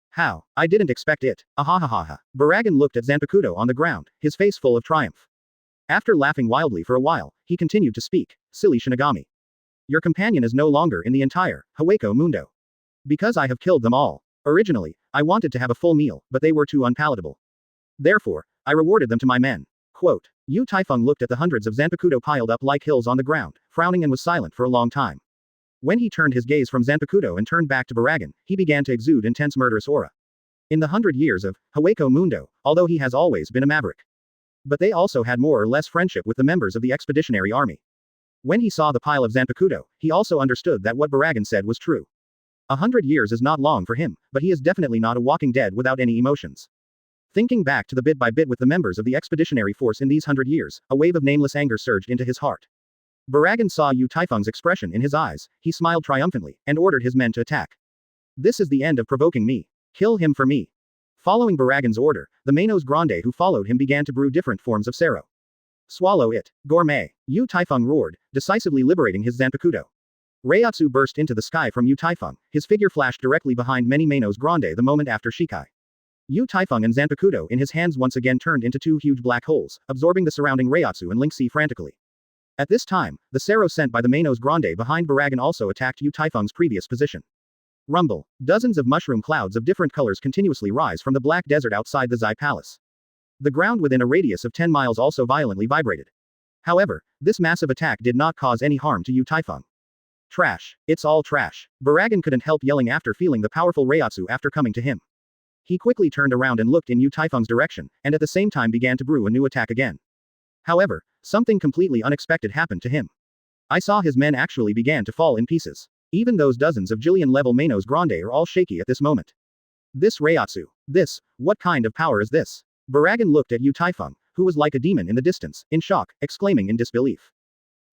How? I didn't expect it. Ahahaha. Baraggan looked at Zanpakuto on the ground, his face full of triumph. After laughing wildly for a while, he continued to speak, "Silly Shinigami. Your companion is no longer in the entire Hueco Mundo. Because I have killed them all. Originally, I wanted to have a full meal, but they were too unpalatable. Therefore, I rewarded them to my men." Quote. Yu Taifeng looked at the hundreds of Zanpakuto piled up like hills on the ground, frowning and was silent for a long time. When he turned his gaze from Zanpakuto and turned back to Baraggan, he began to exude intense murderous aura. In the 100 years of Hueco Mundo, although he has always been a maverick. But they also had more or less friendship with the members of the expeditionary army. When he saw the pile of Zanpakuto, he also understood that what Baraggan said was true. 100 years is not long for him, but he is definitely not a walking dead without any emotions. Thinking back to the bit by bit with the members of the expeditionary force in these 100 years, a wave of nameless anger surged into his heart. Baraggan saw Yu Taifeng's expression in his eyes, he smiled triumphantly, and ordered his men to attack. This is the end of provoking me. Kill him for me. Following Baraggan's order, the Manos Grande who followed him began to brew different forms of Sero. Swallow it, gourmet. Yu Taifeng roared, decisively liberating his Zanpakuto. Reiatsu burst into the sky from Yu Taifeng, his figure flashed directly behind many Manos Grande the moment after shikai. Yu Taifeng and Zanpakuto in his hands once again turned into two huge black holes, absorbing the surrounding Reiatsu and Lingxi frantically. At this time, the Sero sent by the Manos Grande behind Baraggan also attacked Yu Taifeng's previous position. Rumble. Dozens of mushroom clouds of different colors continuously rise from the black desert outside the Zai Palace. The ground within a radius of 10 miles also violently vibrated. However, this massive attack did not cause any harm to Yu Taifeng. Trash. It's all trash. Baraggan couldn't help yelling after feeling the powerful Reiatsu after coming to him. He quickly turned around and looked in Yu Taifeng's direction, and at the same time began to brew a new attack again. However, something completely unexpected happened to him. I saw his men actually began to fall in pieces. Even those dozens of Jillian-level Manos Grande are all shaky at this moment. This Reiatsu. This, what kind of power is this? Baraggan looked at Yu Taifeng, who was like a demon in the distance, in shock, exclaiming in disbelief.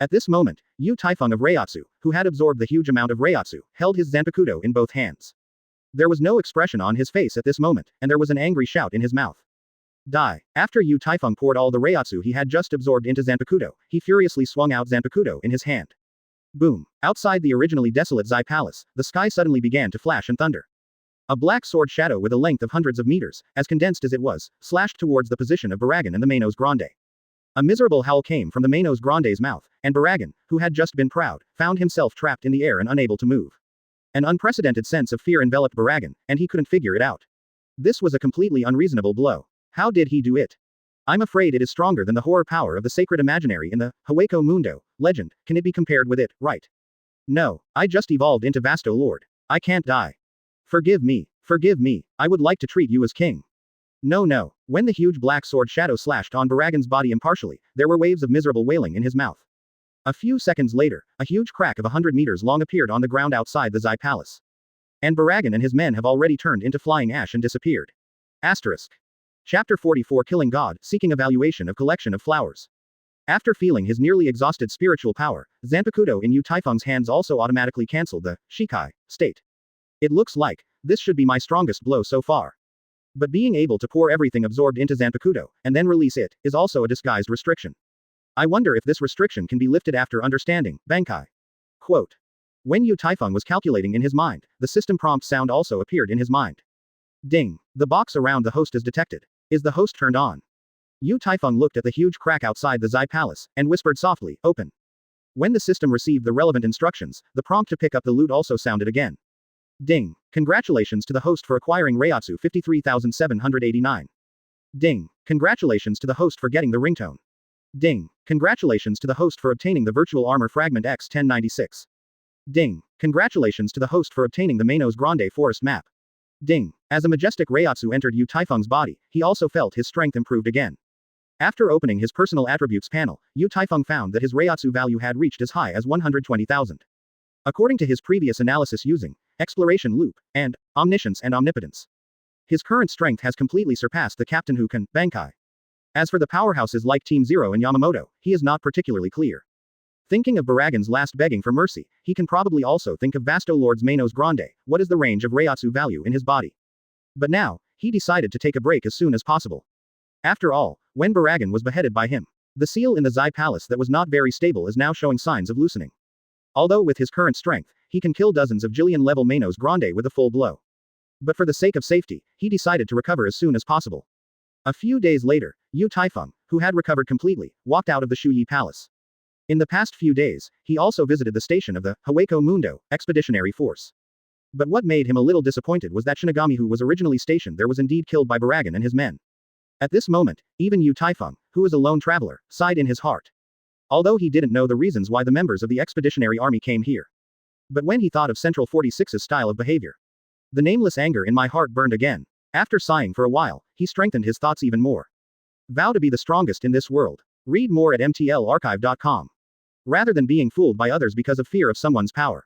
At this moment, Yu Taifeng of Reiatsu, who had absorbed the huge amount of Reiatsu, held his Zanpakuto in both hands. There was no expression on his face at this moment, and there was an angry shout in his mouth. Die. After Yu Taifeng poured all the Reiatsu he had just absorbed into Zanpakuto, he furiously swung out Zanpakuto in his hand. Boom. Outside the originally desolate Zai Palace, the sky suddenly began to flash and thunder. A black sword shadow with a length of hundreds of meters, as condensed as it was, slashed towards the position of Baraggan and the Manos Grande. A miserable howl came from the Manos Grande's mouth, and Baraggan, who had just been proud, found himself trapped in the air and unable to move. An unprecedented sense of fear enveloped Baraggan, and he couldn't figure it out. This was a completely unreasonable blow. How did he do it? I'm afraid it is stronger than the horror power of the sacred imaginary in the Hueco Mundo legend. Can it be compared with it, right? No, I just evolved into Vasto Lord. I can't die. Forgive me. Forgive me. I would like to treat you as king. No, no. When the huge black sword shadow slashed on Baraggan's body impartially, there were waves of miserable wailing in his mouth. A few seconds later, a huge crack of 100 meters long appeared on the ground outside the Zai Palace. And Baraggan and his men have already turned into flying ash and disappeared. Asterisk. Chapter 44 Killing God, Seeking Evaluation of Collection of Flowers. After feeling his nearly exhausted spiritual power, Zanpakuto in Yu Taifeng's hands also automatically cancelled the shikai state. It looks like this should be my strongest blow so far. But being able to pour everything absorbed into Zanpakuto, and then release it, is also a disguised restriction. I wonder if this restriction can be lifted after understanding, Bankai. Quote. When Yu Taifeng was calculating in his mind, the system prompt sound also appeared in his mind. Ding. The box around the host is detected. Is the host turned on? Yu Taifeng looked at the huge crack outside the Zai Palace, and whispered softly, open. When the system received the relevant instructions, the prompt to pick up the loot also sounded again. Ding. Congratulations to the host for acquiring Reiatsu 53,789. Ding. Congratulations to the host for getting the ringtone. Ding. Congratulations to the host for obtaining the virtual armor fragment X1096. Ding. Congratulations to the host for obtaining the Manos Grande forest map. Ding. As a majestic Reiatsu entered Yu Taifeng's body, he also felt his strength improved again. After opening his personal attributes panel, Yu Taifeng found that his Reiatsu value had reached as high as 120,000. According to his previous analysis using Exploration Loop, and Omniscience and Omnipotence. His current strength has completely surpassed the captain who can, Bankai. As for the powerhouses like Team Zero and Yamamoto, he is not particularly clear. Thinking of Baraggan's last begging for mercy, he can probably also think of Vasto Lord's Manos Grande, what is the range of Reiatsu value in his body. But now, he decided to take a break as soon as possible. After all, when Baraggan was beheaded by him, the seal in the Zai Palace that was not very stable is now showing signs of loosening. Although with his current strength, he can kill dozens of Jillian-level Manos Grande with a full blow. But for the sake of safety, he decided to recover as soon as possible. A few days later, Yu Taifeng, who had recovered completely, walked out of the Shuyi Palace. In the past few days, he also visited the station of the Hueco Mundo Expeditionary Force. But what made him a little disappointed was that Shinigami who was originally stationed there was indeed killed by Baraggan and his men. At this moment, even Yu Taifeng, who is a lone traveler, sighed in his heart. Although he didn't know the reasons why the members of the expeditionary army came here. But when he thought of Central 46's style of behavior, the nameless anger in my heart burned again. After sighing for a while, he strengthened his thoughts even more. Vow to be the strongest in this world. Read more at mtlarchive.com. Rather than being fooled by others because of fear of someone's power.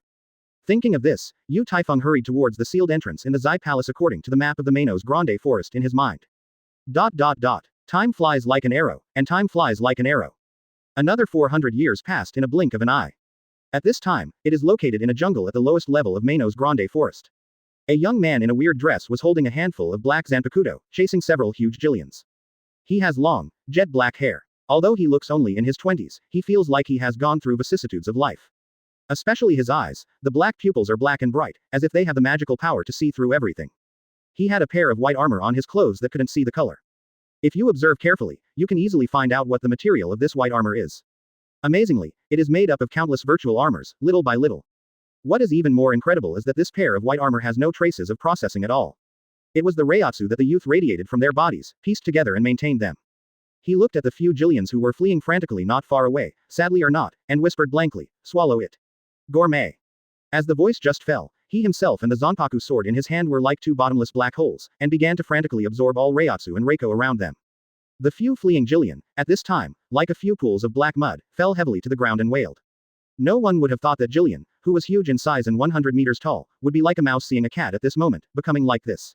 Thinking of this, Yu Taifeng hurried towards the sealed entrance in the Zai Palace according to the map of the Manos Grande forest in his mind. Time flies like an arrow, and time flies like an arrow. Another 400 years passed in a blink of an eye. At this time, it is located in a jungle at the lowest level of Manos Grande forest. A young man in a weird dress was holding a handful of black Zanpakuto, chasing several huge Jillians. He has long, jet black hair. Although he looks only in his 20s, he feels like he has gone through vicissitudes of life. Especially his eyes, the black pupils are black and bright, as if they have the magical power to see through everything. He had a pair of white armor on his clothes that couldn't see the color. If you observe carefully, you can easily find out what the material of this white armor is. Amazingly, it is made up of countless virtual armors, little by little. What is even more incredible is that this pair of white armor has no traces of processing at all. It was the Reiatsu that the youth radiated from their bodies, pieced together and maintained them. He looked at the few Jillians who were fleeing frantically not far away, sadly or not, and whispered blankly, swallow it. Gourmet. As the voice just fell, he himself and the Zanpaku sword in his hand were like two bottomless black holes, and began to frantically absorb all Reiatsu and Reiko around them. The few fleeing Jillian, at this time, like a few pools of black mud, fell heavily to the ground and wailed. No one would have thought that Jillian, who was huge in size and 100 meters tall, would be like a mouse seeing a cat at this moment, becoming like this.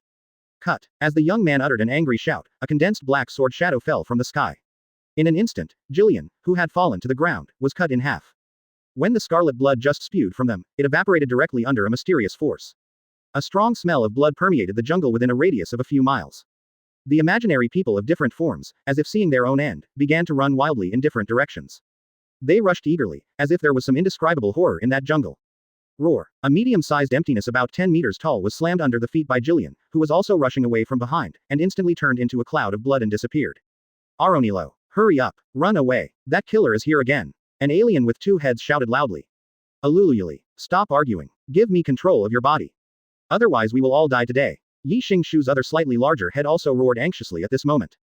Cut. As the young man uttered an angry shout, a condensed black sword shadow fell from the sky. In an instant, Jillian, who had fallen to the ground, was cut in half. When the scarlet blood just spewed from them, it evaporated directly under a mysterious force. A strong smell of blood permeated the jungle within a radius of a few miles. The imaginary people of different forms, as if seeing their own end, began to run wildly in different directions. They rushed eagerly, as if there was some indescribable horror in that jungle. Roar. A medium-sized emptiness about 10 meters tall was slammed under the feet by Jillian, who was also rushing away from behind, and instantly turned into a cloud of blood and disappeared. Aronilo. Hurry up. Run away. That killer is here again. An alien with two heads shouted loudly. Aluluyuli. Stop arguing. Give me control of your body. Otherwise we will all die today. Yi Xingshu's other slightly larger head also roared anxiously at this moment.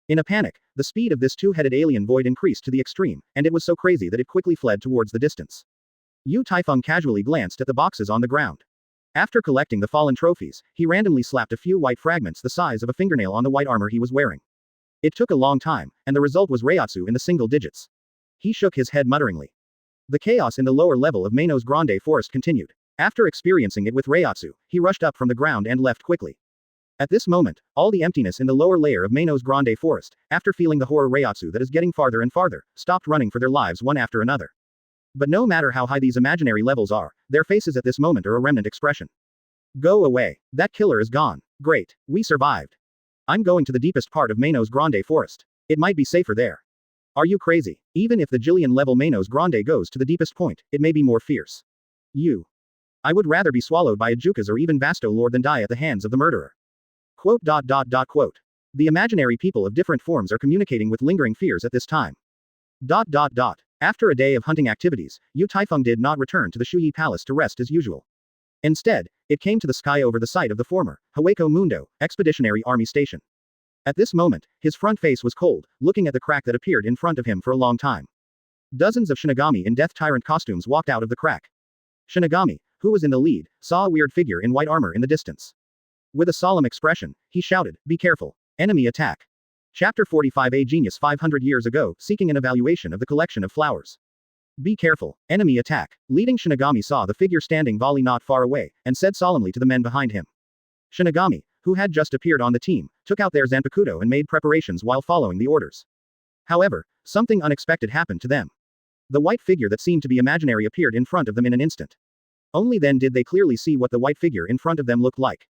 In a panic, the speed of this two-headed alien void increased to the extreme, and it was so crazy that it quickly fled towards the distance. Yu Taifeng casually glanced at the boxes on the ground. After collecting the fallen trophies, he randomly slapped a few white fragments the size of a fingernail on the white armor he was wearing. It took a long time, and the result was Reiatsu in the single digits. He shook his head mutteringly. The chaos in the lower level of Manos Grande Forest continued. After experiencing it with Reiatsu, he rushed up from the ground and left quickly. At this moment, all the emptiness in the lower layer of Manos Grande Forest, after feeling the horror Reiatsu that is getting farther and farther, stopped running for their lives one after another. But no matter how high these imaginary levels are, their faces at this moment are a remnant expression. Go away. That killer is gone. Great. We survived. I'm going to the deepest part of Manos Grande Forest. It might be safer there. Are you crazy? Even if the Jillian level Manos Grande goes to the deepest point, it may be more fierce. I would rather be swallowed by a Jukas or even Vasto Lord than die at the hands of the murderer. Quote. The imaginary people of different forms are communicating with lingering fears at this time. After a day of hunting activities, Yu Taifeng did not return to the Shuyi Palace to rest as usual. Instead, it came to the sky over the site of the former Hueco Mundo Expeditionary Army Station. At this moment, his front face was cold, looking at the crack that appeared in front of him for a long time. Dozens of Shinigami in Death Tyrant costumes walked out of the crack. Shinigami, who was in the lead, saw a weird figure in white armor in the distance. With a solemn expression, he shouted, "Be careful. Enemy attack." Chapter 45. A genius 500 years ago, seeking an evaluation of the collection of flowers. Be careful. Enemy attack. Leading Shinigami saw the figure standing volley not far away, and said solemnly to the men behind him. Shinigami, who had just appeared on the team, took out their Zanpakuto and made preparations while following the orders. However, something unexpected happened to them. The white figure that seemed to be imaginary appeared in front of them in an instant. Only then did they clearly see what the white figure in front of them looked like.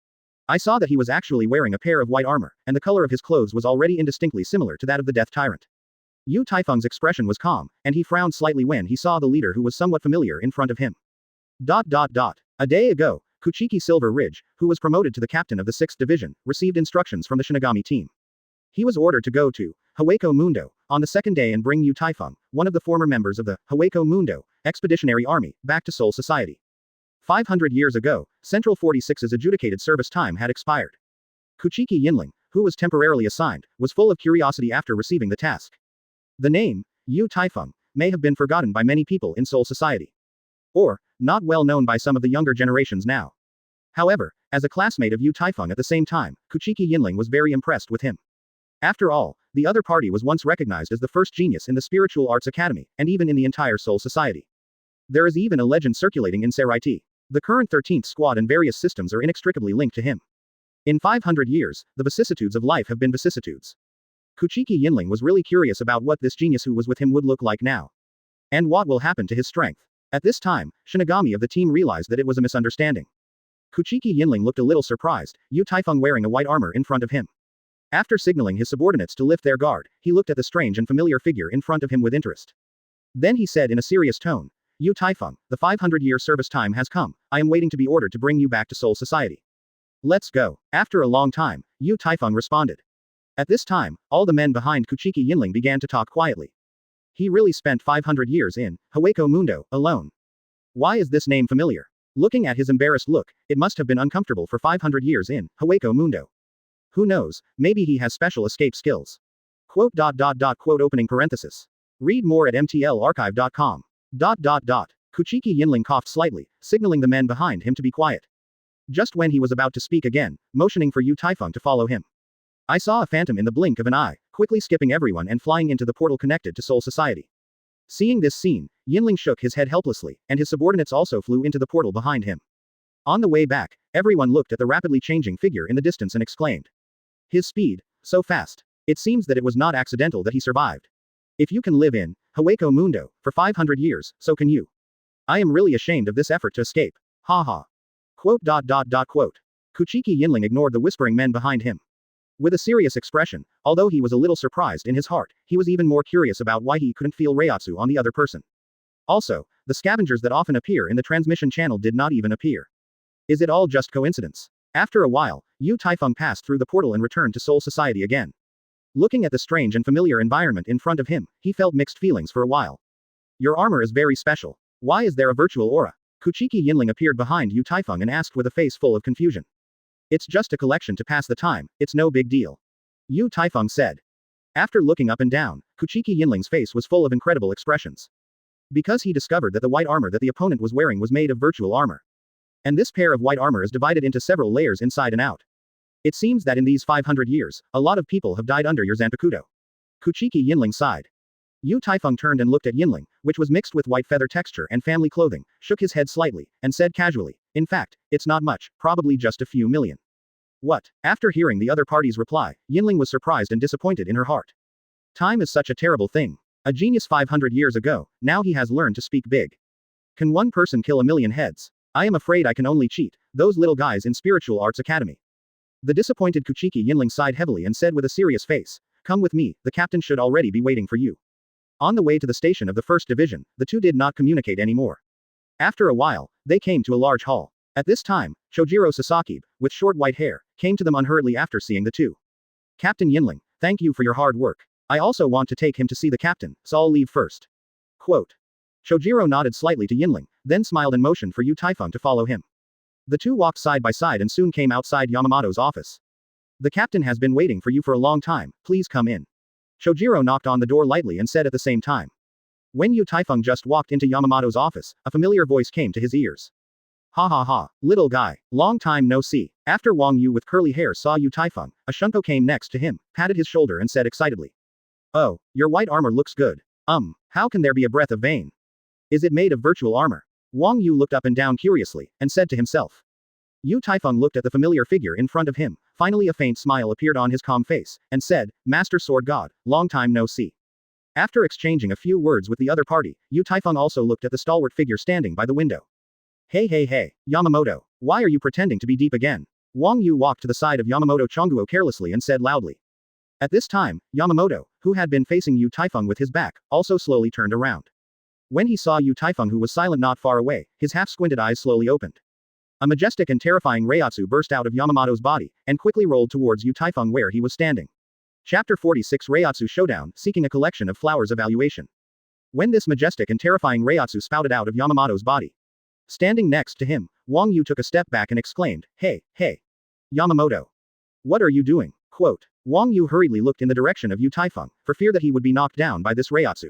I saw that he was actually wearing a pair of white armor, and the color of his clothes was already indistinctly similar to that of the Death Tyrant. Yu Taifeng's expression was calm, and he frowned slightly when he saw the leader who was somewhat familiar in front of him. A day ago, Kuchiki Silver Ridge, who was promoted to the captain of the 6th Division, received instructions from the Shinigami team. He was ordered to go to Hueco Mundo on the second day and bring Yu Taifeng, one of the former members of the Hueco Mundo Expeditionary Army, back to Soul Society. 500 years ago, Central 46's adjudicated service time had expired. Kuchiki Yinling, who was temporarily assigned, was full of curiosity after receiving the task. The name, Yu Taifeng, may have been forgotten by many people in Soul Society. Or, not well known by some of the younger generations now. However, as a classmate of Yu Taifeng at the same time, Kuchiki Yinling was very impressed with him. After all, the other party was once recognized as the first genius in the Spiritual Arts Academy, and even in the entire Soul Society. There is even a legend circulating in Seraiti. The current 13th squad and various systems are inextricably linked to him. In 500 years, the vicissitudes of life have been vicissitudes. Kuchiki Yinling was really curious about what this genius who was with him would look like now. And what will happen to his strength. At this time, Shinigami of the team realized that it was a misunderstanding. Kuchiki Yinling looked a little surprised, Yu Taifeng wearing a white armor in front of him. After signaling his subordinates to lift their guard, he looked at the strange and familiar figure in front of him with interest. Then he said in a serious tone, Yu Taifeng, the 500-year service time has come. I am waiting to be ordered to bring you back to Soul Society. Let's go. After a long time, Yu Taifeng responded. At this time, all the men behind Kuchiki Yinling began to talk quietly. He really spent 500 years in Hueco Mundo alone. Why is this name familiar? Looking at his embarrassed look, it must have been uncomfortable for 500 years in Hueco Mundo. Who knows, maybe he has special escape skills. Quote. Opening parenthesis. Read more at mtlarchive.com. Kuchiki Yinling coughed slightly, signaling the men behind him to be quiet. Just when he was about to speak again, motioning for Yu Taifeng to follow him. I saw a phantom in the blink of an eye, quickly skipping everyone and flying into the portal connected to Soul Society. Seeing this scene, Yinling shook his head helplessly, and his subordinates also flew into the portal behind him. On the way back, everyone looked at the rapidly changing figure in the distance and exclaimed. His speed, so fast. It seems that it was not accidental that he survived. If you can live in Hueco Mundo for 500 years, so can you. I am really ashamed of this effort to escape. Ha ha. Quote. Kuchiki Yinling ignored the whispering men behind him. With a serious expression, although he was a little surprised in his heart, he was even more curious about why he couldn't feel Reiatsu on the other person. Also, the scavengers that often appear in the transmission channel did not even appear. Is it all just coincidence? After a while, Yu Taifeng passed through the portal and returned to Soul Society again. Looking at the strange and familiar environment in front of him, he felt mixed feelings for a while. Your armor is very special. Why is there a virtual aura? Kuchiki Yinling appeared behind Yu Taifeng and asked with a face full of confusion. It's just a collection to pass the time, it's no big deal. Yu Taifeng said. After looking up and down, Kuchiki Yinling's face was full of incredible expressions. Because he discovered that the white armor that the opponent was wearing was made of virtual armor. And this pair of white armor is divided into several layers inside and out. It seems that in these 500 years, a lot of people have died under your Zanpakuto. Kuchiki Yinling sighed. Yu Taifeng turned and looked at Yinling, which was mixed with white feather texture and family clothing, shook his head slightly, and said casually, in fact, it's not much, probably just a few million. What? After hearing the other party's reply, Yinling was surprised and disappointed in her heart. Time is such a terrible thing. A genius 500 years ago, now he has learned to speak big. Can one person kill a million heads? I am afraid I can only cheat, those little guys in Spiritual Arts Academy. The disappointed Kuchiki Yinling sighed heavily and said with a serious face, come with me, the captain should already be waiting for you. On the way to the station of the 1st Division, the two did not communicate anymore. After a while, they came to a large hall. At this time, Chojiro Sasaki, with short white hair, came to them unhurriedly after seeing the two. Captain Yinling, thank you for your hard work. I also want to take him to see the captain, so I'll leave first. Quote. Chojiro nodded slightly to Yinling, then smiled and motioned for Yu Taifeng to follow him. The two walked side by side and soon came outside Yamamoto's office. The captain has been waiting for you for a long time, please come in. Chojiro knocked on the door lightly and said at the same time. When Yu Taifeng just walked into Yamamoto's office, a familiar voice came to his ears. Ha ha ha, little guy, long time no see. After Wang Yu with curly hair saw Yu Taifeng, a Shunko came next to him, patted his shoulder and said excitedly. Oh, your white armor looks good. How can there be a breath of vain? Is it made of virtual armor? Wang Yu looked up and down curiously, and said to himself. Yu Taifeng looked at the familiar figure in front of him, finally a faint smile appeared on his calm face, and said, Master Sword God, long time no see. After exchanging a few words with the other party, Yu Taifeng also looked at the stalwart figure standing by the window. Hey, Yamamoto, why are you pretending to be deep again? Wang Yu walked to the side of Yamamoto Chonguo carelessly and said loudly. At this time, Yamamoto, who had been facing Yu Taifeng with his back, also slowly turned around. When he saw Yu Taifeng who was silent not far away, his half-squinted eyes slowly opened. A majestic and terrifying Reiatsu burst out of Yamamoto's body, and quickly rolled towards Yu Taifeng where he was standing. Chapter 46 Reiatsu Showdown, Seeking a Collection of Flowers Evaluation. When this majestic and terrifying Reiatsu spouted out of Yamamoto's body. Standing next to him, Wang Yu took a step back and exclaimed, Hey. Yamamoto. What are you doing? Quote. Wang Yu hurriedly looked in the direction of Yu Taifeng, for fear that he would be knocked down by this Reiatsu.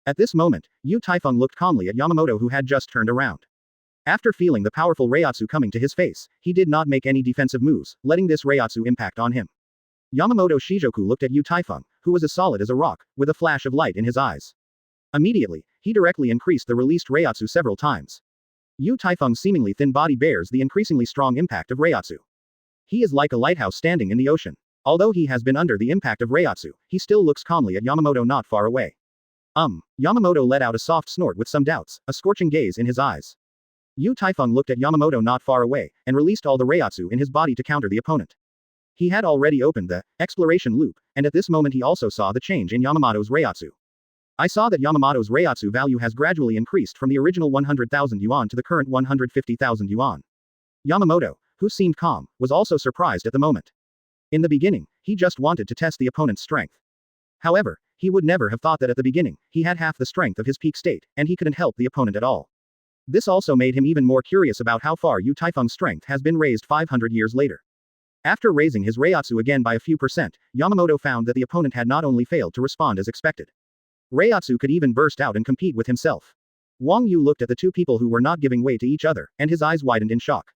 At this moment, Yu Taifeng looked calmly at Yamamoto who had just turned around. After feeling the powerful Reiatsu coming to his face, he did not make any defensive moves, letting this Reiatsu impact on him. Yamamoto Shijoku looked at Yu Taifeng, who was as solid as a rock, with a flash of light in his eyes. Immediately, he directly increased the released Reiatsu several times. Yu Taifeng's seemingly thin body bears the increasingly strong impact of Reiatsu. He is like a lighthouse standing in the ocean. Although he has been under the impact of Reiatsu, he still looks calmly at Yamamoto not far away. Yamamoto let out a soft snort with some doubts, a scorching gaze in his eyes. Yu Taifeng looked at Yamamoto not far away, and released all the Reiatsu in his body to counter the opponent. He had already opened the exploration loop, and at this moment he also saw the change in Yamamoto's Reiatsu. I saw that Yamamoto's Reiatsu value has gradually increased from the original 100,000 yuan to the current 150,000 yuan. Yamamoto, who seemed calm, was also surprised at the moment. In the beginning, he just wanted to test the opponent's strength. However, he would never have thought that at the beginning, he had half the strength of his peak state, and he couldn't help the opponent at all. This also made him even more curious about how far Yu Taifeng's strength has been raised 500 years later. After raising his Reiatsu again by a few percent, Yamamoto found that the opponent had not only failed to respond as expected. Reiatsu could even burst out and compete with himself. Wang Yu looked at the two people who were not giving way to each other, and his eyes widened in shock.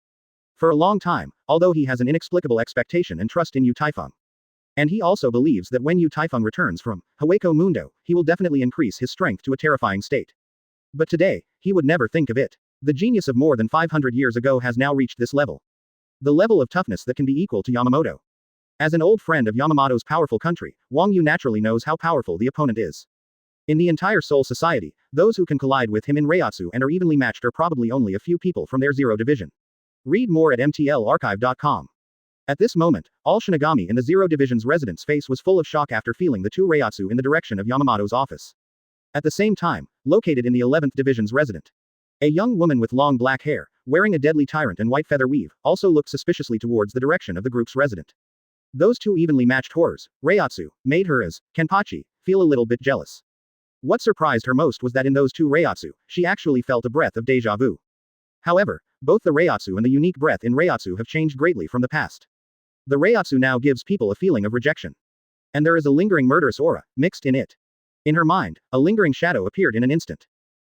For a long time, although he has an inexplicable expectation and trust in Yu Taifeng. And he also believes that when Yu Taifeng returns from Hueco Mundo, he will definitely increase his strength to a terrifying state. But today, he would never think of it. The genius of more than 500 years ago has now reached this level. The level of toughness that can be equal to Yamamoto. As an old friend of Yamamoto's powerful country, Wang Yu naturally knows how powerful the opponent is. In the entire Soul Society, those who can collide with him in Reiatsu and are evenly matched are probably only a few people from their Zero Division. Read more at mtlarchive.com. At this moment, all Shinigami in the Zero Division's residence face was full of shock after feeling the two Reiatsu in the direction of Yamamoto's office. At the same time, located in the 11th Division's resident, a young woman with long black hair, wearing a deadly tyrant and white feather weave, also looked suspiciously towards the direction of the group's resident. Those two evenly matched horrors, Reiatsu, made her as Kenpachi, feel a little bit jealous. What surprised her most was that in those two Reiatsu, she actually felt a breath of deja vu. However, both the Reiatsu and the unique breath in Reiatsu have changed greatly from the past. The Reiatsu now gives people a feeling of rejection. And there is a lingering murderous aura, mixed in it. In her mind, a lingering shadow appeared in an instant.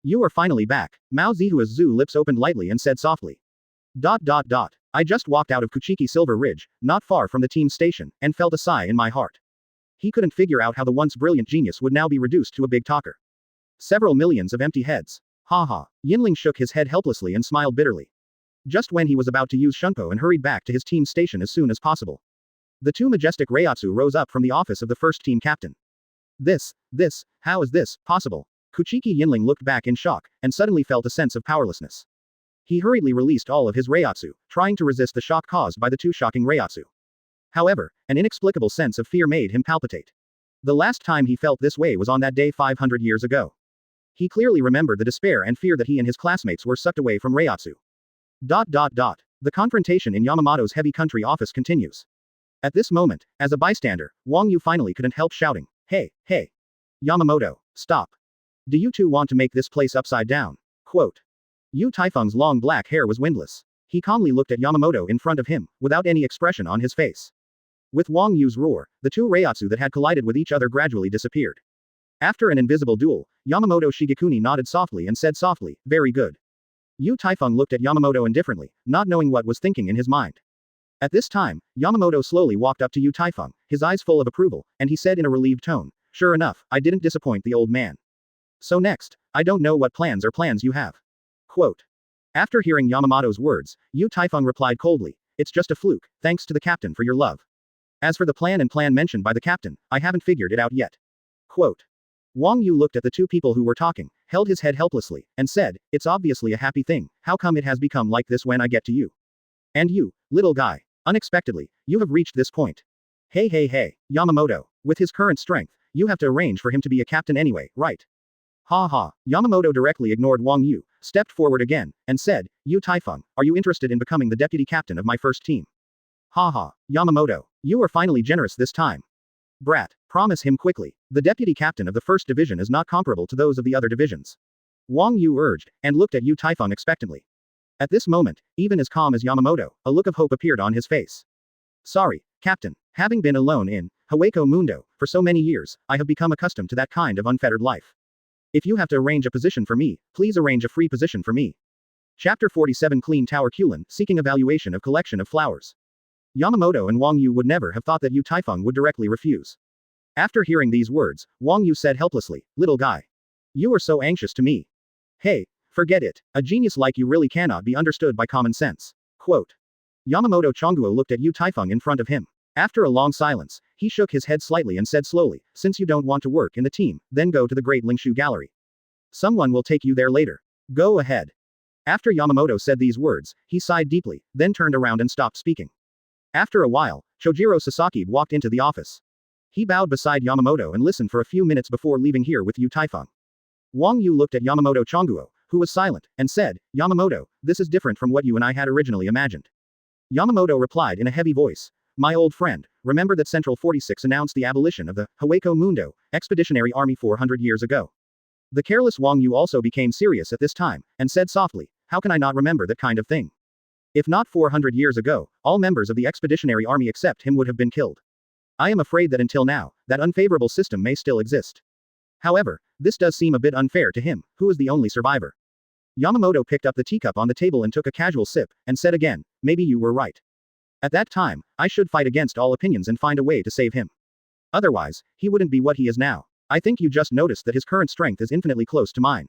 You are finally back. Mao Zihua's lips opened lightly and said softly. I just walked out of Kuchiki Silver Ridge, not far from the team station, and felt a sigh in my heart. He couldn't figure out how the once brilliant genius would now be reduced to a big talker. Several millions of empty heads. Ha. Yinling shook his head helplessly and smiled bitterly. Just when he was about to use Shunpo and hurried back to his team station as soon as possible. The two majestic Reiatsu rose up from the office of the first team captain. How is this possible? Kuchiki Yinling looked back in shock, and suddenly felt a sense of powerlessness. He hurriedly released all of his Reiatsu, trying to resist the shock caused by the two shocking Reiatsu. However, an inexplicable sense of fear made him palpitate. The last time he felt this way was on that day 500 years ago. He clearly remembered the despair and fear that he and his classmates were sucked away from Reiatsu. The confrontation in Yamamoto's heavy country office continues. At this moment, as a bystander, Wang Yu finally couldn't help shouting, Hey! Yamamoto, stop! Do you two want to make this place upside down? Quote. Yu Taifeng's long black hair was windless. He calmly looked at Yamamoto in front of him, without any expression on his face. With Wang Yu's roar, the two Reiatsu that had collided with each other gradually disappeared. After an invisible duel, Yamamoto Shigekuni nodded softly and said softly, very good. Yu Taifeng looked at Yamamoto indifferently, not knowing what was thinking in his mind. At this time, Yamamoto slowly walked up to Yu Taifeng, his eyes full of approval, and he said in a relieved tone, sure enough, I didn't disappoint the old man. So next, I don't know what plans you have. Quote. After hearing Yamamoto's words, Yu Taifeng replied coldly, it's just a fluke, thanks to the captain for your love. As for the plan mentioned by the captain, I haven't figured it out yet. Quote. Wang Yu looked at the two people who were talking, held his head helplessly, and said, it's obviously a happy thing, how come it has become like this when I get to you? And you, little guy, unexpectedly, you have reached this point. Hey, Yamamoto, with his current strength, you have to arrange for him to be a captain anyway, right? Ha. Yamamoto directly ignored Wang Yu, stepped forward again, and said, Yu Taifeng, are you interested in becoming the deputy captain of my first team? Ha. Yamamoto, you are finally generous this time. Brat, promise him quickly. The deputy captain of the first division is not comparable to those of the other divisions. Wang Yu urged, and looked at Yu Taifeng expectantly. At this moment, even as calm as Yamamoto, a look of hope appeared on his face. Sorry, Captain, having been alone in Hueco Mundo for so many years, I have become accustomed to that kind of unfettered life. If you have to arrange a position for me, please arrange a free position for me. Chapter 47 Clean Tower Kulin, seeking evaluation of collection of flowers. Yamamoto and Wang Yu would never have thought that Yu Taifeng would directly refuse. After hearing these words, Wang Yu said helplessly, little guy. You are so anxious to me. Hey, forget it. A genius like you really cannot be understood by common sense. Quote. Yamamoto Chonguo looked at Yu Taifeng in front of him. After a long silence, he shook his head slightly and said slowly, since you don't want to work in the team, then go to the Great Lingshu Gallery. Someone will take you there later. Go ahead. After Yamamoto said these words, he sighed deeply, then turned around and stopped speaking. After a while, Chojiro Sasaki walked into the office. He bowed beside Yamamoto and listened for a few minutes before leaving here with Yu Taifeng. Wang Yu looked at Yamamoto Chonguo, who was silent, and said, Yamamoto, this is different from what you and I had originally imagined. Yamamoto replied in a heavy voice, my old friend, remember that Central 46 announced the abolition of the Hueco Mundo Expeditionary Army 400 years ago. The careless Wang Yu also became serious at this time, and said softly, how can I not remember that kind of thing? If not 400 years ago, all members of the Expeditionary Army except him would have been killed. I am afraid that until now, that unfavorable system may still exist. However, this does seem a bit unfair to him, who is the only survivor. Yamamoto picked up the teacup on the table and took a casual sip, and said again, maybe you were right. At that time, I should fight against all opinions and find a way to save him. Otherwise, he wouldn't be what he is now. I think you just noticed that his current strength is infinitely close to mine.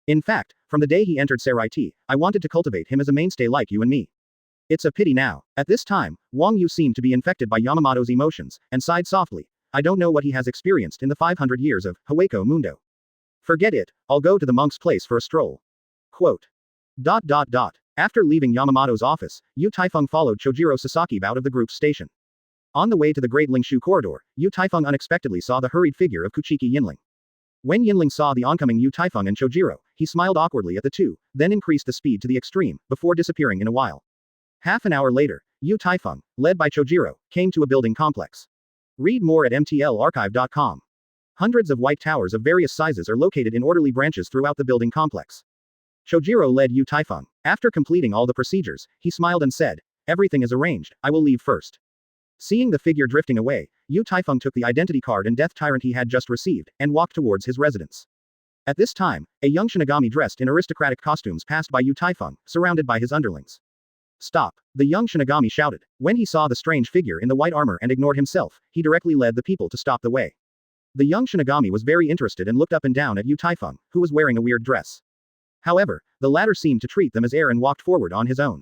In fact, from the day he entered Seraiti, I wanted to cultivate him as a mainstay like you and me. It's a pity now. At this time, Wang Yu seemed to be infected by Yamamoto's emotions, and sighed softly. I don't know what he has experienced in the 500 years of Hueco Mundo. Forget it, I'll go to the monk's place for a stroll. Quote. After leaving Yamamoto's office, Taifeng followed Chojiro Sasaki out of the group's station. On the way to the Great Lingshu corridor, Taifeng unexpectedly saw the hurried figure of Kuchiki Yinling. When Yinling saw the oncoming Taifeng and Chojiro, he smiled awkwardly at the two, then increased the speed to the extreme, before disappearing in a while. Half an hour later, Taifeng, led by Chojiro, came to a building complex. Read more at mtlarchive.com. Hundreds of white towers of various sizes are located in orderly branches throughout the building complex. Chojiro led Taifeng. After completing all the procedures, he smiled and said, everything is arranged, I will leave first. Seeing the figure drifting away, Taifeng took the identity card and death tyrant he had just received, and walked towards his residence. At this time, a young Shinigami dressed in aristocratic costumes passed by Taifeng, surrounded by his underlings. Stop! The young Shinigami shouted. When he saw the strange figure in the white armor and ignored himself, he directly led the people to stop the way. The young Shinigami was very interested and looked up and down at Taifeng, who was wearing a weird dress. However, the latter seemed to treat them as air and walked forward on his own.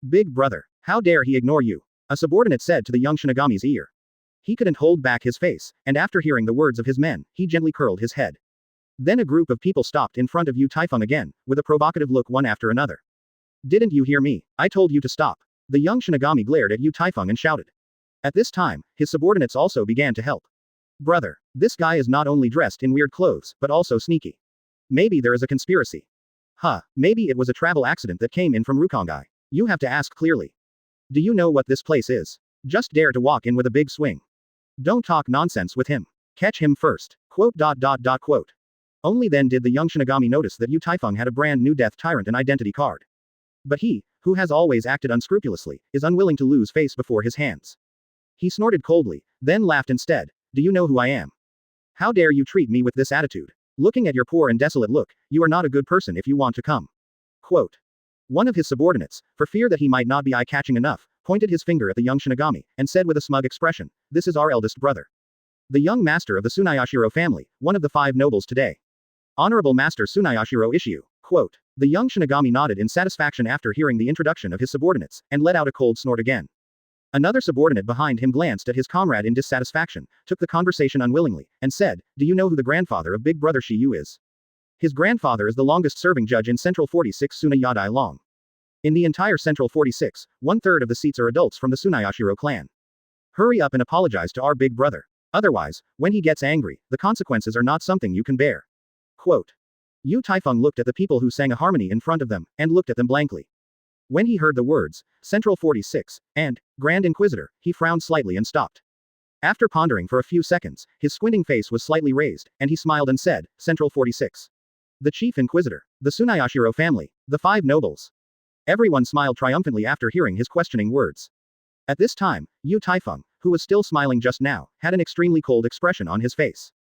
Big brother, how dare he ignore you? A subordinate said to the young Shinigami's ear. He couldn't hold back his face, and after hearing the words of his men, he gently curled his head. Then a group of people stopped in front of Taifeng again, with a provocative look one after another. Didn't you hear me? I told you to stop. The young Shinigami glared at Taifeng and shouted. At this time, his subordinates also began to help. Brother, this guy is not only dressed in weird clothes, but also sneaky. Maybe there is a conspiracy. Maybe it was a travel accident that came in from Rukongai. You have to ask clearly. Do you know what this place is? Just dare to walk in with a big swing. Don't talk nonsense with him. Catch him first. Quote. Only then did the young Shinigami notice that Taifeng had a brand new death tyrant and identity card. But he, who has always acted unscrupulously, is unwilling to lose face before his hands. He snorted coldly, then laughed instead. Do you know who I am? How dare you treat me with this attitude? Looking at your poor and desolate look, you are not a good person if you want to come. Quote. One of his subordinates, for fear that he might not be eye-catching enough, pointed his finger at the young Shinigami, and said with a smug expression, this is our eldest brother. The young master of the Tsunayashiro family, one of the 5 nobles today. Honorable Master Tsunayashiro Issue. Quote. The young Shinigami nodded in satisfaction after hearing the introduction of his subordinates, and let out a cold snort again. Another subordinate behind him glanced at his comrade in dissatisfaction, took the conversation unwillingly, and said, do you know who the grandfather of Big Brother Shiyu is? His grandfather is the longest-serving judge in Central 46 Suna Yadai Long. In the entire Central 46, 1/3 of the seats are adults from the Tsunayashiro clan. Hurry up and apologize to our big brother. Otherwise, when he gets angry, the consequences are not something you can bear. Quote. Taifeng looked at the people who sang a harmony in front of them, and looked at them blankly. When he heard the words, Central 46, and Grand Inquisitor, he frowned slightly and stopped. After pondering for a few seconds, his squinting face was slightly raised, and he smiled and said, Central 46. The Chief Inquisitor. The Tsunayashiro family. The 5 nobles. Everyone smiled triumphantly after hearing his questioning words. At this time, Taifeng, who was still smiling just now, had an extremely cold expression on his face.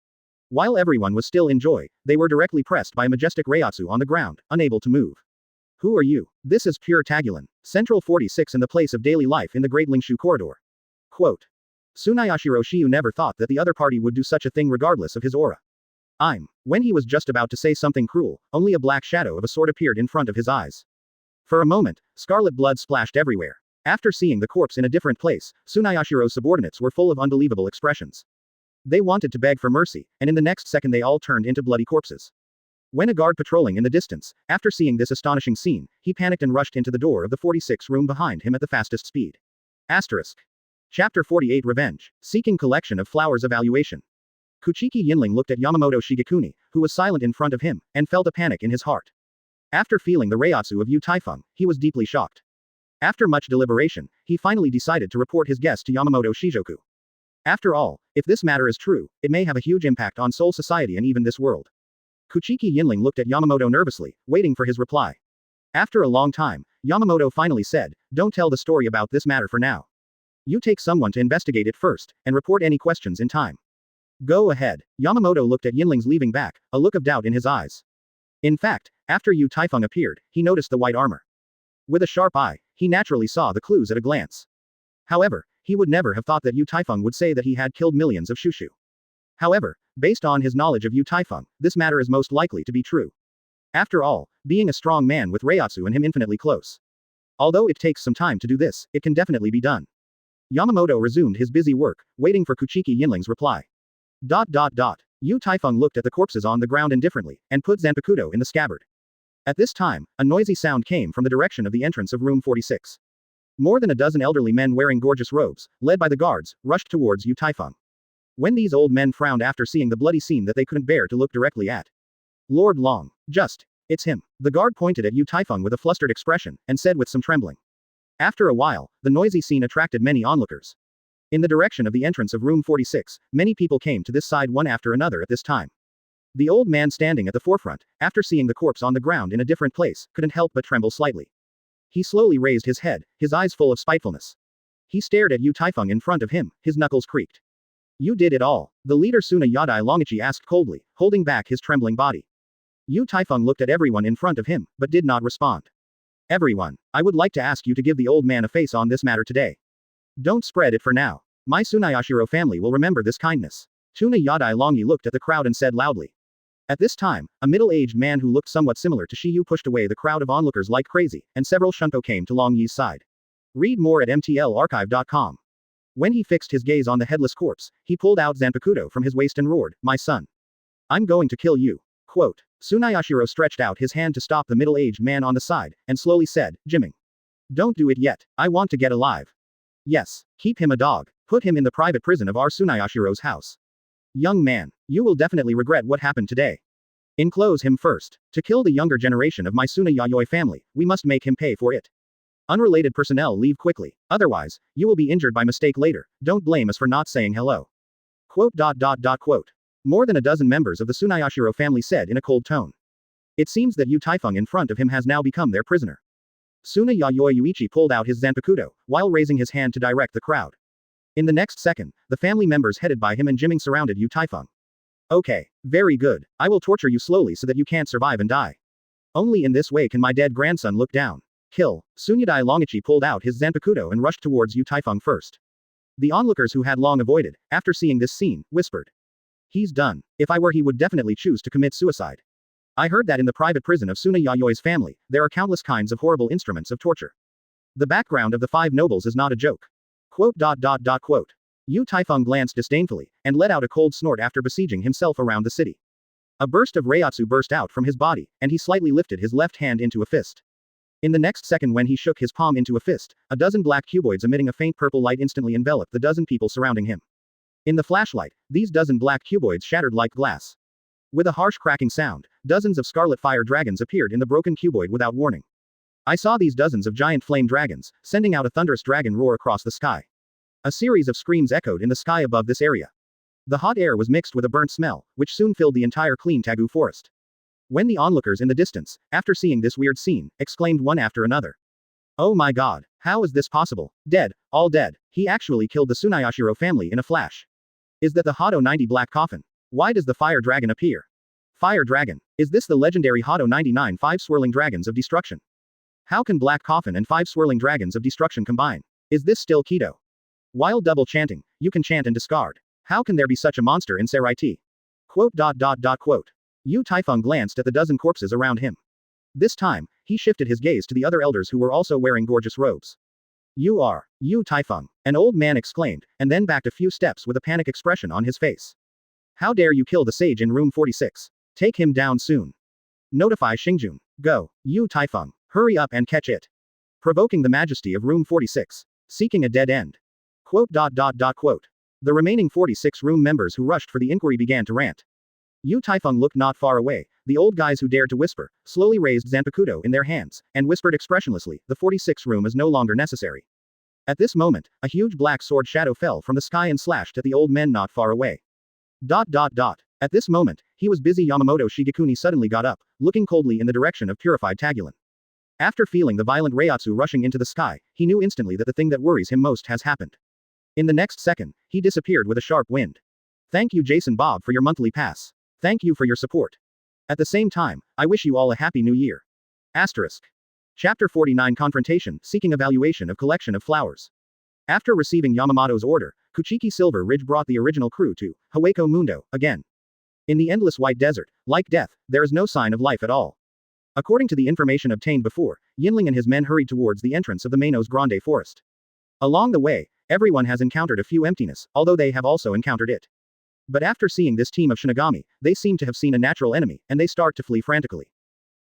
While everyone was still in joy, they were directly pressed by majestic Reiatsu on the ground, unable to move. Who are you? This is pure Tagulan. Central 46 in the place of daily life in the Great Lingshu corridor. Quote. Tsunayashiro Shiyu never thought that the other party would do such a thing regardless of his aura. When he was just about to say something cruel, only a black shadow of a sword appeared in front of his eyes. For a moment, scarlet blood splashed everywhere. After seeing the corpse in a different place, Tsunayashiro's subordinates were full of unbelievable expressions. They wanted to beg for mercy, and in the next second they all turned into bloody corpses. When a guard patrolling in the distance, after seeing this astonishing scene, he panicked and rushed into the door of the 46 room behind him at the fastest speed. Asterisk. Chapter 48 Revenge. Seeking collection of flowers evaluation. Kuchiki Yinling looked at Yamamoto Shigekuni, who was silent in front of him, and felt a panic in his heart. After feeling the reiatsu of Taifeng, he was deeply shocked. After much deliberation, he finally decided to report his guess to Yamamoto Shijoku. After all, if this matter is true, it may have a huge impact on Soul Society and even this world. Kuchiki Yinling looked at Yamamoto nervously, waiting for his reply. After a long time, Yamamoto finally said, "Don't tell the story about this matter for now. You take someone to investigate it first, and report any questions in time." Go ahead. Yamamoto looked at Yinling's leaving back, a look of doubt in his eyes. In fact, after Yu Taifeng appeared, he noticed the white armor. With a sharp eye, he naturally saw the clues at a glance. However, he would never have thought that Yu Taifeng would say that he had killed millions of Shushu. However, based on his knowledge of Yu Taifeng, this matter is most likely to be true. After all, being a strong man with Reiatsu and him infinitely close. Although it takes some time to do this, it can definitely be done. Yamamoto resumed his busy work, waiting for Kuchiki Yinling's reply. Yu Taifeng looked at the corpses on the ground indifferently, and put Zanpakuto in the scabbard. At this time, a noisy sound came from the direction of the entrance of room 46. More than a dozen elderly men wearing gorgeous robes, led by the guards, rushed towards Yu Taifeng. When these old men frowned after seeing the bloody scene that they couldn't bear to look directly at. Lord Long. It's him. The guard pointed at Yu Taifeng with a flustered expression, and said with some trembling. After a while, the noisy scene attracted many onlookers. In the direction of the entrance of room 46, many people came to this side one after another at this time. The old man standing at the forefront, after seeing the corpse on the ground in a different place, couldn't help but tremble slightly. He slowly raised his head, his eyes full of spitefulness. He stared at Yu Taifeng in front of him, his knuckles creaked. You did it all. The leader Suna Yadai Longichi asked coldly, holding back his trembling body. Yu Taifeng looked at everyone in front of him, but did not respond. Everyone, I would like to ask you to give the old man a face on this matter today. Don't spread it for now. My Tsunayashiro family will remember this kindness. Tuna Yadai Longi looked at the crowd and said loudly. At this time, a middle-aged man who looked somewhat similar to Shiyu pushed away the crowd of onlookers like crazy, and several shunto came to Long Yi's side. Read more at mtlarchive.com. When he fixed his gaze on the headless corpse, he pulled out Zanpakuto from his waist and roared, "My son. I'm going to kill you." Quote. Tsunayashiro stretched out his hand to stop the middle-aged man on the side, and slowly said, "Jimming. Don't do it yet, I want to get alive. Yes, keep him a dog, put him in the private prison of our Tsunayashiro's house. Young man, you will definitely regret what happened today. Enclose him first. To kill the younger generation of my Suna Yayoi family, we must make him pay for it. Unrelated personnel leave quickly, otherwise, you will be injured by mistake later, don't blame us for not saying hello." Quote. More than a dozen members of the Tsunayashiro family said in a cold tone. It seems that Yu Taifeng in front of him has now become their prisoner. Suna Yayoi Yuichi pulled out his Zanpakuto, while raising his hand to direct the crowd. In the next second, the family members headed by him and Jimming surrounded Yu Taifeng. Okay, very good, I will torture you slowly so that you can't survive and die. Only in this way can my dead grandson look down. Kill. Tsunyadai Longichi pulled out his Zanpakuto and rushed towards Yu Taifeng first. The onlookers who had long avoided, after seeing this scene, whispered. He's done. If I were he would definitely choose to commit suicide. I heard that in the private prison of Suna Yayoi's family, there are countless kinds of horrible instruments of torture. The background of the five nobles is not a joke. Quote. Yu Taifeng glanced disdainfully, and let out a cold snort after besieging himself around the city. A burst of Reiatsu burst out from his body, and he slightly lifted his left hand into a fist. In the next second when he shook his palm into a fist, a dozen black cuboids emitting a faint purple light instantly enveloped the dozen people surrounding him. In the flashlight, these dozen black cuboids shattered like glass. With a harsh cracking sound, dozens of scarlet fire dragons appeared in the broken cuboid without warning. I saw these dozens of giant flame dragons, sending out a thunderous dragon roar across the sky. A series of screams echoed in the sky above this area. The hot air was mixed with a burnt smell, which soon filled the entire clean Tagu forest. When the onlookers in the distance, after seeing this weird scene, exclaimed one after another. Oh my god, how is this possible? Dead, all dead, he actually killed the Tsunayashiro family in a flash. Is that the Hado 90 black coffin? Why does the fire dragon appear? Fire dragon, is this the legendary Hado 99 5 swirling dragons of destruction? How can black coffin and 5 swirling dragons of destruction combine? Is this still Kido? While double chanting, you can chant and discard. How can there be such a monster in Seraiti? Quote. Yu Taifeng glanced at the dozen corpses around him. This time, he shifted his gaze to the other elders who were also wearing gorgeous robes. You are Yu Taifeng, an old man exclaimed, and then backed a few steps with a panic expression on his face. How dare you kill the sage in room 46? Take him down soon. Notify Xingjun. Go, Yu Taifeng, hurry up and catch it. Provoking the majesty of room 46. Seeking a dead end. Quote. The remaining 46 room members who rushed for the inquiry began to rant. Yu Taifeng looked not far away, the old guys who dared to whisper, slowly raised Zanpakuto in their hands, and whispered expressionlessly, the 46 room is no longer necessary. At this moment, a huge black sword shadow fell from the sky and slashed at the old men not far away. At this moment, he was busy. Yamamoto Shigekuni suddenly got up, looking coldly in the direction of purified Tagulan. After feeling the violent Reiatsu rushing into the sky, he knew instantly that the thing that worries him most has happened. In the next second, he disappeared with a sharp wind. Thank you Jason Bob for your monthly pass. Thank you for your support. At the same time, I wish you all a happy new year. Asterisk. Chapter 49 Confrontation, Seeking Evaluation of Collection of Flowers. After receiving Yamamoto's order, Kuchiki Silver Ridge brought the original crew to Hueco Mundo, again. In the endless white desert, like death, there is no sign of life at all. According to the information obtained before, Yinling and his men hurried towards the entrance of the Manos Grande forest. Along the way, everyone has encountered a few emptiness, although they have also encountered it. But after seeing this team of Shinigami, they seem to have seen a natural enemy, and they start to flee frantically.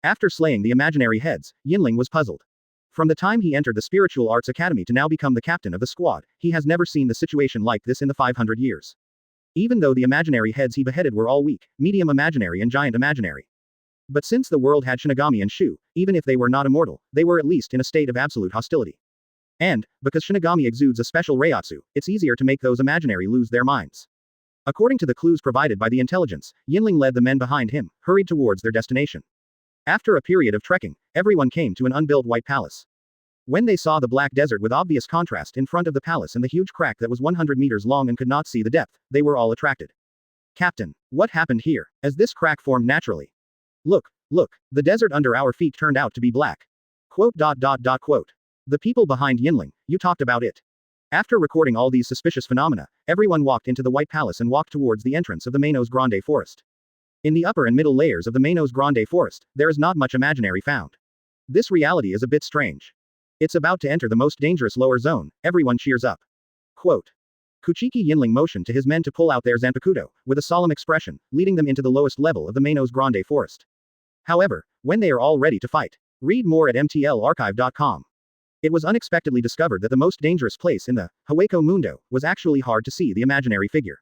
After slaying the imaginary heads, Yinling was puzzled. From the time he entered the Spiritual Arts Academy to now become the captain of the squad, he has never seen the situation like this in the 500 years. Even though the imaginary heads he beheaded were all weak, medium imaginary and giant imaginary. But since the world had Shinigami and Shu, even if they were not immortal, they were at least in a state of absolute hostility. And, because Shinigami exudes a special Reiatsu, it's easier to make those imaginary lose their minds. According to the clues provided by the intelligence, Yinling led the men behind him, hurried towards their destination. After a period of trekking, everyone came to an unbuilt white palace. When they saw the black desert with obvious contrast in front of the palace and the huge crack that was 100 meters long and could not see the depth, they were all attracted. Captain, what happened here, as this crack formed naturally? Look, the desert under our feet turned out to be black. Quote. The people behind Yinling, you talked about it. After recording all these suspicious phenomena, everyone walked into the White Palace and walked towards the entrance of the Manos Grande forest. In the upper and middle layers of the Manos Grande forest, there is not much imaginary found. This reality is a bit strange. It's about to enter the most dangerous lower zone, everyone cheers up. Quote. Kuchiki Yinling motioned to his men to pull out their Zanpakuto, with a solemn expression, leading them into the lowest level of the Manos Grande forest. However, when they are all ready to fight, read more at mtlarchive.com. It was unexpectedly discovered that the most dangerous place in the Hueco Mundo was actually hard to see the imaginary figure.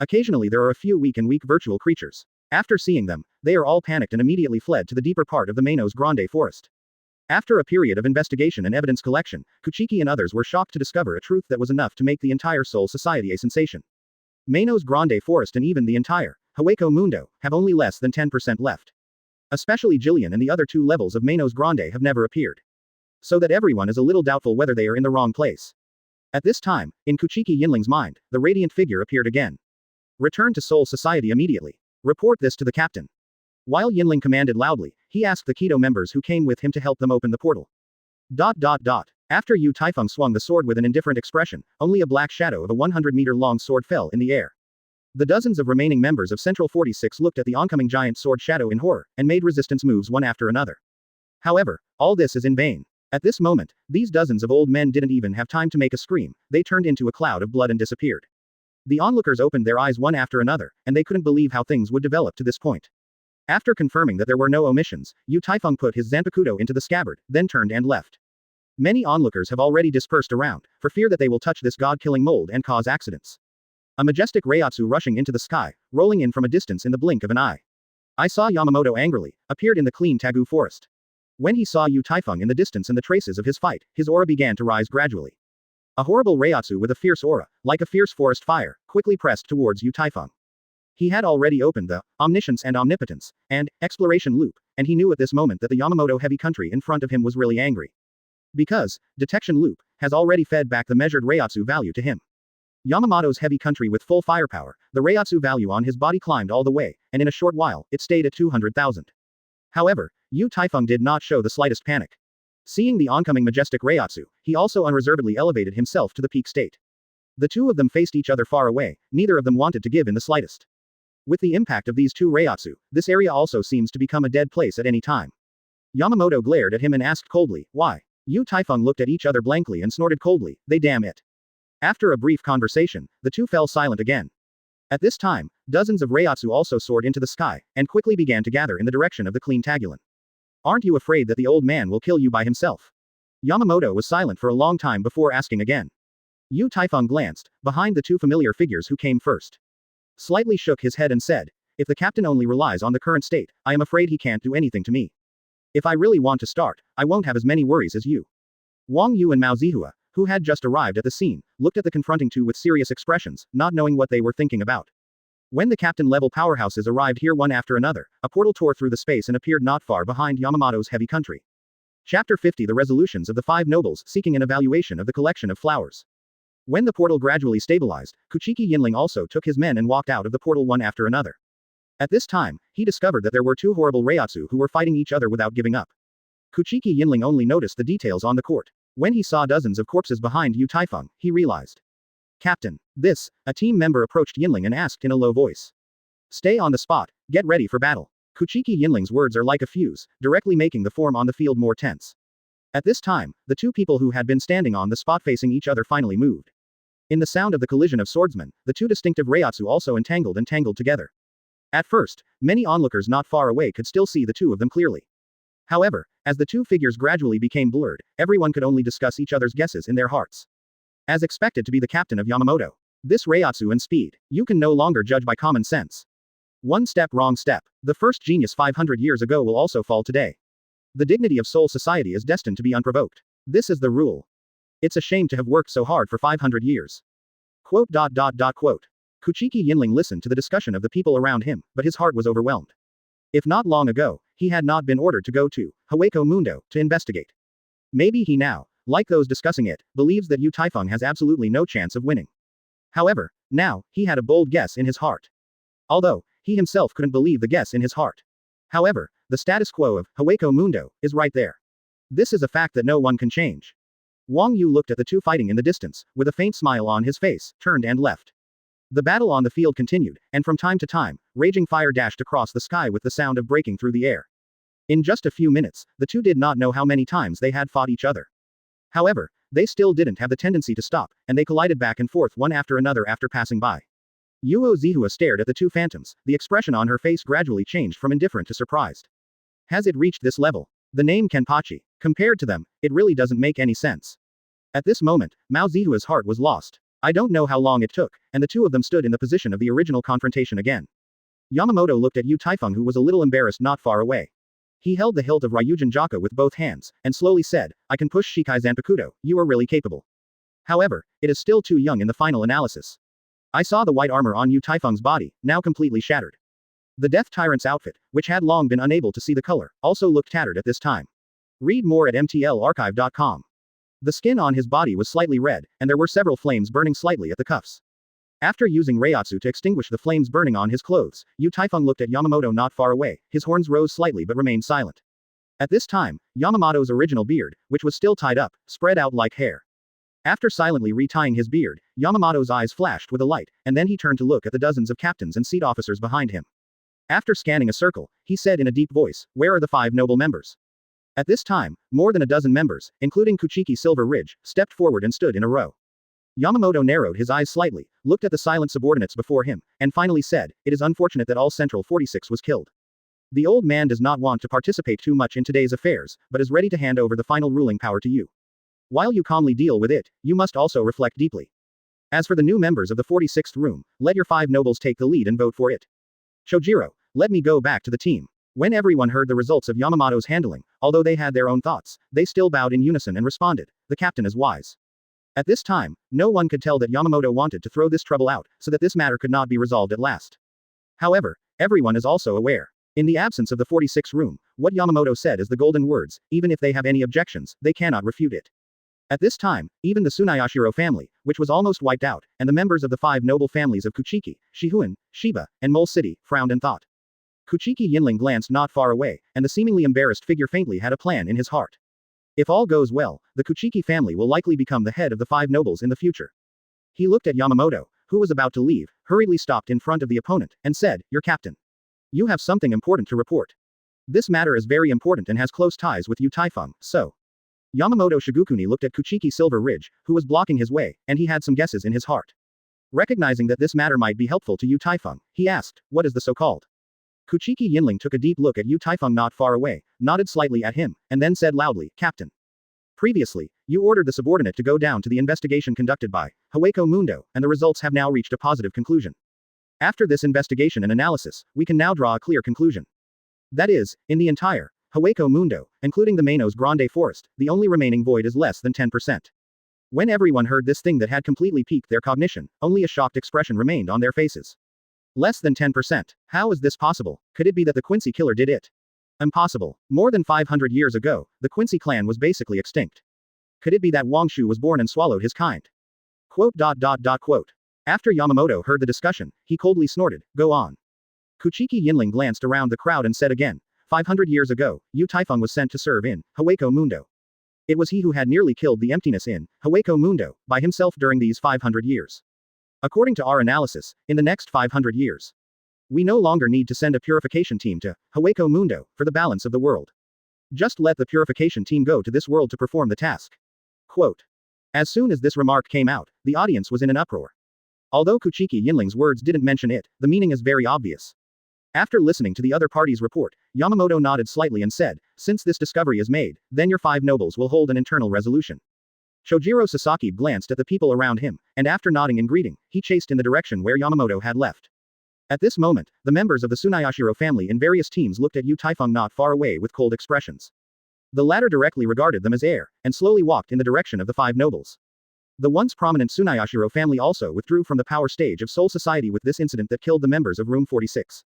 Occasionally there are a few weak virtual creatures. After seeing them, they are all panicked and immediately fled to the deeper part of the Manos Grande forest. After a period of investigation and evidence collection, Kuchiki and others were shocked to discover a truth that was enough to make the entire Soul Society a sensation. Manos Grande Forest and even the entire Hueco Mundo have only less than 10% left. Especially Jillian and the other two levels of Manos Grande have never appeared. So that everyone is a little doubtful whether they are in the wrong place. At this time, in Kuchiki Yinling's mind, the radiant figure appeared again. Return to Soul Society immediately. Report this to the captain. While Yinling commanded loudly, he asked the Kido members who came with him to help them open the portal. After Yu Taifeng swung the sword with an indifferent expression, only a black shadow of a 100-meter-long sword fell in the air. The dozens of remaining members of Central 46 looked at the oncoming giant sword shadow in horror, and made resistance moves one after another. However, all this is in vain. At this moment, these dozens of old men didn't even have time to make a scream, they turned into a cloud of blood and disappeared. The onlookers opened their eyes one after another, and they couldn't believe how things would develop to this point. After confirming that there were no omissions, Yu Taifeng put his Zanpakuto into the scabbard, then turned and left. Many onlookers have already dispersed around, for fear that they will touch this god-killing mold and cause accidents. A majestic Reiatsu rushing into the sky, rolling in from a distance in the blink of an eye. I saw Yamamoto angrily, appeared in the clean Tagu forest. When he saw Yu Taifeng in the distance and the traces of his fight, his aura began to rise gradually. A horrible Reiatsu with a fierce aura, like a fierce forest fire, quickly pressed towards Yu Taifeng. He had already opened the Omniscience and Omnipotence and exploration loop, and he knew at this moment that the Yamamoto heavy country in front of him was really angry. Because detection loop has already fed back the measured Reiatsu value to him. Yamamoto's heavy country with full firepower, the Reiatsu value on his body climbed all the way, and in a short while, it stayed at 200,000. However, Yu Taifeng did not show the slightest panic. Seeing the oncoming majestic Reiatsu, he also unreservedly elevated himself to the peak state. The two of them faced each other far away, neither of them wanted to give in the slightest. With the impact of these two Reiatsu, this area also seems to become a dead place at any time. Yamamoto glared at him and asked coldly, why? Yu Taifeng looked at each other blankly and snorted coldly, they damn it. After a brief conversation, the two fell silent again. At this time, dozens of Reiatsu also soared into the sky, and quickly began to gather in the direction of the clean Tagulan. Aren't you afraid that the old man will kill you by himself? Yamamoto was silent for a long time before asking again. Yu Taifeng glanced behind the two familiar figures who came first. Slightly shook his head and said, if the captain only relies on the current state, I am afraid he can't do anything to me. If I really want to start, I won't have as many worries as you. Wang Yu and Mao Zihua, who had just arrived at the scene, looked at the confronting two with serious expressions, not knowing what they were thinking about. When the captain-level powerhouses arrived here one after another, a portal tore through the space and appeared not far behind Yamamoto's heavy country. Chapter 50 The Resolutions of the Five Nobles Seeking an Evaluation of the Collection of Flowers. When the portal gradually stabilized, Kuchiki Yinling also took his men and walked out of the portal one after another. At this time, he discovered that there were two horrible Reiatsu who were fighting each other without giving up. Kuchiki Yinling only noticed the details on the court. When he saw dozens of corpses behind Yu Taifeng, he realized. Captain. A team member approached Yinling and asked in a low voice. Stay on the spot, get ready for battle. Kuchiki Yinling's words are like a fuse, directly making the form on the field more tense. At this time, the two people who had been standing on the spot facing each other finally moved. In the sound of the collision of swordsmen, the two distinctive Reiatsu also entangled together. At first, many onlookers not far away could still see the two of them clearly. However, as the two figures gradually became blurred, everyone could only discuss each other's guesses in their hearts. As expected to be the captain of Yamamoto. This Reiatsu and speed, you can no longer judge by common sense. One step wrong step. The first genius 500 years ago will also fall today. The dignity of Soul Society is destined to be unprovoked. This is the rule. It's a shame to have worked so hard for 500 years. Quote. Kuchiki Yinling listened to the discussion of the people around him, but his heart was overwhelmed. If not long ago, he had not been ordered to go to Hueco Mundo to investigate. Maybe he now, like those discussing it, believes that Yu Taifeng has absolutely no chance of winning. However, now, he had a bold guess in his heart. Although, he himself couldn't believe the guess in his heart. However, the status quo of Hueco Mundo is right there. This is a fact that no one can change. Wang Yu looked at the two fighting in the distance, with a faint smile on his face, turned and left. The battle on the field continued, and from time to time, raging fire dashed across the sky with the sound of breaking through the air. In just a few minutes, the two did not know how many times they had fought each other. However, they still didn't have the tendency to stop, and they collided back and forth one after another after passing by. Yhwach stared at the two phantoms, the expression on her face gradually changed from indifferent to surprised. Has it reached this level? The name Kenpachi. Compared to them, it really doesn't make any sense. At this moment, Mao Zihua's heart was lost. I don't know how long it took, and the two of them stood in the position of the original confrontation again. Yamamoto looked at Yu Taifeng, who was a little embarrassed not far away. He held the hilt of Ryujin Jaka with both hands, and slowly said, I can push Shikai Zanpakuto, you are really capable. However, it is still too young in the final analysis. I saw the white armor on Yu Taifeng's body, now completely shattered. The Death Tyrant's outfit, which had long been unable to see the color, also looked tattered at this time. Read more at mtlarchive.com. The skin on his body was slightly red, and there were several flames burning slightly at the cuffs. After using Reiatsu to extinguish the flames burning on his clothes, Yu Taifeng looked at Yamamoto not far away, his horns rose slightly but remained silent. At this time, Yamamoto's original beard, which was still tied up, spread out like hair. After silently retying his beard, Yamamoto's eyes flashed with a light, and then he turned to look at the dozens of captains and seat officers behind him. After scanning a circle, he said in a deep voice, where are the 5 noble members? At this time, more than a dozen members, including Kuchiki Silver Ridge, stepped forward and stood in a row. Yamamoto narrowed his eyes slightly, looked at the silent subordinates before him, and finally said, it is unfortunate that all Central 46 was killed. The old man does not want to participate too much in today's affairs, but is ready to hand over the final ruling power to you. While you calmly deal with it, you must also reflect deeply. As for the new members of the 46th room, let your 5 nobles take the lead and vote for it. Chojiro, let me go back to the team. When everyone heard the results of Yamamoto's handling, although they had their own thoughts, they still bowed in unison and responded, the captain is wise. At this time, no one could tell that Yamamoto wanted to throw this trouble out, so that this matter could not be resolved at last. However, everyone is also aware. In the absence of the 46th room, what Yamamoto said is the golden words, even if they have any objections, they cannot refute it. At this time, even the Tsunayashiro family, which was almost wiped out, and the members of the 5 noble families of Kuchiki, Shihuan, Shiba, and Mole City, frowned and thought. Kuchiki Yinling glanced not far away, and the seemingly embarrassed figure faintly had a plan in his heart. If all goes well, the Kuchiki family will likely become the head of the 5 nobles in the future. He looked at Yamamoto, who was about to leave, hurriedly stopped in front of the opponent, and said, your captain. You have something important to report. This matter is very important and has close ties with Yu Taifeng, so. Yamamoto Shigukuni looked at Kuchiki Silver Ridge, who was blocking his way, and he had some guesses in his heart. Recognizing that this matter might be helpful to Yu Taifeng, he asked, what is the so-called? Kuchiki Yinling took a deep look at Yu Taifeng not far away, nodded slightly at him, and then said loudly, Captain. Previously, you ordered the subordinate to go down to the investigation conducted by Hueco Mundo, and the results have now reached a positive conclusion. After this investigation and analysis, we can now draw a clear conclusion. That is, in the entire Hueco Mundo, including the Manos Grande Forest, the only remaining void is less than 10%. When everyone heard this thing that had completely piqued their cognition, only a shocked expression remained on their faces. Less than 10%. How is this possible? Could it be that the Quincy killer did it? Impossible. More than 500 years ago, the Quincy clan was basically extinct. Could it be that Wang Shu was born and swallowed his kind? Quote. After Yamamoto heard the discussion, he coldly snorted, "Go on." Kuchiki Yinling glanced around the crowd and said again, 500 years ago, Yu Taifeng was sent to serve in Hueco Mundo. It was he who had nearly killed the emptiness in Hueco Mundo by himself during these 500 years. According to our analysis, in the next 500 years, we no longer need to send a purification team to Hueco Mundo for the balance of the world. Just let the purification team go to this world to perform the task. Quote. As soon as this remark came out, the audience was in an uproar. Although Kuchiki Yinling's words didn't mention it, the meaning is very obvious. After listening to the other party's report, Yamamoto nodded slightly and said, since this discovery is made, then your 5 nobles will hold an internal resolution. Chojiro Sasaki glanced at the people around him, and after nodding in greeting, he chased in the direction where Yamamoto had left. At this moment, the members of the Tsunayashiro family in various teams looked at Yu Taifeng not far away with cold expressions. The latter directly regarded them as heir, and slowly walked in the direction of the 5 nobles. The once prominent Tsunayashiro family also withdrew from the power stage of Soul Society with this incident that killed the members of Room 46.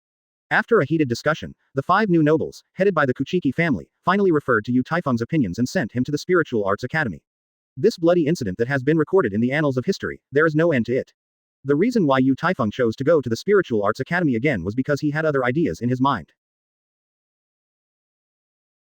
After a heated discussion, the 5 new nobles, headed by the Kuchiki family, finally referred to Yu Taifeng's opinions and sent him to the Spiritual Arts Academy. This bloody incident that has been recorded in the annals of history, there is no end to it. The reason why Yu Taifeng chose to go to the Spiritual Arts Academy again was because he had other ideas in his mind.